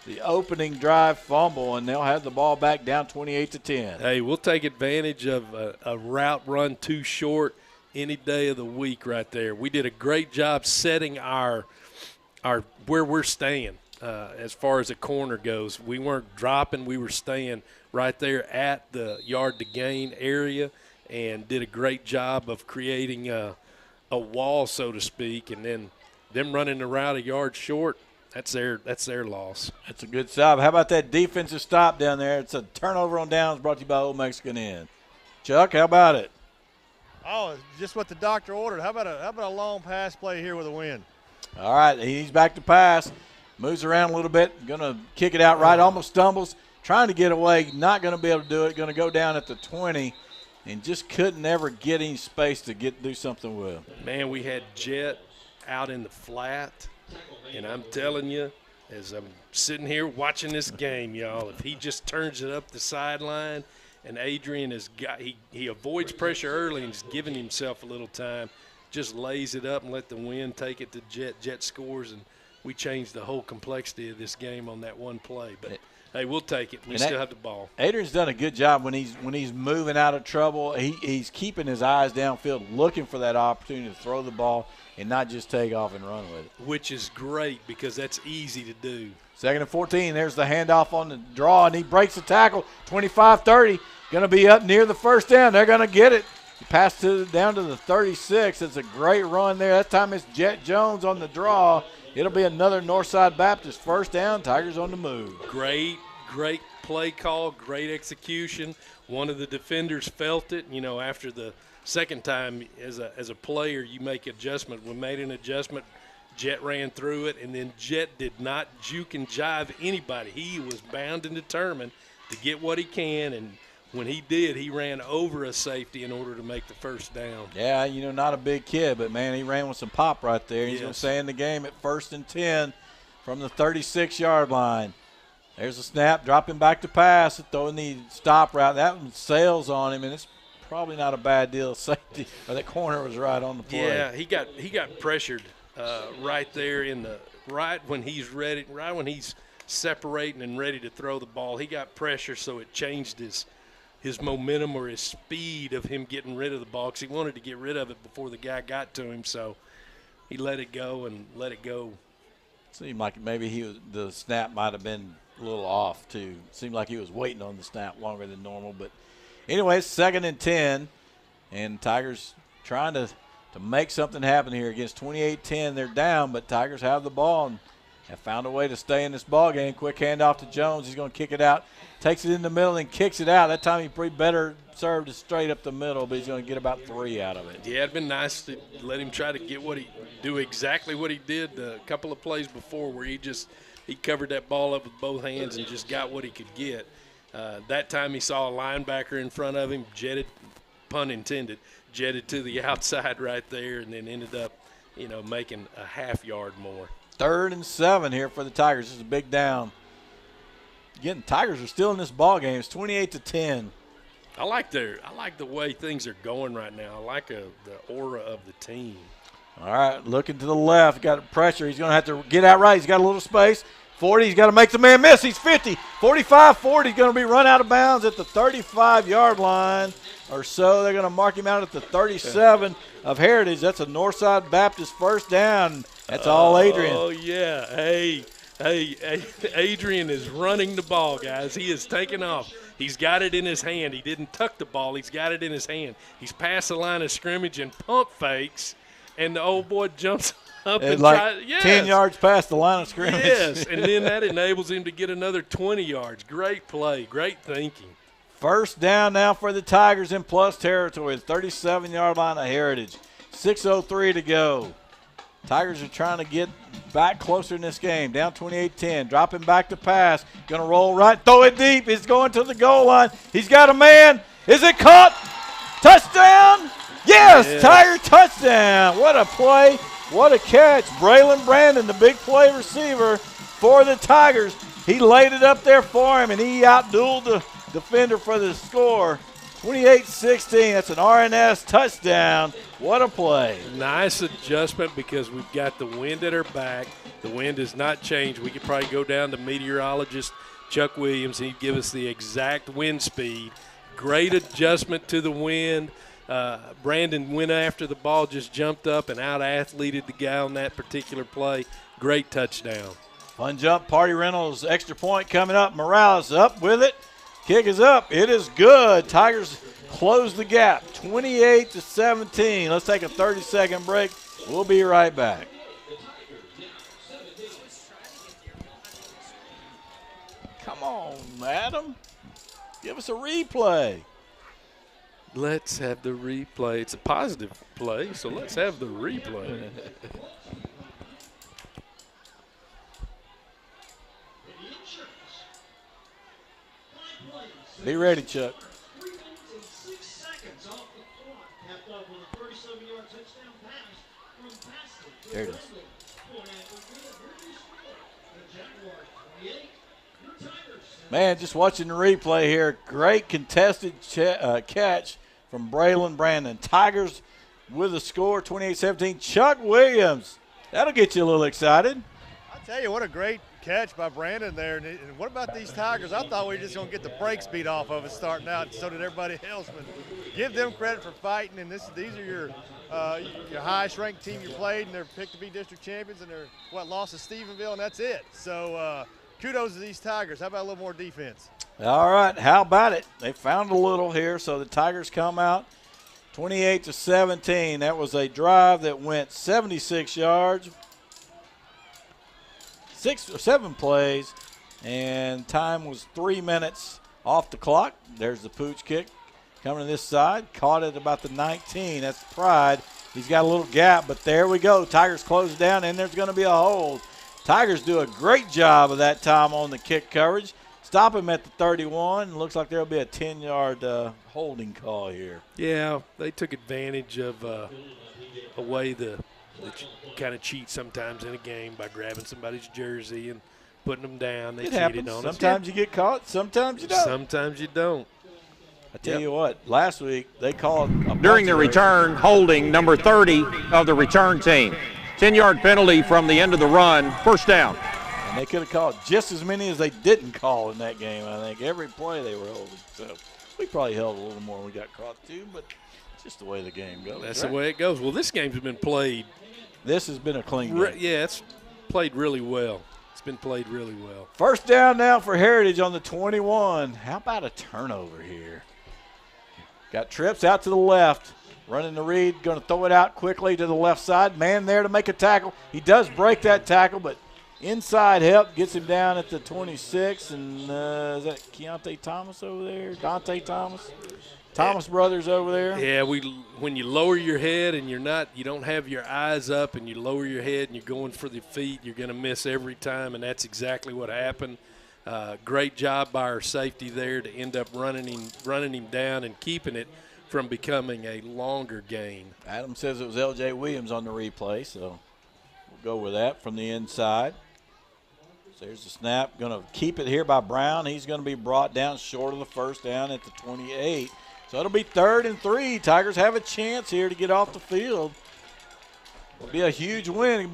the opening drive fumble, and they'll have the ball back down 28-10. Hey, we'll take advantage of a route run too short any day of the week right there. We did a great job setting our where we're staying as far as the corner goes. We weren't dropping. We were staying right there at the yard to gain area and did a great job of creating a wall, so to speak, and then them running the route a yard short. That's their loss. That's a good stop. How about that defensive stop down there? It's a turnover on downs brought to you by Old Mexican Inn. Chuck, how about it? Oh, just what the doctor ordered. How about a long pass play here with a win? All right, he's back to pass. Moves around a little bit. Going to kick it out right. Almost stumbles. Trying to get away. Not going to be able to do it. Going to go down at the 20. And just couldn't ever get any space to do something with. Man, we had Jet out in the flat. And I'm telling you, as I'm sitting here watching this game, y'all, if he just turns it up the sideline and Adrian he avoids pressure early and is giving himself a little time, just lays it up and let the wind take it to Jet. Jet scores, and we changed the whole complexity of this game on that one play. But, hey, we'll take it. We still have the ball. Adrian's done a good job when he's moving out of trouble. He's keeping his eyes downfield, looking for that opportunity to throw the ball and not just take off and run with it. Which is great because that's easy to do. 2nd and 14. There's the handoff on the draw, and he breaks the tackle. 25-30. Going to be up near the first down. They're going to get it. He passed down to the 36. It's a great run there. That time it's Jet Jones on the draw. It'll be another Northside Baptist first down. Tigers on the move. Great play call, great execution. One of the defenders felt it. You know, after the second time as a player, you make adjustment. We made an adjustment. Jet ran through it, and then Jet did not juke and jive anybody. He was bound and determined to get what he can, and when he did, he ran over a safety in order to make the first down. Yeah, not a big kid, but, man, he ran with some pop right there. He's Yes. going to stay in the game at 1st and 10 from the 36-yard line. There's a snap, dropping back to pass, throwing the stop route. That one sails on him, and it's probably not a bad deal. Safety, or that corner was right on the play. Yeah, he got pressured right there right when he's separating and ready to throw the ball. He got pressure, so it changed his momentum or his speed of him getting rid of the ball because he wanted to get rid of it before the guy got to him. So he let it go and let it go. Seemed like maybe the snap might have been a little off too. Seemed like he was waiting on the snap longer than normal. But anyway, 2nd and 10, and Tigers trying to make something happen here against 28-10. They're down, but Tigers have the ball and have found a way to stay in this ball game. Quick handoff to Jones. He's going to kick it out. Takes it in the middle and kicks it out. That time he pretty better served it straight up the middle, but he's going to get about 3 out of it. Yeah, it'd been nice to let him try to do exactly what he did a couple of plays before where he covered that ball up with both hands and just got what he could get. That time he saw a linebacker in front of him, jetted, pun intended, jetted to the outside right there and then ended up, making a half yard more. 3rd and 7 here for the Tigers. This is a big down. Again, Tigers are still in this ball game. It's 28-10. I like the way things are going right now. I like the aura of the team. All right, looking to the left. Got pressure. He's going to have to get out right. He's got a little space. 40. He's got to make the man miss. He's 50. 45-40. He's going to be run out of bounds at the 35-yard line or so. They're going to mark him out at the 37 of Heritage. That's a Northside Baptist first down. That's all Adrian. Oh, yeah. Hey, Adrian is running the ball, guys. He is taking off. He's got it in his hand. He didn't tuck the ball. He's got it in his hand. He's past the line of scrimmage and pump fakes, and the old boy jumps up and tries. Yes. 10 yards past the line of scrimmage. Yes, and then that enables him to get another 20 yards. Great play. Great thinking. First down now for the Tigers in plus territory. The 37-yard line of Heritage. 6:03 to go. Tigers are trying to get back closer in this game. Down 28-10. Dropping back to pass. Going to roll right. Throw it deep. It's going to the goal line. He's got a man. Is it caught? Touchdown? Yes. Tiger touchdown. What a play. What a catch. Braylon Brandon, the big play receiver for the Tigers. He laid it up there for him, and he outdueled the defender for the score. 28-16. That's an RNS touchdown. What a play. Nice adjustment because we've got the wind at our back. The wind has not changed. We could probably go down to meteorologist Chuck Williams. He'd give us the exact wind speed. Great adjustment to the wind. Brandon went after the ball, just jumped up and out-athleted the guy on that particular play. Great touchdown. Fun jump. Party Reynolds extra point coming up. Morales up with it. Kick is up. It is good. Tigers close the gap, 28-17. Let's take a 30-second break. We'll be right back. Come on, Adam. Give us a replay. Let's have the replay. It's a positive play, so let's have the replay. Be ready, Chuck. 3 minutes and 6 seconds off the clock. Capped off with a 37-yard touchdown pass from Pasley. There it is. The Jaguars 28. Your Tigers. Man, just watching the replay here. Great contested catch from Braylon Brandon. Tigers with a score, 28-17. Chuck Williams. That'll get you a little excited. I tell you, what a great catch by Brandon there. And what about these Tigers? I thought we were just going to get the brakes beat off of us starting out, and so did everybody else. But give them credit for fighting. And these are your highest-ranked team you played, and they're picked to be district champions, and they're, lost to Stephenville, and that's it. So kudos to these Tigers. How about a little more defense? All right, how about it? They found a little here, so the Tigers come out 28-17. That was a drive that went 76 yards. 6 or 7 plays, and time was 3 minutes off the clock. There's the pooch kick coming to this side. Caught it about the 19. That's Pride. He's got a little gap, but there we go. Tigers close down, and there's going to be a hold. Tigers do a great job of that time on the kick coverage. Stop him at the 31. Looks like there will be a 10-yard holding call here. Yeah, they took advantage of a way that you kind of cheat sometimes in a game by grabbing somebody's jersey and putting them down. They cheated happens. on us. Sometimes you get caught, sometimes you don't. Sometimes you don't. I tell you what, last week they called During the return, holding number 30 of the return team. 10-yard penalty from the end of the run, first down. And they could have called just as many as they didn't call in that game, I think. Every play they were holding. So we probably held a little more when we got caught too, but it's just the way the game goes. That's the way it goes. Well, this game's been played. This has been a clean game. Yeah, it's played really well. It's been played really well. First down now for Heritage on the 21. How about a turnover here? Got trips out to the left. Running the read, going to throw it out quickly to the left side. Man there to make a tackle. He does break that tackle, but inside help gets him down at the 26. And is that Keontae Thomas over there? Dante Thomas? Thomas brothers over there. Yeah, when you lower your head and you don't have your eyes up, and you lower your head and you're going for the feet, you're going to miss every time, and that's exactly what happened. Great job by our safety there to end up running him down and keeping it from becoming a longer gain. Adam says it was L.J. Williams on the replay, so we'll go with that from the inside. So there's the snap. Going to keep it here by Brown. He's going to be brought down short of the first down at the 28. So it'll be 3rd and 3. Tigers have a chance here to get off the field. It'll be a huge win.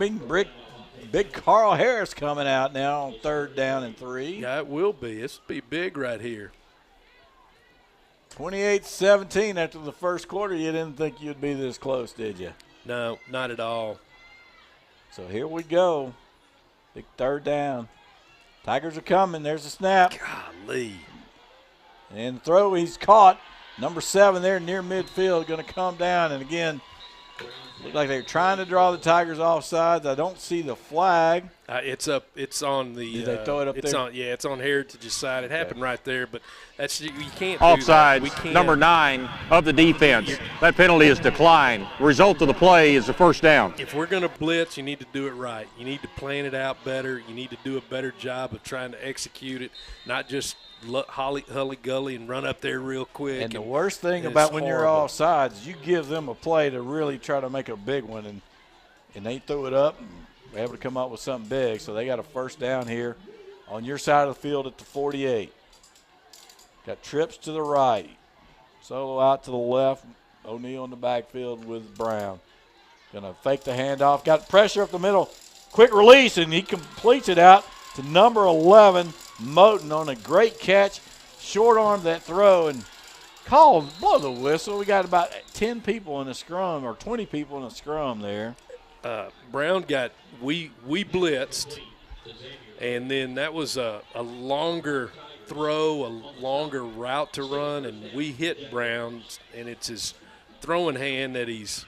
Big Carl Harris coming out now on 3rd down and 3. Yeah, it will be. This will be big right here. 28-17 after the first quarter. You didn't think you'd be this close, did you? No, not at all. So here we go. Big 3rd down. Tigers are coming. There's a snap. Golly. And the throw, he's caught. Number 7 there near midfield, going to come down. And again, look like they're trying to draw the Tigers offsides. I don't see the flag. It's up. It's on the. Did they throw it up there? It's on Heritage's side. It happened right there, but you can't. Offside, do that. We can't. number 9 of the defense. That penalty is declined. Result of the play is the first down. If we're going to blitz, you need to do it right. You need to plan it out better. You need to do a better job of trying to execute it, not just hully-gully and run up there real quick. And the worst thing about when you're offsides is you give them a play to really try to make a big one, and they threw it up and were able to come up with something big. So they got a first down here on your side of the field at the 48. Got trips to the right. Solo out to the left. O'Neal in the backfield with Brown. Going to fake the handoff. Got pressure up the middle. Quick release, and he completes it out to number 11, Moten, on a great catch. Short arm that throw and blow the whistle. We got about 10 people in the scrum, or 20 people in the scrum there. Brown got, we blitzed, and then that was a longer throw, a longer route to run, and we hit Brown, and it's his throwing hand that he's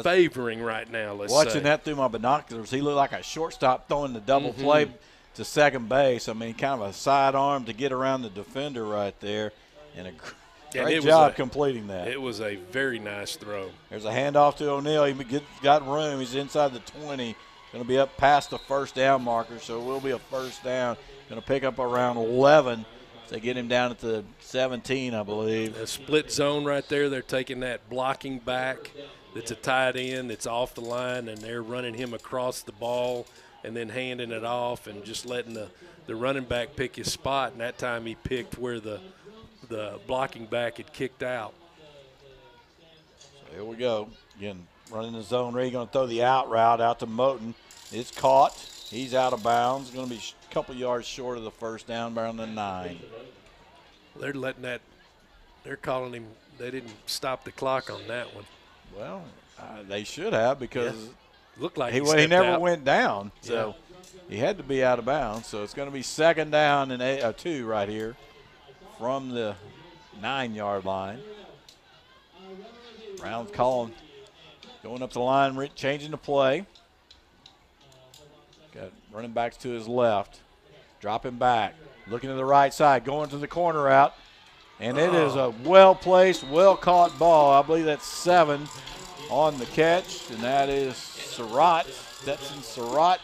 favoring right now, let's watching say. That through my binoculars, he looked like a shortstop throwing the double play to second base. I mean, kind of a sidearm to get around the defender right there, and a great job completing that. It was a very nice throw. There's a handoff to O'Neal. He got room. He's inside the 20. Going to be up past the first down marker, so it will be a first down. Going to pick up around 11 to get him down at the 17, I believe. A split zone right there. They're taking that blocking back that's a tight end that's off the line, and they're running him across the ball and then handing it off and just letting the running back pick his spot. And that time he picked where the blocking back had kicked out. So here we go. Again, running the zone read. Going to throw the out route out to Moten. It's caught. He's out of bounds. Going to be a couple yards short of the first down, around the 9. They're letting that – they're calling him – they didn't stop the clock on that one. Well, they should have, because looked like he never went down. So he had to be out of bounds. So it's going to be second down and 2 right here from the 9-yard line. Brown's calling, going up the line, changing the play. Got running backs to his left, dropping back, looking to the right side, going to the corner route. And it is a well-placed, well-caught ball. I believe that's 7 on the catch, and that is Surratt, Stetson Surratt.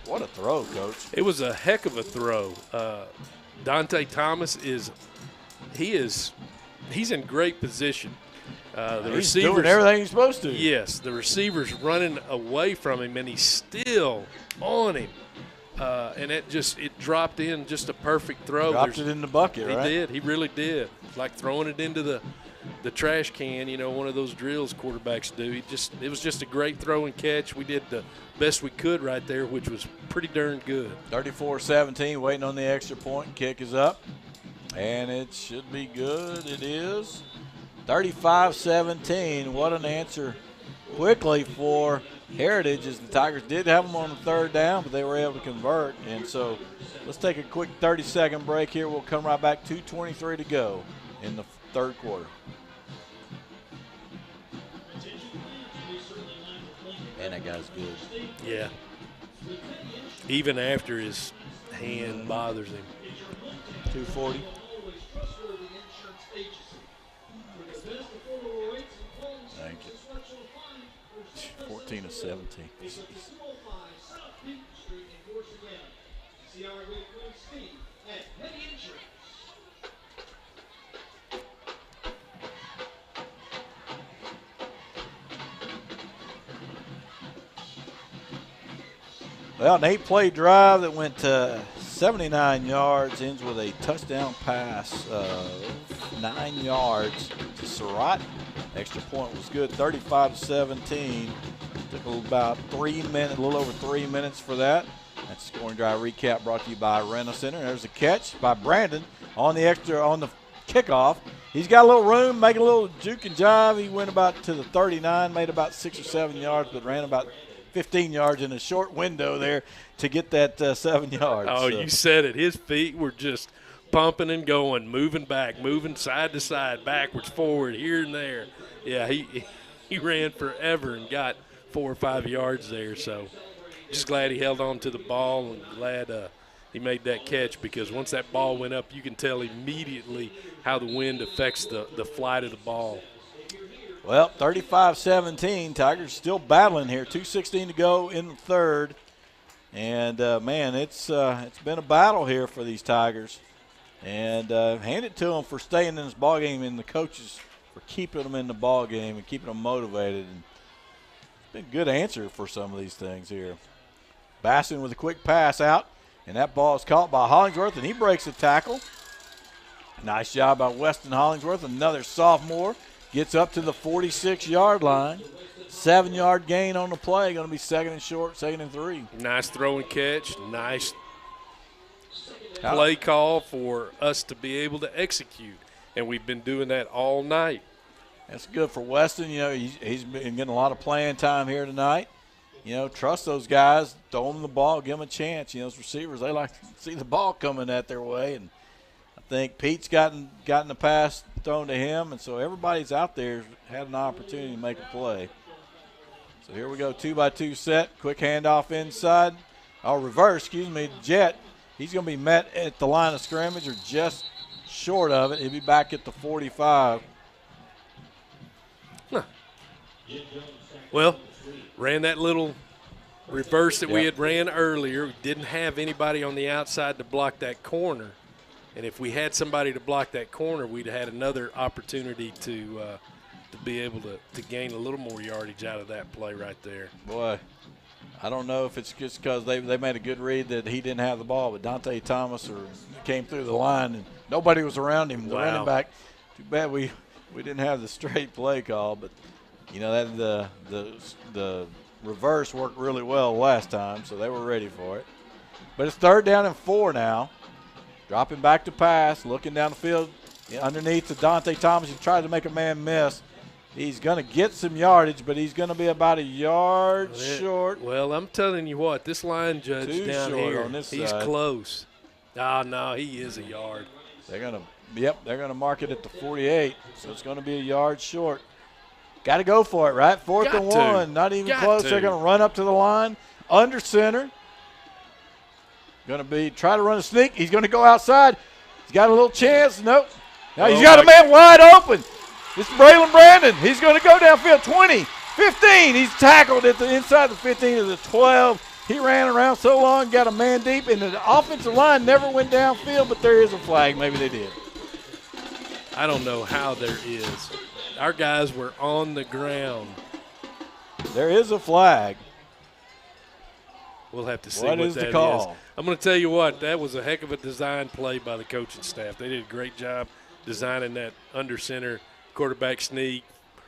What a throw, Coach. It was a heck of a throw. Dante Thomas he's in great position. He's doing everything he's supposed to. Yes, the receiver's running away from him, and he's still on him. And it dropped in, just a perfect throw. Dropped it in the bucket, right? He did. He really did. Like throwing it into the trash can, one of those drills quarterbacks do. It was just a great throw and catch. We did the best we could right there, which was pretty darn good. 34-17, waiting on the extra point. Kick is up, and it should be good. It is. 35-17. What an answer quickly for Heritage, as the Tigers did have them on the third down, but they were able to convert. And so let's take a quick 30-second break here. We'll come right back. 2:23 to go in the third quarter. And that guy's good. Yeah. Even after his hand bothers him. 2:40. Thank you. 14-17. Well, an 8-play drive that went 79 yards, ends with a touchdown pass of 9 yards to Surratt. Extra point was good, 35-17. Took about 3 minutes, a little over 3 minutes for that. That's scoring drive recap brought to you by Rena Center. There's a catch by Brandon on the kickoff. He's got a little room, making a little juke and jive. He went about to the 39, made about 6 or 7 yards, but ran about 15 yards in a short window there to get that 7 yards. Oh, so. You said it. His feet were just pumping and going, moving back, moving side to side, backwards, forward, here and there. Yeah, he ran forever and got 4 or 5 yards there. So just glad he held on to the ball and glad he made that catch, because once that ball went up, you can tell immediately how the wind affects the flight of the ball. Well, 35-17, Tigers still battling here. 2:16 to go in the third. And, man, it's been a battle here for these Tigers. And hand it to them for staying in this ball game, and the coaches for keeping them in the ball game and keeping them motivated. And it's been a good answer for some of these things here. Basson with a quick pass out, and that ball is caught by Hollingsworth, and he breaks the tackle. Nice job by Weston Hollingsworth, another sophomore. Gets up to the 46-yard line. 7-yard gain on the play. Going to be second and short, 2nd and 3. Nice throw and catch. Nice play call for us to be able to execute. And we've been doing that all night. That's good for Weston. You know, he's been getting a lot of playing time here tonight. You know, trust those guys. Throw them the ball. Give them a chance. You know, those receivers, they like to see the ball coming at their way. And I think Pete's gotten the pass thrown to him. And so everybody's out there had an opportunity to make a play. So here we go, 2-by-2 set. Quick handoff inside. Oh, reverse, excuse me. Jet, he's going to be met at the line of scrimmage or just short of it. He'll be back at the 45. Huh. Well, ran that little reverse that we had ran earlier. Didn't have anybody on the outside to block that corner. And if we had somebody to block that corner, we'd had another opportunity to be able to gain a little more yardage out of that play right there. Boy, I don't know if it's just because they made a good read that he didn't have the ball, but Dante Thomas came through the line and nobody was around him. The running back, too bad we didn't have the straight play call, but you know that the reverse worked really well last time, so they were ready for it. But it's 3rd down and 4 now. Dropping back to pass, looking down the field underneath to Dante Thomas. He tried to make a man miss. He's going to get some yardage, but he's going to be about a yard short. Well, I'm telling you what, this line judge down here, on this he's side. Close. No, he is a yard. They're going to mark it at the 48, so it's going to be a yard short. Got to go for it, right? 4th and 1, not even close. They're going to run up to the line, under center. Going to try to run a sneak. He's going to go outside. He's got a little chance. Nope. Now he's got a man wide open. It's Braylon Brandon. He's going to go downfield 20, 15. He's tackled at the inside the 15 to the 12. He ran around so long, got a man deep, and the offensive line never went downfield, but there is a flag. Maybe they did. I don't know how there is. Our guys were on the ground. There is a flag. We'll have to see what what is that the call. is. I'm going to tell you what, that was a heck of a design play by the coaching staff. They did a great job designing that under center quarterback sneak,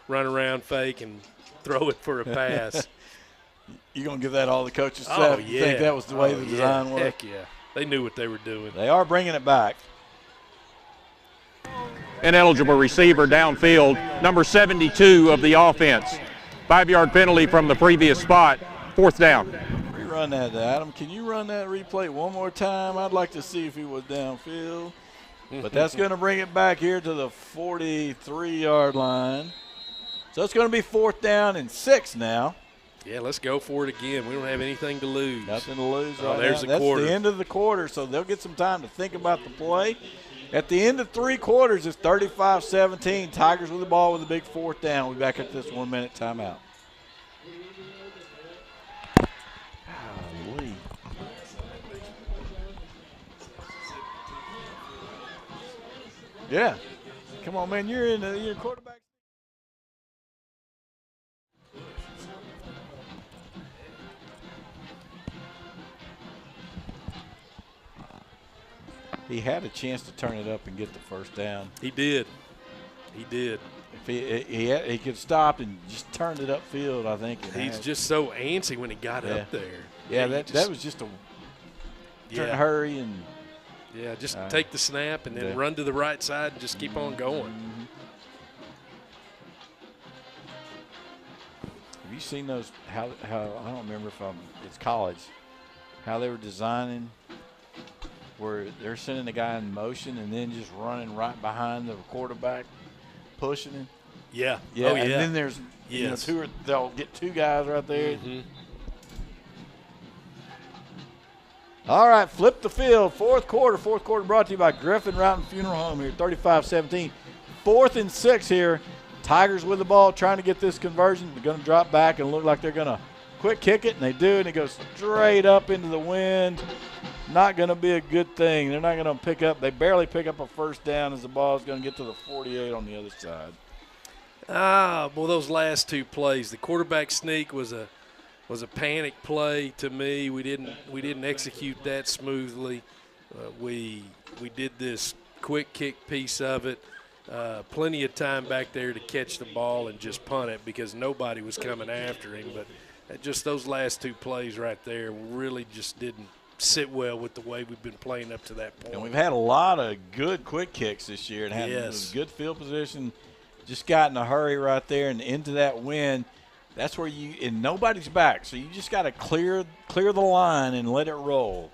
run around fake, and throw it for a pass. You going to give that all the coaches staff? Oh, yeah. Think that was the way the design was? Heck yeah. They knew what they were doing. They are bringing it back. Ineligible receiver downfield, number 72 of the offense. 5-yard penalty from the previous spot, 4th down. Rerun that, Adam. Can you run that replay one more time? I'd like to see if he was downfield. But that's going to bring it back here to the 43-yard line. So it's going to be 4th down and 6 now. Yeah, let's go for it again. We don't have anything to lose. Nothing to lose right there's now. the quarter. That's the end of the quarter, so they'll get some time to think about the play. At the end of 3 quarters, it's 35-17. Tigers with the ball with a big 4th down. We'll be back at this 1-minute timeout. Golly. Yeah. Come on, man. You're quarterback. He had a chance to turn it up and get the 1st down. He did. He did. If he could stop and just turned it upfield, I think. He's just so antsy when he got up there. Yeah, that was just a hurry and. Yeah, just take the snap and then run to the right side and just keep on going. Mm-hmm. Have you seen those? How I don't remember if it's college. How they were designing, where they're sending the guy in motion and then just running right behind the quarterback, pushing him. Yeah. Yeah. Oh, yeah. And then there's they'll get 2 guys right there. Mm-hmm. All right, flip the field. 4th quarter brought to you by Griffin Roughton Funeral Home here, 35-17. 4th and 6 here. Tigers with the ball trying to get this conversion. They're going to drop back and look like they're going to quick kick it, and they do, and it goes straight up into the wind. Not going to be a good thing. They're not going to pick up. They barely pick up a 1st down as the ball is going to get to the 48 on the other side. Well, those last 2 plays, the quarterback sneak was a panic play to me. We didn't execute that smoothly. We did this quick kick piece of it. Plenty of time back there to catch the ball and just punt it because nobody was coming after him. But just those last two plays right there really just didn't sit well with the way we've been playing up to that point. And we've had a lot of good quick kicks this year and had good field position. Just got in a hurry right there and into that wind. That's where and nobody's back, so you just got to clear the line and let it roll.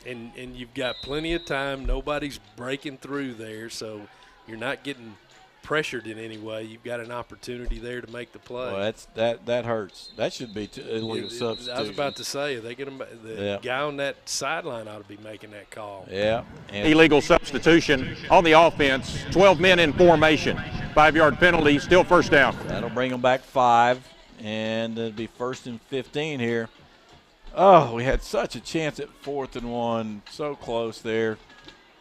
And you've got plenty of time. Nobody's breaking through there, so you're not getting pressured in any way. You've got an opportunity there to make the play. Well, that hurts. That should be illegal substitution. I was about to say, the guy on that sideline ought to be making that call. Yeah. Illegal substitution on the offense. 12 men in formation. 5-yard penalty, still first down. That'll bring them back 5, and it'll be 1st and 15 here. Oh, we had such a chance at 4th and 1. So close there.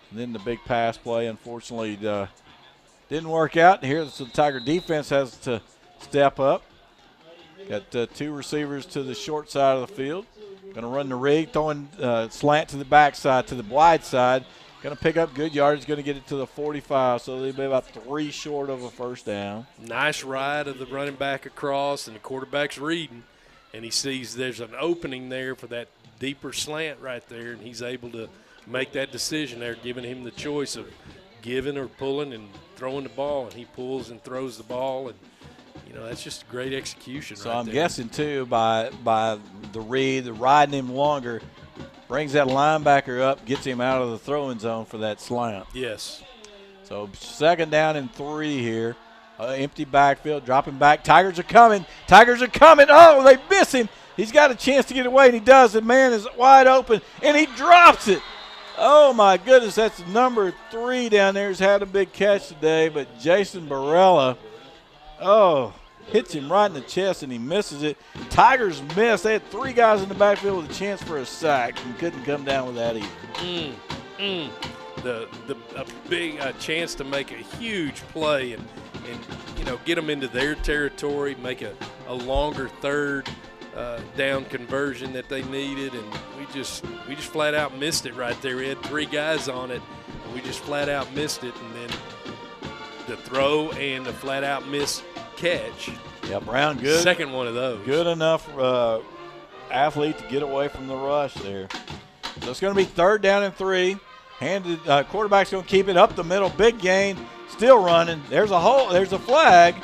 And then the big pass play, unfortunately, didn't work out. Here's the Tiger defense has to step up. Got 2 receivers to the short side of the field. Going to run the rig, throwing slant to the backside, to the wide side. Going to pick up good yardage, going to get it to the 45, so they'll be about 3 short of a first down. Nice ride of the running back across, and the quarterback's reading, and he sees there's an opening there for that deeper slant right there, and he's able to make that decision there, giving him the choice of giving or pulling and throwing the ball, and he pulls and throws the ball, and that's just great execution. So right I'm there. guessing too by the read, the riding him longer, brings that linebacker up, gets him out of the throwing zone for that slant. Yes. So 2nd down and 3 here. Empty backfield, dropping back. Tigers are coming. Oh, they miss him. He's got a chance to get away, and he does. The man is wide open, and he drops it. Oh, my goodness, that's number 3 down there. He's had a big catch today, but Jason Barella, hits him right in the chest, and he misses it. Tigers missed. They had 3 guys in the backfield with a chance for a sack and couldn't come down with that either. A big chance to make a huge play and get them into their territory, make a longer 3rd down conversion that they needed, and we just flat out missed it right there. We had 3 guys on it, and we just flat out missed it, and then the throw and the flat out miss catch. Yeah, Brown good. Second one of those. Good enough athlete to get away from the rush there. So it's going to be 3rd down and 3. Quarterback's going to keep it up the middle. Big gain. Still running. There's a hole. There's a flag.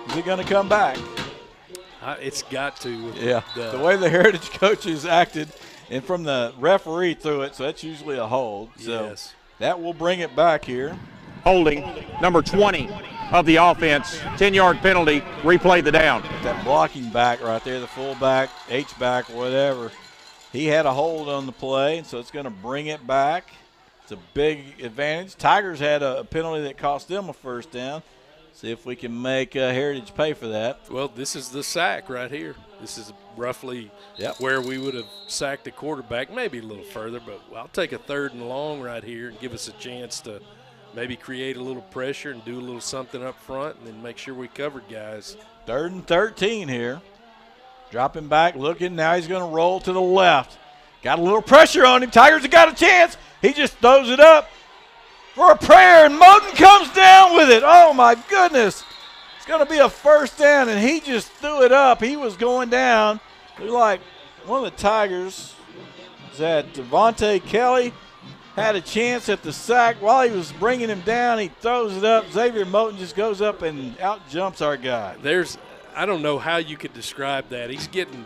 Is it going to come back? It's got to. Yeah. The way the Heritage coaches acted, and from the referee threw it, so that's usually a hold. So yes. That will bring it back here. Holding number 20 of the offense. 10-yard penalty. Replay the down. That blocking back right there, the fullback, H-back, whatever. He had a hold on the play, and so it's going to bring it back. It's a big advantage. Tigers had a penalty that cost them a first down. See if we can make Heritage pay for that. Well, this is the sack right here. This is roughly where we would have sacked the quarterback, maybe a little further, but I'll take a 3rd and long right here and give us a chance to maybe create a little pressure and do a little something up front and then make sure we covered guys. 3rd and 13 here. Dropping back, looking. Now he's going to roll to the left. Got a little pressure on him. Tigers have got a chance. He just throws it up for a prayer, and Moten comes down with it. Oh, my goodness. It's going to be a first down, and he just threw it up. He was going down. Looked like one of the Tigers, is that Devontae Kelly, had a chance at the sack. While he was bringing him down, he throws it up. Xavier Moten just goes up and out jumps our guy. I don't know how you could describe that. He's getting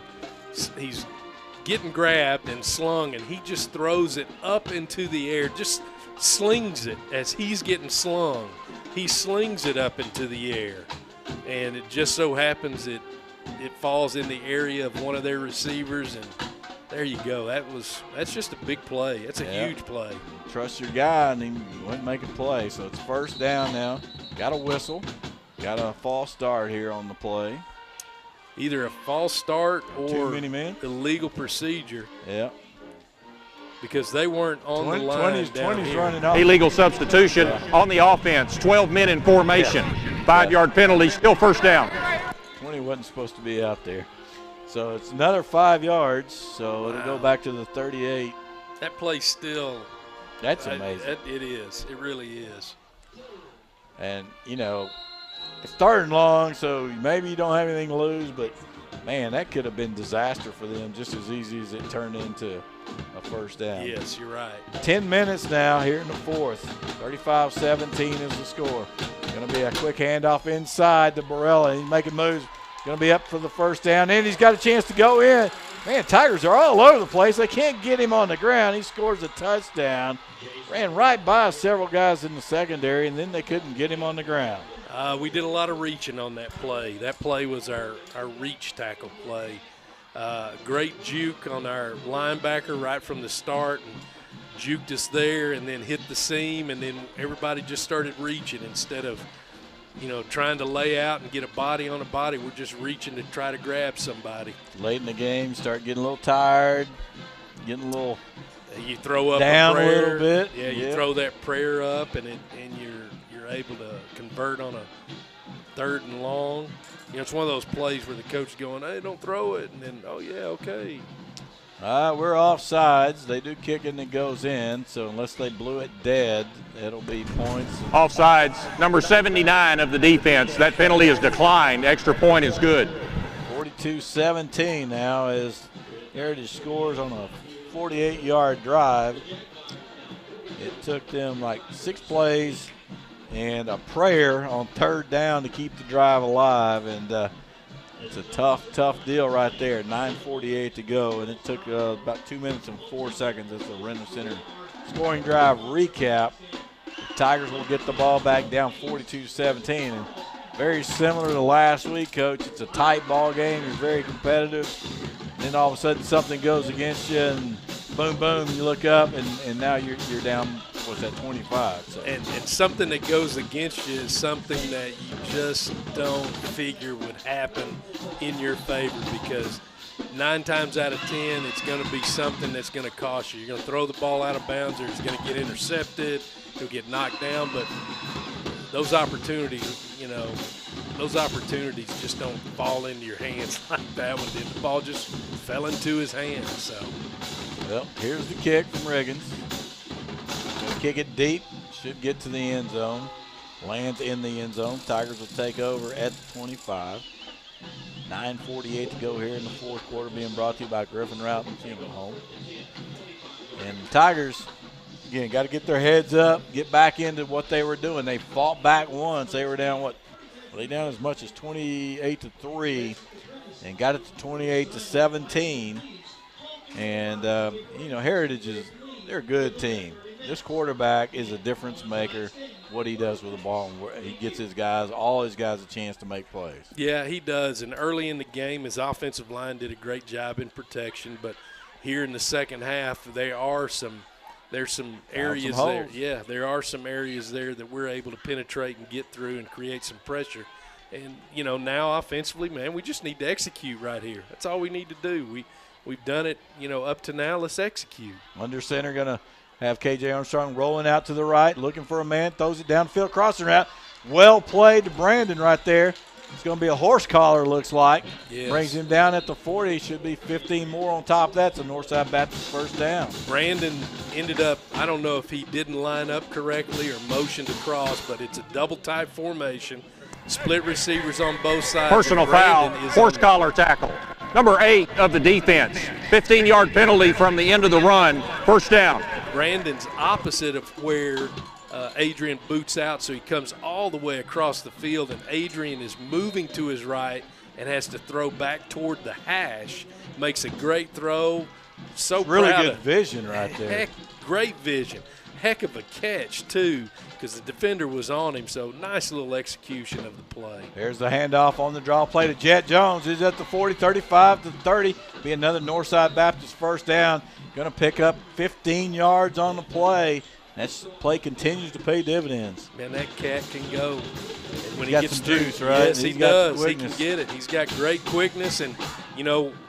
grabbed and slung, and he just throws it up into the air, just slings it as he's getting slung. He slings it up into the air, and it just so happens it falls in the area of one of their receivers, and there you go. That's just a big play. That's a huge play. Trust your guy, and he went and make a play. So it's first down now. Got a whistle. Got a false start here on the play. Either a false start or too many men. Illegal procedure. Yeah. Because they weren't on the line. 20's running off. Illegal substitution on the offense. 12 men in formation. 5-yard penalty, still first down. 20 wasn't supposed to be out there. So it's another 5 yards, so it'll go back to the 38. That play still That's amazing. It is. It really is. And, it's starting long, so maybe you don't have anything to lose, but, man, that could have been disaster for them just as easy as it turned into a first down. Yes, you're right. 10 minutes now here in the fourth. 35-17 is the score. Going to be a quick handoff inside to Barella. He's making moves. Going to be up for the first down, and he's got a chance to go in. Man, Tigers are all over the place. They can't get him on the ground. He scores a touchdown. Ran right by several guys in the secondary, and then they couldn't get him on the ground. We did a lot of reaching on that play. That play was our reach tackle play. Great juke on our linebacker right from the start, and juked us there and then hit the seam, and then everybody just started reaching instead of, trying to lay out and get a body on a body. We're just reaching to try to grab somebody. Late in the game, start getting a little tired, getting a little you throw up down a prayer. little bit. Yeah, you throw that prayer up, and you're able to convert on a 3rd and long. It's one of those plays where the coach is going, hey, don't throw it, and then, oh, yeah, okay. We're offsides. They do kick it and it goes in, so unless they blew it dead, it'll be points. Offsides, number 79 of the defense. That penalty is declined. Extra point is good. 42-17 now as Heritage scores on a 48-yard drive. It took them like 6 plays and a prayer on 3rd down to keep the drive alive, and it's a tough deal right there. 9:48 to go, and it took about 2 minutes and 4 seconds. That's the Renner Center scoring drive recap. The Tigers will get the ball back down 42-17, and very similar to last week, Coach. It's a tight ball game. You're very competitive. And then all of a sudden something goes against you, and boom, you look up, and now you're down, what's that, 25. So. And something that goes against you is something that you just don't figure would happen in your favor, because 9 times out of 10, it's going to be something that's going to cost you. You're going to throw the ball out of bounds, or it's going to get intercepted, it'll get knocked down, but those opportunities, just don't fall into your hands like that one did. The ball just fell into his hands. So, well, here's the kick from Riggins. Gonna kick it deep, should get to the end zone. Lands in the end zone. Tigers will take over at the 25. 9:48 to go here in the fourth quarter, being brought to you by Griffin Route and Funeral Home. And the Tigers, again, got to get their heads up, get back into what they were doing. They fought back once. They were down, down as much as 28-3 and got it to 28-17. And, Heritage they're a good team. This quarterback is a difference maker, what he does with the ball. And he gets all his guys a chance to make plays. Yeah, he does. And early in the game, his offensive line did a great job in protection. But here in the second half, there's some areas there. Yeah, there are some areas there that we're able to penetrate and get through and create some pressure. And, now offensively, man, we just need to execute right here. That's all we need to do. We've done it, up to now. Let's execute. Under center going to have K.J. Armstrong rolling out to the right, looking for a man, throws it downfield, crossing route. Well played to Brandon right there. It's going to be a horse collar, looks like. Yes. Brings him down at the 40. Should be 15 more on top of that. It's a Northside Baptist first down. Brandon ended up, I don't know if he didn't line up correctly or motioned across, but it's a double-type formation. Split receivers on both sides. Personal foul, horse collar tackle. Number 8 of the defense. 15-yard penalty from the end of the run. First down. Brandon's opposite of where Adrian boots out, so he comes all the way across the field, and Adrian is moving to his right and has to throw back toward the hash. Makes a great throw. So really proud good of, vision right there. Great vision. Heck of a catch, too, because the defender was on him. So nice little execution of the play. There's the handoff on the draw play to Jet Jones. He's at the 40, 35-30. Be another Northside Baptist first down. Going to pick up 15 yards on the play. That play continues to pay dividends. Man, that cat can go. And when he got gets some through, juice, right? Yes, he does. He can get it. He's got great quickness, and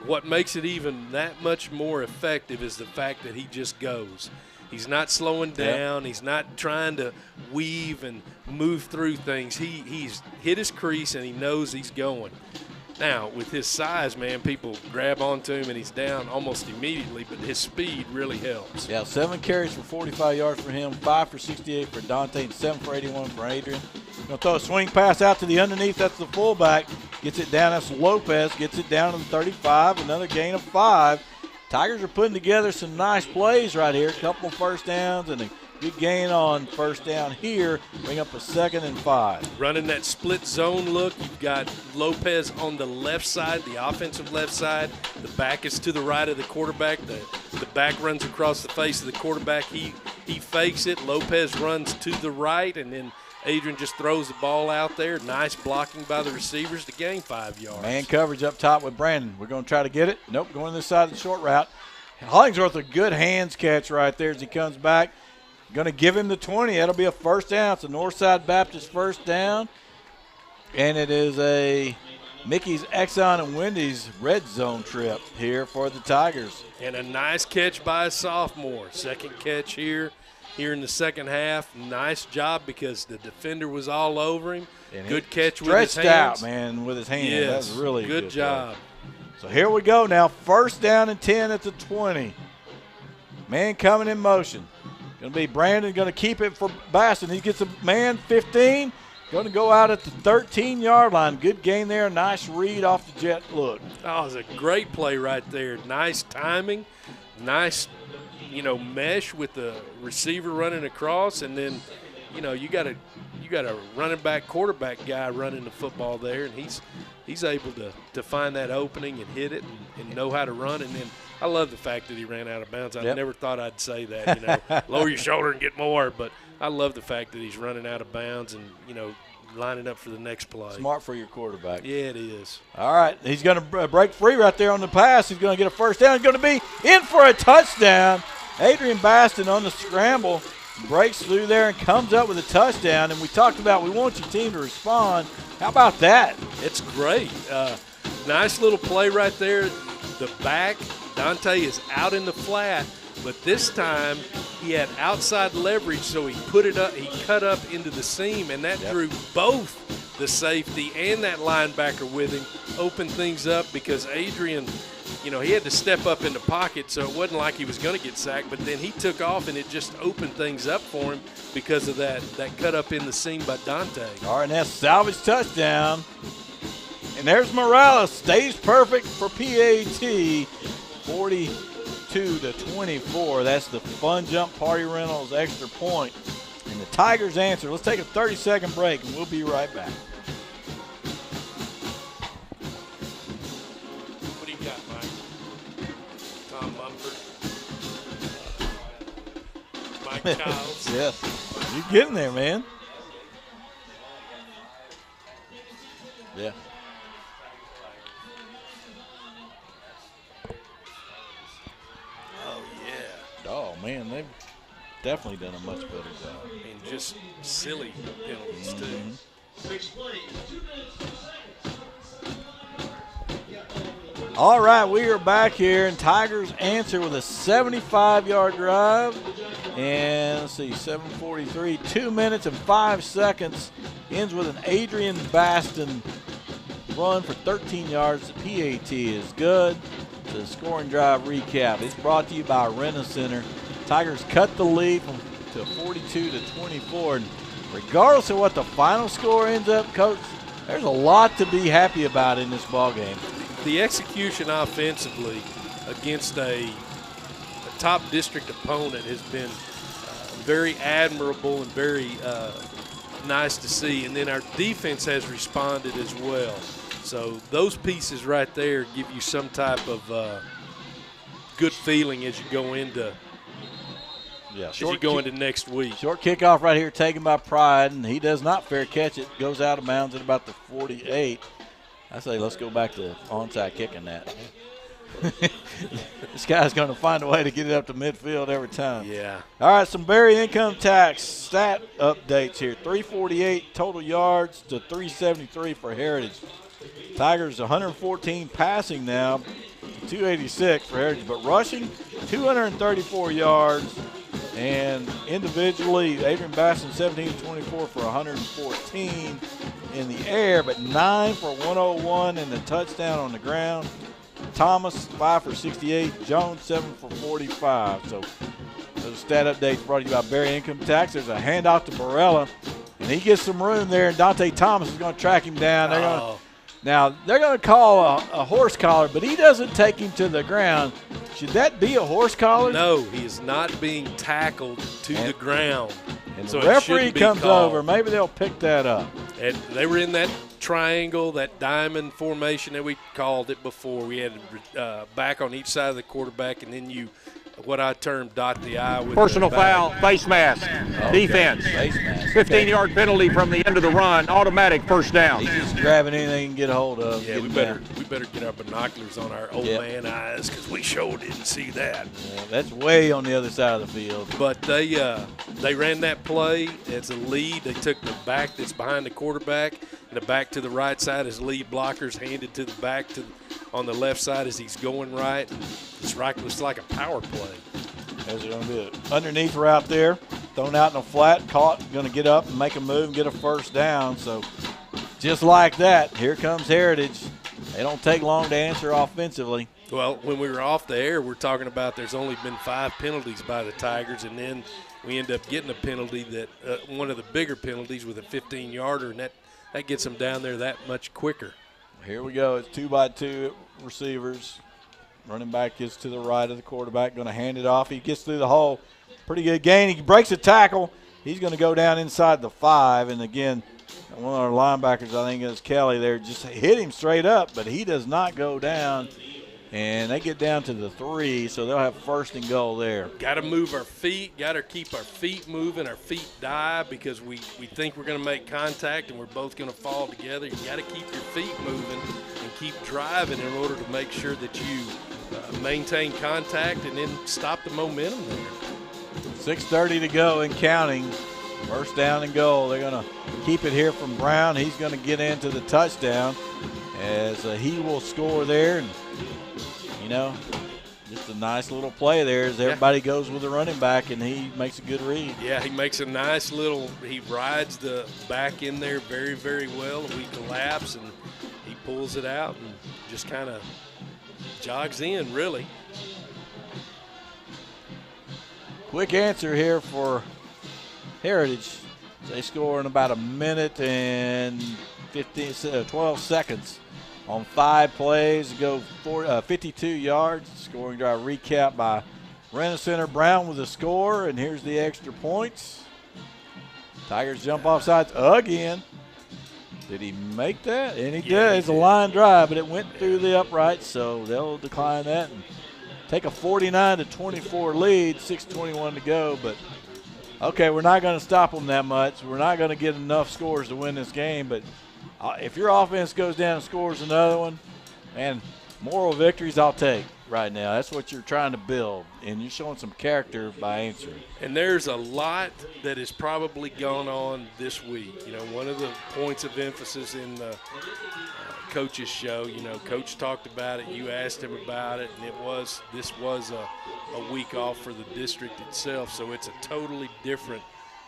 what makes it even that much more effective is the fact that he just goes. He's not slowing down. Yep. He's not trying to weave and move through things. He's hit his crease, and he knows he's going. Now, with his size, man, people grab onto him and he's down almost immediately, but his speed really helps. Yeah, 7 carries for 45 yards for him, 5 for 68 for Dante, and 7 for 81 for Adrian. Going to throw a swing pass out to the underneath. That's the fullback. Gets it down. That's Lopez. Gets it down to the 35. Another gain of 5. Tigers are putting together some nice plays right here. A couple first downs and a good gain on first down here. Bring up a 2nd and 5. Running that split zone look. You've got Lopez on the left side, the offensive left side. The back is to the right of the quarterback. The back runs across the face of the quarterback. He fakes it. Lopez runs to the right, and then Adrian just throws the ball out there. Nice blocking by the receivers to gain 5 yards. Man coverage up top with Brandon. We're going to try to get it. Nope, going this side of the short route. Hollingsworth, a good hands catch right there as he comes back. Going to give him the 20. That'll be a first down. It's a Northside Baptist first down. And it is a Mickey's Exxon and Wendy's red zone trip here for the Tigers. And a nice catch by a sophomore. Second catch here in the second half. Nice job because the defender was all over him. And good catch with his hands. Stretched out, man, with his hands. Yes, That's really good job. So here we go now. First down and 10 at the 20. Man coming in motion. Going to be Brandon, going to keep it for Baston. He gets a man 15. Going to go out at the 13-yard line. Good gain there. Nice read off the jet look. Oh, it was a great play right there. Nice timing. Nice, mesh with the receiver running across. And then, you got a running back quarterback guy running the football there. And he's able to find that opening and hit it and know how to run. And then I love the fact that he ran out of bounds. I never thought I'd say that, lower your shoulder and get more. But I love the fact that he's running out of bounds and, lining up for the next play. Smart for your quarterback. Yeah, it is. All right, he's going to break free right there on the pass. He's going to get a first down. He's going to be in for a touchdown. Adrian Baston on the scramble breaks through there and comes up with a touchdown. And we talked about we want your team to respond. How about that? It's great. Nice little play right there. The back, Dante is out in the flat, but this time he had outside leverage, so he put it up. He cut up into the seam, and that drew both the safety and that linebacker with him, opened things up because Adrian, he had to step up in the pocket, so it wasn't like he was going to get sacked, but then he took off, and it just opened things up for him because of that cut up in the seam by Dante. All right, and that's salvage touchdown. And there's Morales, stays perfect for PAT, 42-24. That's the Fun Jump Party Rentals extra point. And the Tigers answer. Let's take a 30-second break, and we'll be right back. What do you got, Mike? Tom Mumford? Mike Childs? Yes. You're getting there, man. Yeah. Oh, man, they've definitely done a much better job. And just silly penalties, too. 6 plays, 2 minutes, 2 seconds. All right, we are back here, and Tigers answer with a 75-yard drive. And let's see, 7:43, 2 minutes and 5 seconds. Ends with an Adrian Baston run for 13 yards. The PAT is good. The scoring drive recap. It's brought to you by Rena Center. Tigers cut the lead to 42-24. And regardless of what the final score ends up, Coach, there's a lot to be happy about in this ballgame. The execution offensively against a top district opponent has been very admirable and very nice to see. And then our defense has responded as well. So those pieces right there give you some type of good feeling as you go into next week. Short kickoff right here taken by Pride, and he does not fair catch it. Goes out of bounds at about the 48. I say let's go back to onside kicking that. This guy's going to find a way to get it up to midfield every time. Yeah. All right, some Berry income tax stat updates here. 348 total yards to 373 for Heritage. Tigers 114 passing now, 286 for Heritage, but rushing 234 yards. And individually, Adrian Baston 17-24 for 114. in the air, but 9 for 101 and the touchdown on the ground. Thomas, 5 for 68. Jones, 7 for 45. So those stat updates brought to you by Barry Income Tax. There's a handoff to Barella, and he gets some room there, and Dante Thomas is going to track him down. Now, they're going to call a horse collar, but he doesn't take him to the ground. Should that be a horse collar? No, he is not being tackled to the ground. And so the referee comes called. over. Maybe they'll pick that up. And they were in that triangle, that diamond formation that we called it before. We had back on each side of the quarterback, and then you, what I term dot the I with Personal the foul, face mask, defense. Face mask. 15-yard penalty from the end of the run, automatic first down. He's just grabbing anything he can get a hold of. Yeah, we better get our binoculars on our old man eyes because we sure didn't see that. Yeah, that's way on the other side of the field. But they ran that play as a lead. They took the back that's behind the quarterback and the back to the right side as lead blockers, handed to the back on the left side as he's going right. It's like a power play. As they're going to do it. Underneath route there, thrown out in a flat, caught, going to get up and make a move and get a first down. So just like that, here comes Heritage. They don't take long to answer offensively. Well, when we were off the air, we're talking about there's only been 5 penalties by the Tigers, and then we end up getting a penalty that one of the bigger penalties with a 15-yarder, and that gets them down there that much quicker. Here we go. It's 2-by-2 receivers. Running back gets to the right of the quarterback, going to hand it off. He gets through the hole. Pretty good gain. He breaks a tackle. He's going to go down inside the 5. And, again, one of our linebackers, I think it was Kelly there, just hit him straight up, but he does not go down. And they get down to the 3, so they'll have first and goal there. Got to move our feet, got to keep our feet moving, our feet dive because we think we're going to make contact and we're both going to fall together. You got to keep your feet moving and keep driving in order to make sure that you maintain contact and then stop the momentum there. 6:30 to go and counting. First down and goal. They're going to keep it here from Brown. He's going to get into the touchdown as he will score there. And just a nice little play there as everybody goes with the running back, and he makes a good read. Yeah, he makes a nice he rides the back in there very, very well. We collapse, and he pulls it out and just kind of jogs in, really. Quick answer here for Heritage. They score in about a minute and 12 seconds. On 5 plays, go 52 yards. Scoring drive recap by Renner Brown with a score, and here's the extra points. Tigers jump off sides again. Did he make that? And he did. It's a line drive, but it went through the upright, so they'll decline that and take a 49-24 lead, 6:21 to go. But, okay, we're not going to stop them that much. We're not going to get enough scores to win this game, but if your offense goes down and scores another one, man, moral victories I'll take right now. That's what you're trying to build, and you're showing some character by answering. And there's a lot that has probably gone on this week. One of the points of emphasis in the coach's show, Coach talked about it, you asked him about it, and this was a week off for the district itself, so it's a totally different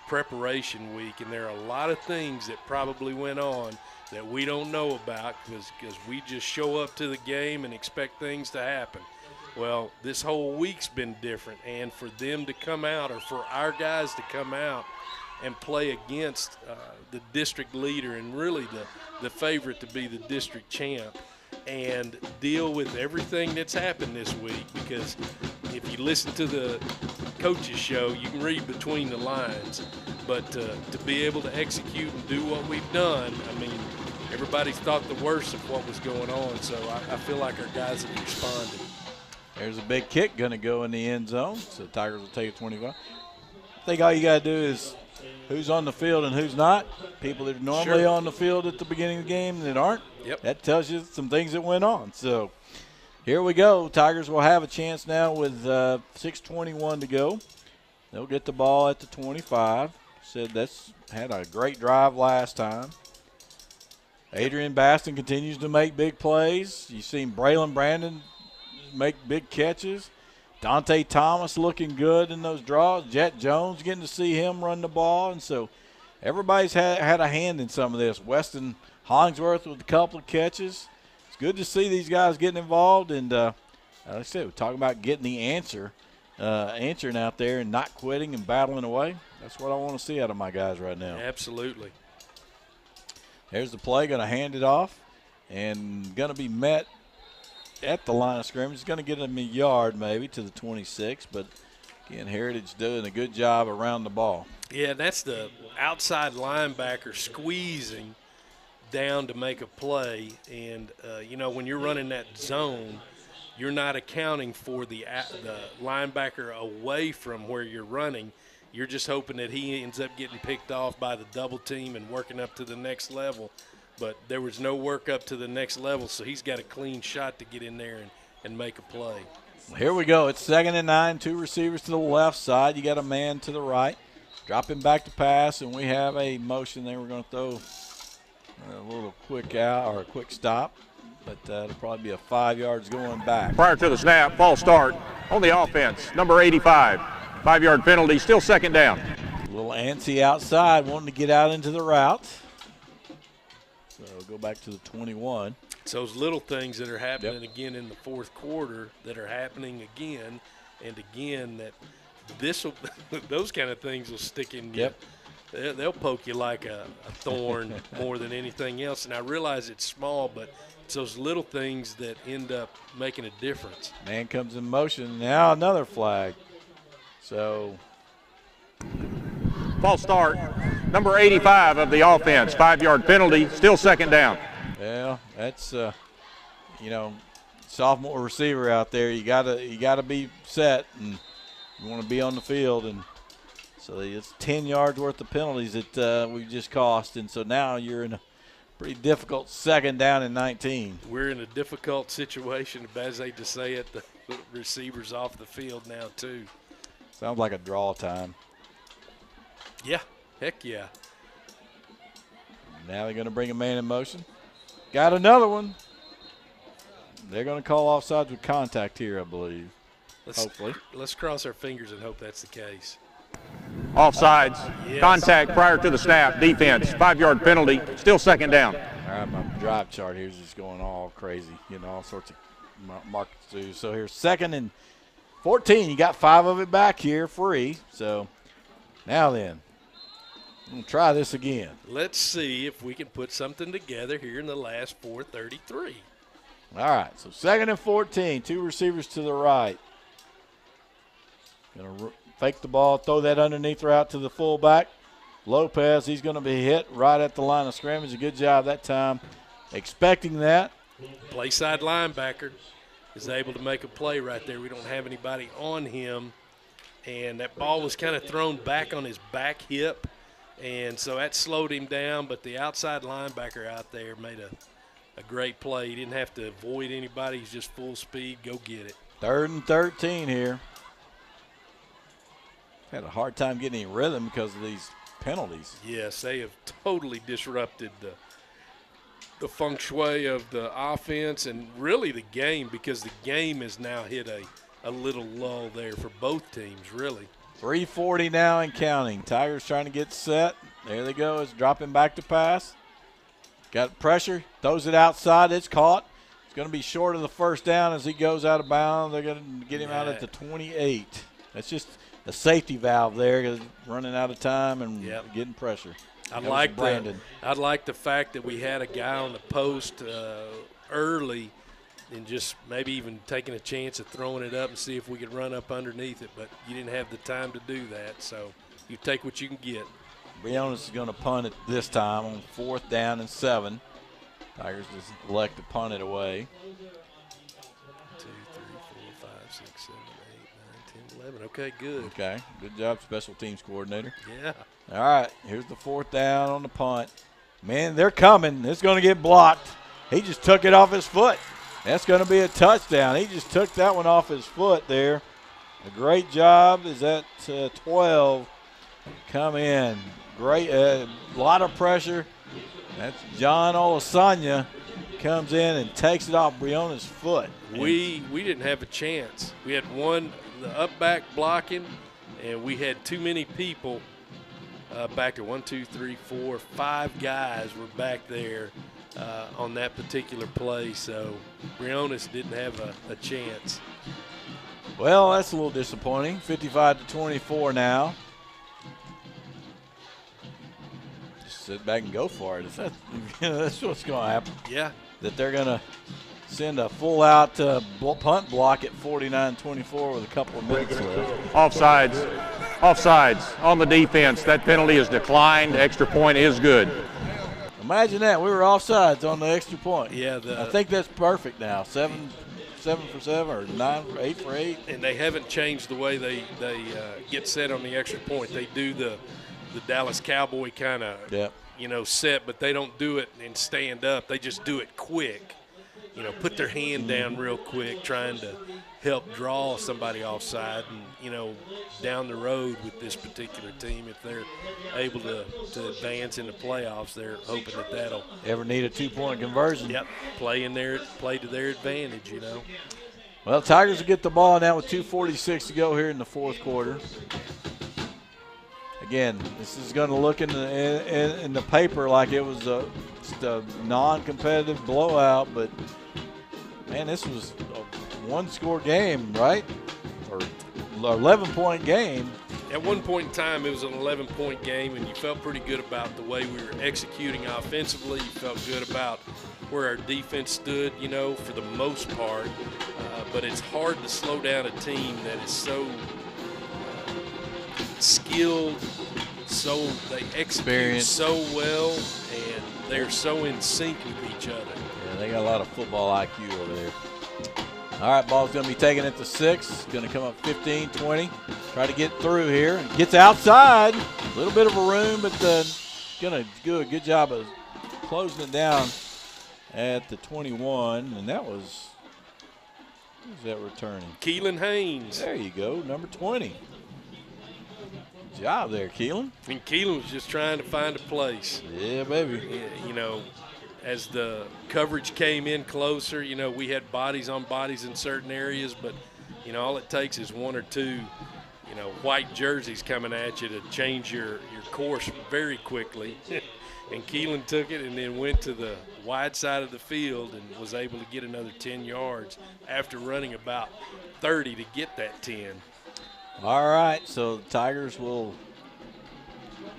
preparation week, and there are a lot of things that probably went on that we don't know about because we just show up to the game and expect things to happen. Well, this whole week's been different, and for them to come out, or for our guys to come out and play against the district leader and really the favorite to be the district champ and deal with everything that's happened this week, because if you listen to the coach's show, you can read between the lines, but to be able to execute and do what we've done, I mean, everybody's thought the worst of what was going on, so I feel like our guys have responded. There's a big kick going to go in the end zone, so Tigers will take it 25. I think all you got to do is who's on the field and who's not. People that are normally on the field at the beginning of the game that aren't. Yep. That tells you some things that went on. So here we go. Tigers will have a chance now with 6:21 to go. They'll get the ball at the 25. Said that's had a great drive last time. Adrian Baston continues to make big plays. You've seen Braylon Brandon make big catches. Dante Thomas looking good in those draws. Jet Jones getting to see him run the ball. And so everybody's had a hand in some of this. Weston Hollingsworth with a couple of catches. It's good to see these guys getting involved. And like I said, we're talking about getting the answering out there and not quitting and battling away. That's what I want to see out of my guys right now. Absolutely. There's the play, going to hand it off and going to be met at the line of scrimmage. It's going to get him a yard maybe to the 26, but again, Heritage doing a good job around the ball. Yeah, that's the outside linebacker squeezing down to make a play. And, when you're running that zone, you're not accounting for the linebacker away from where you're running. You're just hoping that he ends up getting picked off by the double team and working up to the next level. But there was no work up to the next level, so he's got a clean shot to get in there and make a play. Here we go. It's 2nd and 9, 2 receivers to the left side. You got a man to the right. Dropping back to pass, and we have a motion there. We're going to throw a little quick out or a quick stop, but it'll probably be a 5 yards going back. Prior to the snap, false start on the offense, number 85. 5-yard penalty, still 2nd down. A little antsy outside, wanting to get out into the route. So go back to the 21. It's those little things that are happening again in the fourth quarter that are happening again and again that those kind of things will stick in you. They'll poke you like a thorn more than anything else. And I realize it's small, but it's those little things that end up making a difference. Man comes in motion. Now another flag. So false start, number 85 of the offense. 5-yard penalty, still 2nd down. Yeah, that's sophomore receiver out there. You gotta be set, and you want to be on the field. And so it's 10 yards worth of penalties that we just cost, and so now you're in a pretty difficult 2nd down and 19. We're in a difficult situation, as they just say it. The receivers off the field now too. Sounds like a draw time. Yeah, heck yeah. Now they're going to bring a man in motion. Got another one. They're going to call offsides with contact here, I believe. Hopefully. Let's cross our fingers and hope that's the case. Offsides, Yes. contact prior to the snap, defense, 5-yard penalty, still 2nd down. All right, my drive chart here is just going all crazy, all sorts of markets too. So here's 2nd and 14. You got 5 of it back here free. So now then, I'm going to try this again. Let's see if we can put something together here in the last 4:33. All right, so 2nd and 14, 2 receivers to the right. Going to fake the ball, throw that underneath route to the fullback. Lopez, he's going to be hit right at the line of scrimmage. A good job that time expecting that. Play side linebacker is able to make a play right there. We don't have anybody on him, and that ball was kind of thrown back on his back hip, and so that slowed him down, but the outside linebacker out there made a great play. He didn't have to avoid anybody. He's just full speed. Go get it. 3rd and 13 here. Had a hard time getting any rhythm because of these penalties. Yes, they have totally disrupted the feng shui of the offense and really the game, because the game has now hit a little lull there for both teams, really. 3:40 now and counting. Tigers trying to get set. There they go. It's dropping back to pass. Got pressure. Throws it outside. It's caught. It's going to be short of the 1st down as he goes out of bounds. They're going to get him out at the 28. That's just a safety valve there, because running out of time and getting pressure. I'd like the fact that we had a guy on the post early and just maybe even taking a chance of throwing it up and see if we could run up underneath it, but you didn't have the time to do that, so you take what you can get. Briones is going to punt it this time on 4th down and 7. Tigers just elect to punt it away. 2, 3, 4, 5, 6, 7, 8, 9, 10, 11. Okay, good. Okay, good job, special teams coordinator. Yeah. All right, here's the 4th down on the punt. Man, they're coming. It's going to get blocked. He just took it off his foot. That's going to be a touchdown. He just took that one off his foot there. A great job is at 12. Come in. Great, a lot of pressure. That's John Olasanya comes in and takes it off Briones' foot. We didn't have a chance. We had one, the up back blocking, and we had too many people back there. 1, 2, 3, 4, 5 guys were back there on that particular play. So Briones didn't have a chance. Well, that's a little disappointing. 55-24 now. Just sit back and go for it. That's what's going to happen. Yeah. That they're going to send a full-out punt block at 49-24 with a couple of minutes left. Offsides on the defense. That penalty is declined. Extra point is good. Imagine that. We were offsides on the extra point. Yeah. I think that's perfect now. 7 for 7 or 9 for 8 for 8. And they haven't changed the way they get set on the extra point. They do the Dallas Cowboy kind of set, but they don't do it and stand up. They just do it quick. Put their hand down real quick, trying to help draw somebody offside. And, down the road with this particular team, if they're able to advance in the playoffs, they're hoping that'll ever need a 2-point conversion. Yep, play to their advantage, Well, Tigers will get the ball now with 2:46 to go here in the fourth quarter. Again, this is going to look in the paper like it was just a non-competitive blowout, but man, this was a one-score game, right? Or 11-point game. At one point in time, it was an 11-point game, and you felt pretty good about the way we were executing offensively. You felt good about where our defense stood, for the most part. But it's hard to slow down a team that is so skilled, so they execute so well, and they're so in sync with each other. Yeah, they got a lot of football IQ over there. All right, ball's going to be taken at the 6. Going to come up 15-20. Try to get through here. Gets outside. A little bit of a room, but going to do a good job of closing it down at the 21. And that was, who's that returning? Keelan Haynes. There you go, number 20. Good job there, Keelan. And Keelan was just trying to find a place. Yeah, baby. As the coverage came in closer, we had bodies on bodies in certain areas, but, all it takes is one or two, white jerseys coming at you to change your course very quickly. And Keelan took it and then went to the wide side of the field and was able to get another 10 yards after running about 30 to get that 10. All right, so the Tigers will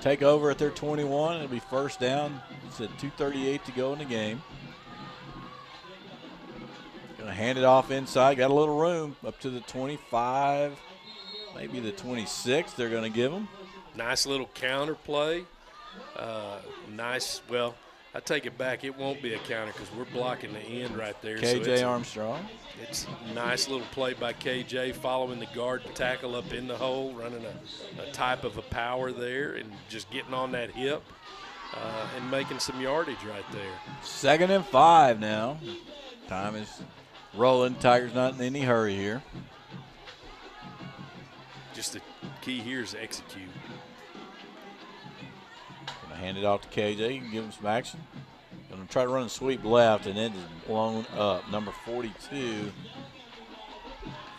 take over at their 21. It'll be first down. It's at 2:38 to go in the game. Going to hand it off inside. Got a little room up to the 25, maybe the 26 they're going to give them. Nice little counter play. Well, I take it back. It won't be a counter because we're blocking the end right there. KJ Armstrong. It's a nice little play by KJ, following the guard tackle up in the hole, running a type of a power there and just getting on that hip and making some yardage right there. 2nd and 5 now. Time is rolling. Tigers not in any hurry here. Just the key here is execute. Gonna hand it off to KJ, give him some action. Gonna try to run a sweep left, and it is blown up. Number 42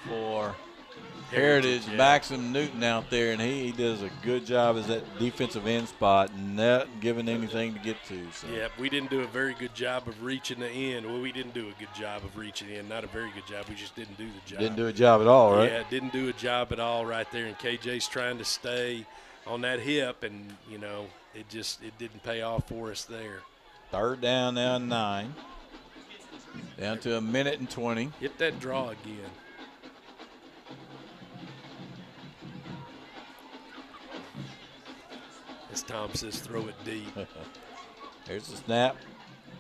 for Heritage, Maxim Newton out there, and he does a good job as that defensive end spot, not giving anything to get to. So. Yeah, we didn't do a very good job of reaching the end. Well, we didn't do a good job of reaching the end. Not a very good job. We just didn't do the job. Didn't do a job at all, right? Yeah, didn't do a job at all right there. And KJ's trying to stay on that hip, and, it didn't pay off for us there. 3rd down now, 9. Down to 1:20. Hit that draw again. As Tom says, throw it deep. There's the snap.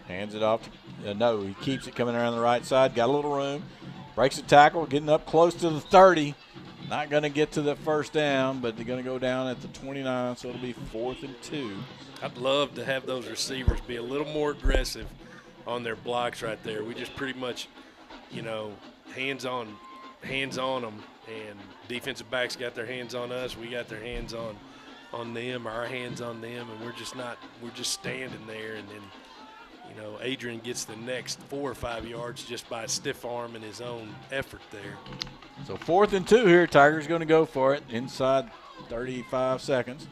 Hands it off. No, he keeps it coming around the right side. Got a little room. Breaks the tackle, getting up close to the 30. Not going to get to the first down, but they're going to go down at the 29, so it'll be 4th and 2. I'd love to have those receivers be a little more aggressive on their blocks right there. We just pretty much, hands on them, and defensive backs got their hands on us. We got their hands on them, our hands on them, and we're just standing there, and then, Adrian gets the next 4 or 5 yards just by stiff arm and his own effort there. So 4th and 2 here. Tigers going to go for it inside 35 seconds.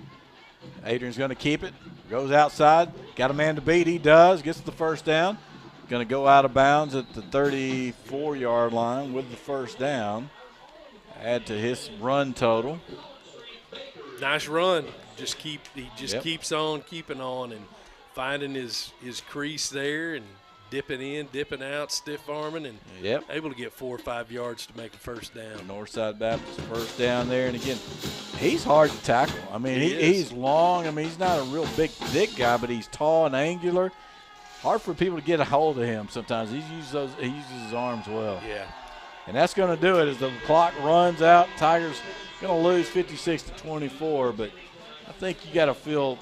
Adrian's going to keep it. Goes outside. Got a man to beat. He does. Gets the first down. Going to go out of bounds at the 34-yard line with the first down. Add to his run total. Nice run. He keeps on keeping on and finding his crease there and dipping in, dipping out, stiff arming, and able to get 4 or 5 yards to make a first down. Northside Baptist first down there. And again, he's hard to tackle. I mean, he's long. I mean, he's not a real big, thick guy, but he's tall and angular. Hard for people to get a hold of him sometimes. He uses his arms well. Yeah. And that's going to do it as the clock runs out. Tigers going to lose 56-24, but I think you got to feel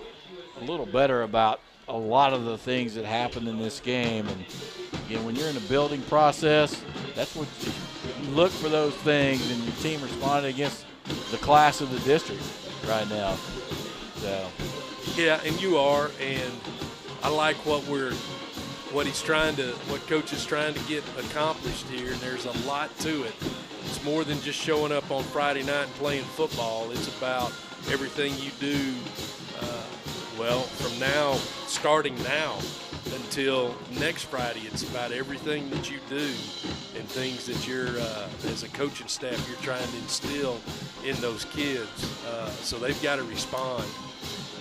a little better about a lot of the things that happened in this game. And again, when you're in the building process, that's what you look for, those things, and your team responded against the class of the district right now. So. Yeah, and you are, and I like what Coach is trying to get accomplished here, and there's a lot to it. It's more than just showing up on Friday night and playing football. It's about everything you do, starting now until next Friday. It's about everything that you do and things that you're, as a coaching staff, you're trying to instill in those kids. So they've got to respond.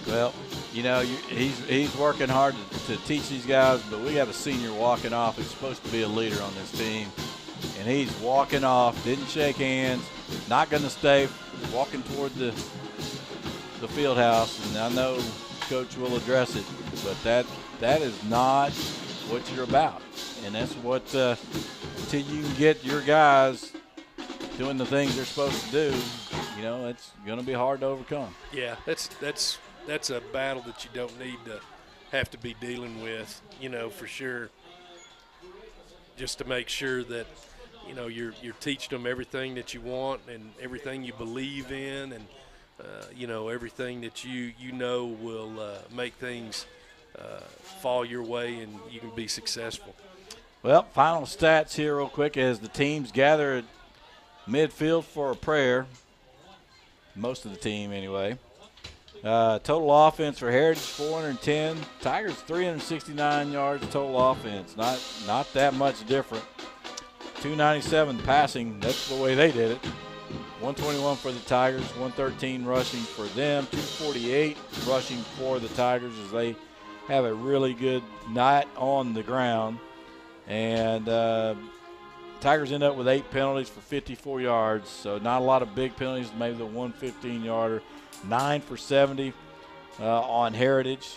Well, he's working hard to teach these guys, but we got a senior walking off who's supposed to be a leader on this team. And he's walking off, didn't shake hands, not going to stay, walking toward the field house. And I know Coach will address it, but that is not what you're about. And that's what, until you can get your guys doing the things they're supposed to do, it's going to be hard to overcome. Yeah, that's a battle that you don't need to have to be dealing with, for sure. Just to make sure that, you're teaching them everything that you want and everything you believe in, and everything that you will make things fall your way and you can be successful. Well, final stats here real quick as the teams gather at midfield for a prayer. Most of the team anyway. Total offense for Heritage, 410. Tigers, 369 yards total offense. Not that much different. 297 passing. That's the way they did it. 121 for the Tigers, 113 rushing for them, 248 rushing for the Tigers as they have a really good night on the ground. And Tigers end up with 8 penalties for 54 yards, so not a lot of big penalties, maybe the 115-yarder. 9 for 70 on Heritage.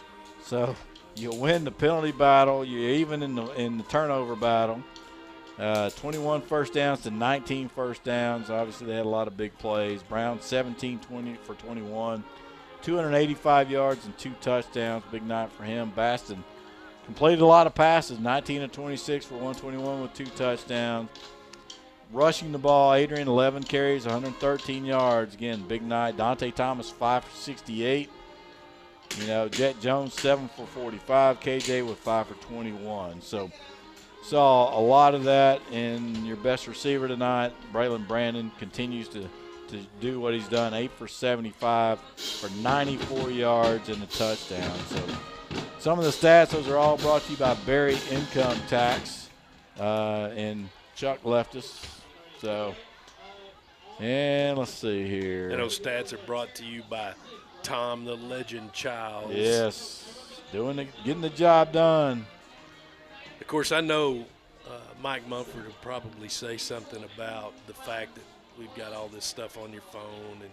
So you win the penalty battle. You're even in the turnover battle. 21 first downs to 19 first downs. Obviously, they had a lot of big plays. Brown 17-20 for 21. 285 yards and 2 touchdowns. Big night for him. Baston completed a lot of passes. 19 of 26 for 121 with 2 touchdowns. Rushing the ball, Adrian 11 carries, 113 yards. Again, big night. Dante Thomas 5 for 68. Jet Jones 7 for 45. KJ with 5 for 21. So saw a lot of that in your best receiver tonight. Braylon Brandon continues to do what he's done. 8 for 75 for 94 yards and a touchdown. So some of the stats, those are all brought to you by Barry Income Tax. And Chuck left us. So, and let's see here. And those stats are brought to you by Tom the Legend Childs. Yes, getting the job done. Of course, I know Mike Mumford will probably say something about the fact that we've got all this stuff on your phone and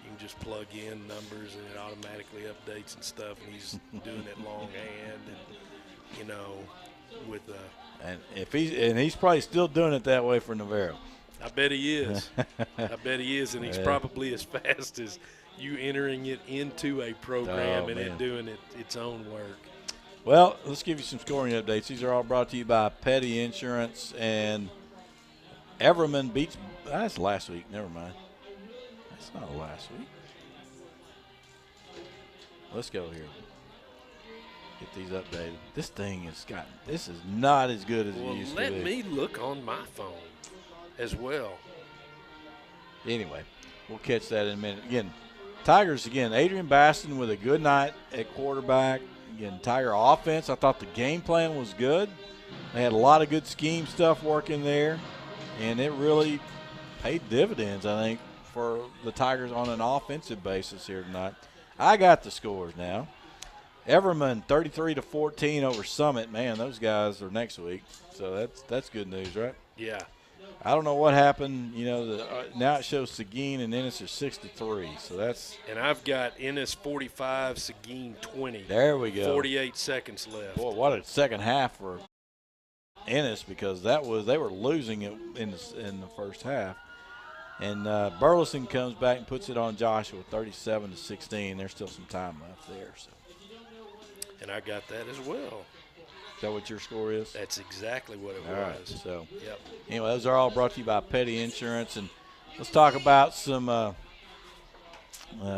you can just plug in numbers and it automatically updates and stuff, and he's doing it longhand and, with and he's probably still doing it that way for Navarro. I bet he is. And he's probably as fast as you entering it into a program and it doing its own work. Well, let's give you some scoring updates. These are all brought to you by Petty Insurance, and Everman beats – that's last week. Never mind. That's not last week. Let's go here. Get these updated. This thing this is not as good as it used to be. Let me look on my phone as well. Anyway, we'll catch that in a minute. Again, Tigers, again, Adrian Baston with a good night at quarterback. Again, Tiger offense, I thought the game plan was good. They had a lot of good scheme stuff working there, and it really paid dividends, I think, for the Tigers on an offensive basis here tonight. I got the scores now. Everman 33-14 over Summit. Man, those guys are next week, so that's good news, right? Yeah. I don't know what happened. You know, now it shows Seguin and Ennis are 6-3, so that's. And I've got Ennis 45, Seguin 20. There we go. 48 seconds left. Boy, what a second half for Ennis, because they were losing it in the first half. And Burleson comes back and puts it on Joshua 37-16. There's still some time left there. So. And I got that as well. Is that what your score is? That's exactly what it all was. Right, so, yep. Anyway, those are all brought to you by Petty Insurance. And let's talk about some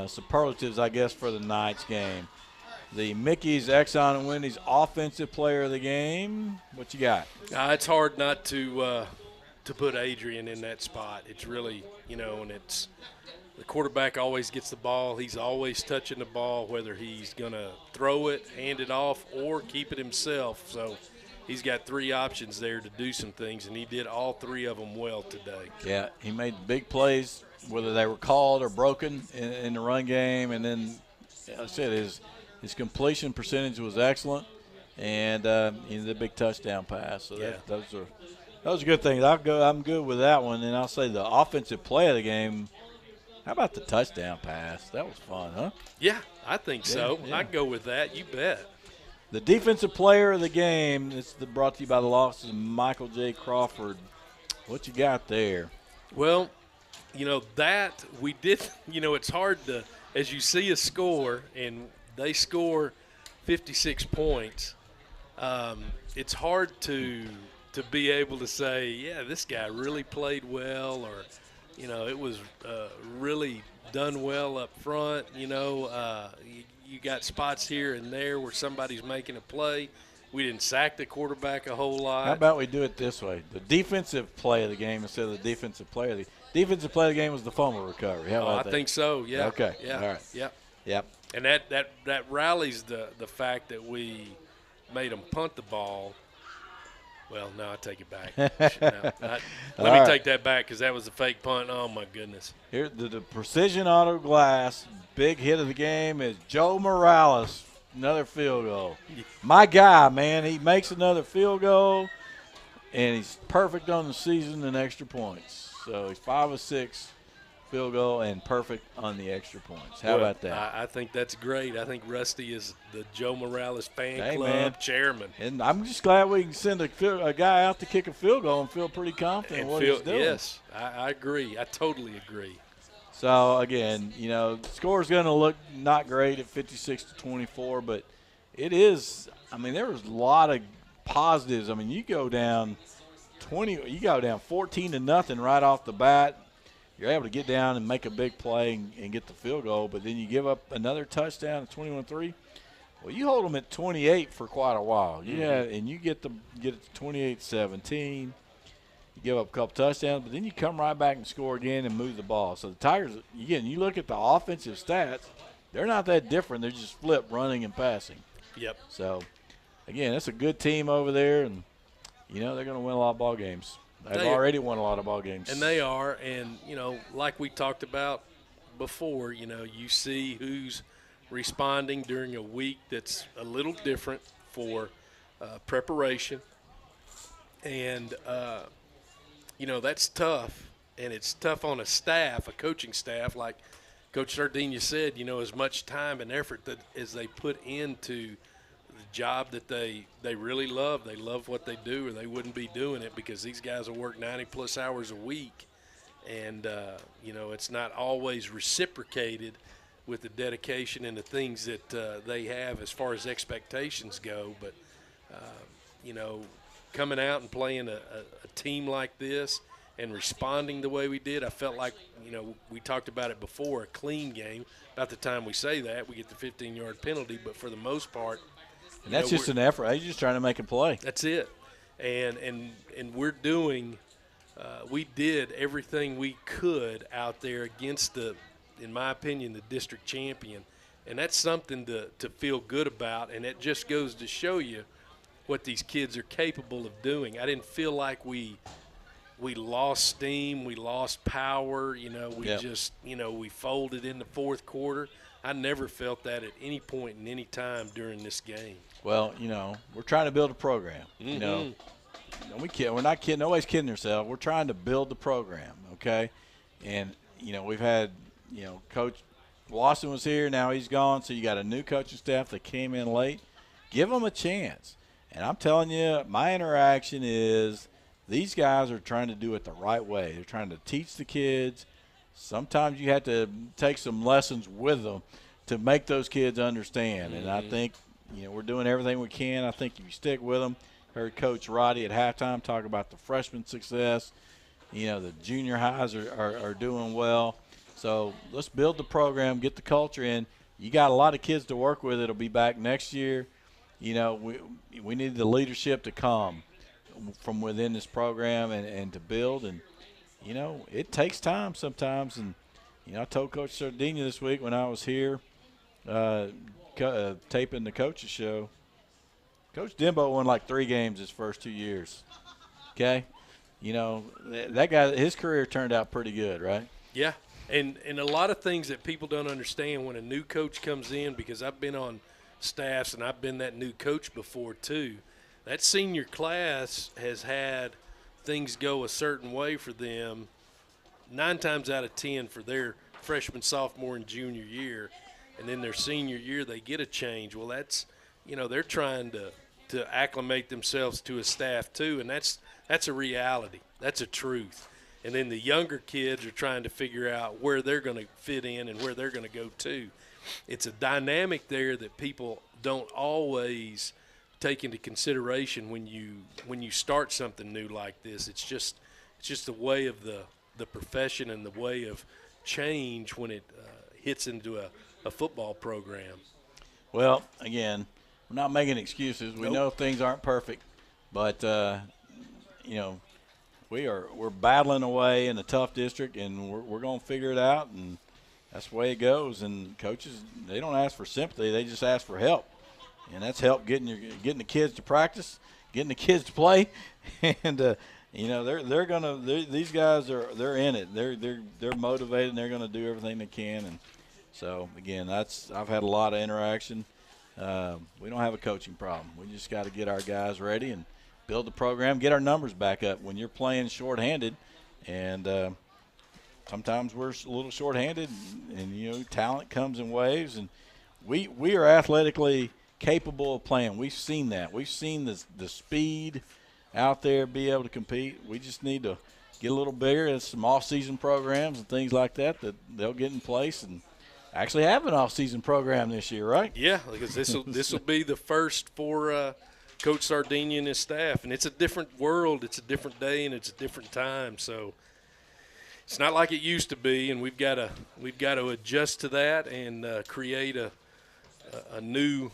superlatives, I guess, for the night's game. The Mickey's, Exxon, and Wendy's Offensive Player of the Game. What you got? It's hard not to put Adrian in that spot. It's really, and it's the quarterback always gets the ball. He's always touching the ball, whether he's going to throw it, hand it off, or keep it himself. So he's got three options there to do some things, and he did all three of them well today. Yeah, he made big plays, whether they were called or broken in the run game. And then, as I said, his completion percentage was excellent, and the big touchdown pass. So yeah. those are good things. I'm good with that one. And I'll say the offensive play of the game. How about the touchdown pass? That was fun, huh? Yeah, I think so. Yeah. I'd go with that. You bet. The defensive player of the game, it's brought to you by the office of Michael J. Crawford. What you got there? Well, that we did, it's hard to, as you see a score and they score 56 points, it's hard to be able to say, yeah, this guy really played well, or, it was really done well up front. You got spots here and there where somebody's making a play. We didn't sack the quarterback a whole lot. How about we do it this way? The defensive play of the game instead of the defensive play of the defensive play of the game was the fumble recovery. How about that? I think so, yeah. Okay. Yeah. All right. Yep. And that rallies the fact that we made them punt the ball. Well, no, I take it back. Let me take that back because that was a fake punt. Oh, my goodness. Here, the Precision Auto Glass big hit of the game is Joe Morales, another field goal. My guy, man, he makes another field goal, and he's perfect on the season and extra points. So he's 5 of 6 field goal and perfect on the extra points. How about that? I think that's great. I think Rusty is the Joe Morales fan club man. chairman. And I'm just glad we can send a guy out to kick a field goal and feel pretty confident in what he's doing. Yes, I agree. I totally agree. So, again, the score's going to look not great at 56-24, but it is – there was a lot of positives. You go down 14-0 right off the bat. You're able to get down and make a big play and get the field goal, but then you give up another touchdown at 21-3. Well, you hold them at 28 for quite a while. And you get it to 28-17. You give up a couple touchdowns, but then you come right back and score again and move the ball. So the Tigers, again, you look at the offensive stats, they're not that different. They're just flip running and passing. Yep. So, again, that's a good team over there, and, they're going to win a lot of ball games. They've already won a lot of ball games. And they are. And, like we talked about before, you see who's responding during a week that's a little different for preparation. And, that's tough. And it's tough on a coaching staff, like Coach Sardinia said, as much time and effort as they put into the job that they really love. They love what they do, or they wouldn't be doing it, because these guys will work 90-plus hours a week. And, it's not always reciprocated with the dedication and the things that they have as far as expectations go. But, coming out and playing a team like this and responding the way we did, I felt like, we talked about it before, a clean game. About the time we say that, we get the 15-yard penalty. But for the most part, and that's just an effort. He's just trying to make a play. That's it. And we're doing we did everything we could out there against the in my opinion, the district champion. And that's something to feel good about, and it just goes to show you what these kids are capable of doing. I didn't feel like we lost steam, we lost power, just, we folded in the fourth quarter. I never felt that at any point in any time during this game. Well, we're trying to build a program. Mm-hmm. We're not kidding. Nobody's kidding themselves. We're trying to build the program, okay? And, we've had, Coach Lawson was here. Now he's gone, so you got a new coaching staff that came in late. Give them a chance. And I'm telling you, my interaction is these guys are trying to do it the right way. They're trying to teach the kids. Sometimes you have to take some lessons with them to make those kids understand. And I think, we're doing everything we can. I think if you stick with them, heard Coach Roddy at halftime talk about the freshman success. The junior highs are doing well. So let's build the program, get the culture in. You got a lot of kids to work with. It'll be back next year. We need the leadership to come from within this program and to build. And, it takes time sometimes. And, I told Coach Sardinia this week when I was here taping the coaches show, Coach Dembo won like 3 games his first 2 years. Okay? That guy, his career turned out pretty good, right? Yeah. And a lot of things that people don't understand when a new coach comes in, because I've been on staffs and I've been that new coach before too, that senior class has had things go a certain way for them 9 times out of 10 for their freshman, sophomore, and junior year. And then their senior year they get a change. Well, that's, they're trying to acclimate themselves to a staff too, and that's a reality. That's a truth. And then the younger kids are trying to figure out where they're going to fit in and where they're going to go to. It's a dynamic there that people don't always take into consideration when you start something new like this. It's just the way of the profession and the way of change when it hits into a football program. Well, again, we're not making excuses. We know things aren't perfect, but we're battling away in a tough district, and we're going to figure it out, and that's the way it goes. And coaches, they don't ask for sympathy; they just ask for help, and that's help getting the kids to practice, getting the kids to play, and these guys they're in it. They're motivated, and they're going to do everything they can. And so again, I've had a lot of interaction. We don't have a coaching problem. We just got to get our guys ready and build the program, get our numbers back up. When you're playing shorthanded, and sometimes we're a little shorthanded, and talent comes in waves, and we are athletically capable of playing. We've seen that. We've seen the speed out there be able to compete. We just need to get a little bigger. There's some off-season programs and things like that they'll get in place and actually have an off-season program this year, right? Yeah, because this will be the first for Coach Sardinia and his staff, and it's a different world, it's a different day, and it's a different time. So it's not like it used to be, and we've got to adjust to that and create a new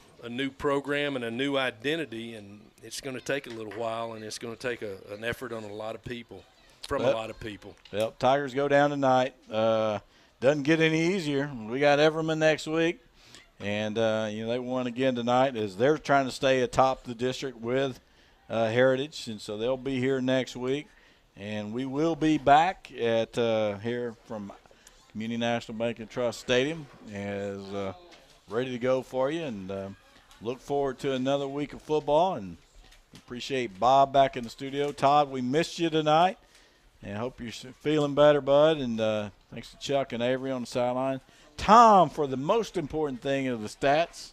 program and a new identity, and it's going to take a little while, and it's going to take an effort on a lot of people a lot of people. Well, Tigers go down tonight. Doesn't get any easier. We got Everman next week. And, they won again tonight as they're trying to stay atop the district with Heritage. And so they'll be here next week. And we will be back at here from Community National Bank and Trust Stadium as ready to go for you. And look forward to another week of football. And appreciate Bob back in the studio. Todd, we missed you tonight. And I hope you're feeling better, bud. And thanks to Chuck and Avery on the sideline. Tom for the most important thing of the stats.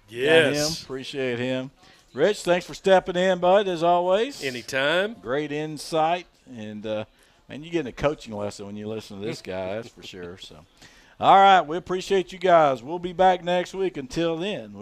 Yes. Appreciate him. Rich, thanks for stepping in, bud, as always. Anytime. Great insight. And, man, you're getting a coaching lesson when you listen to this guy, that's for sure. So, all right, we appreciate you guys. We'll be back next week. Until then,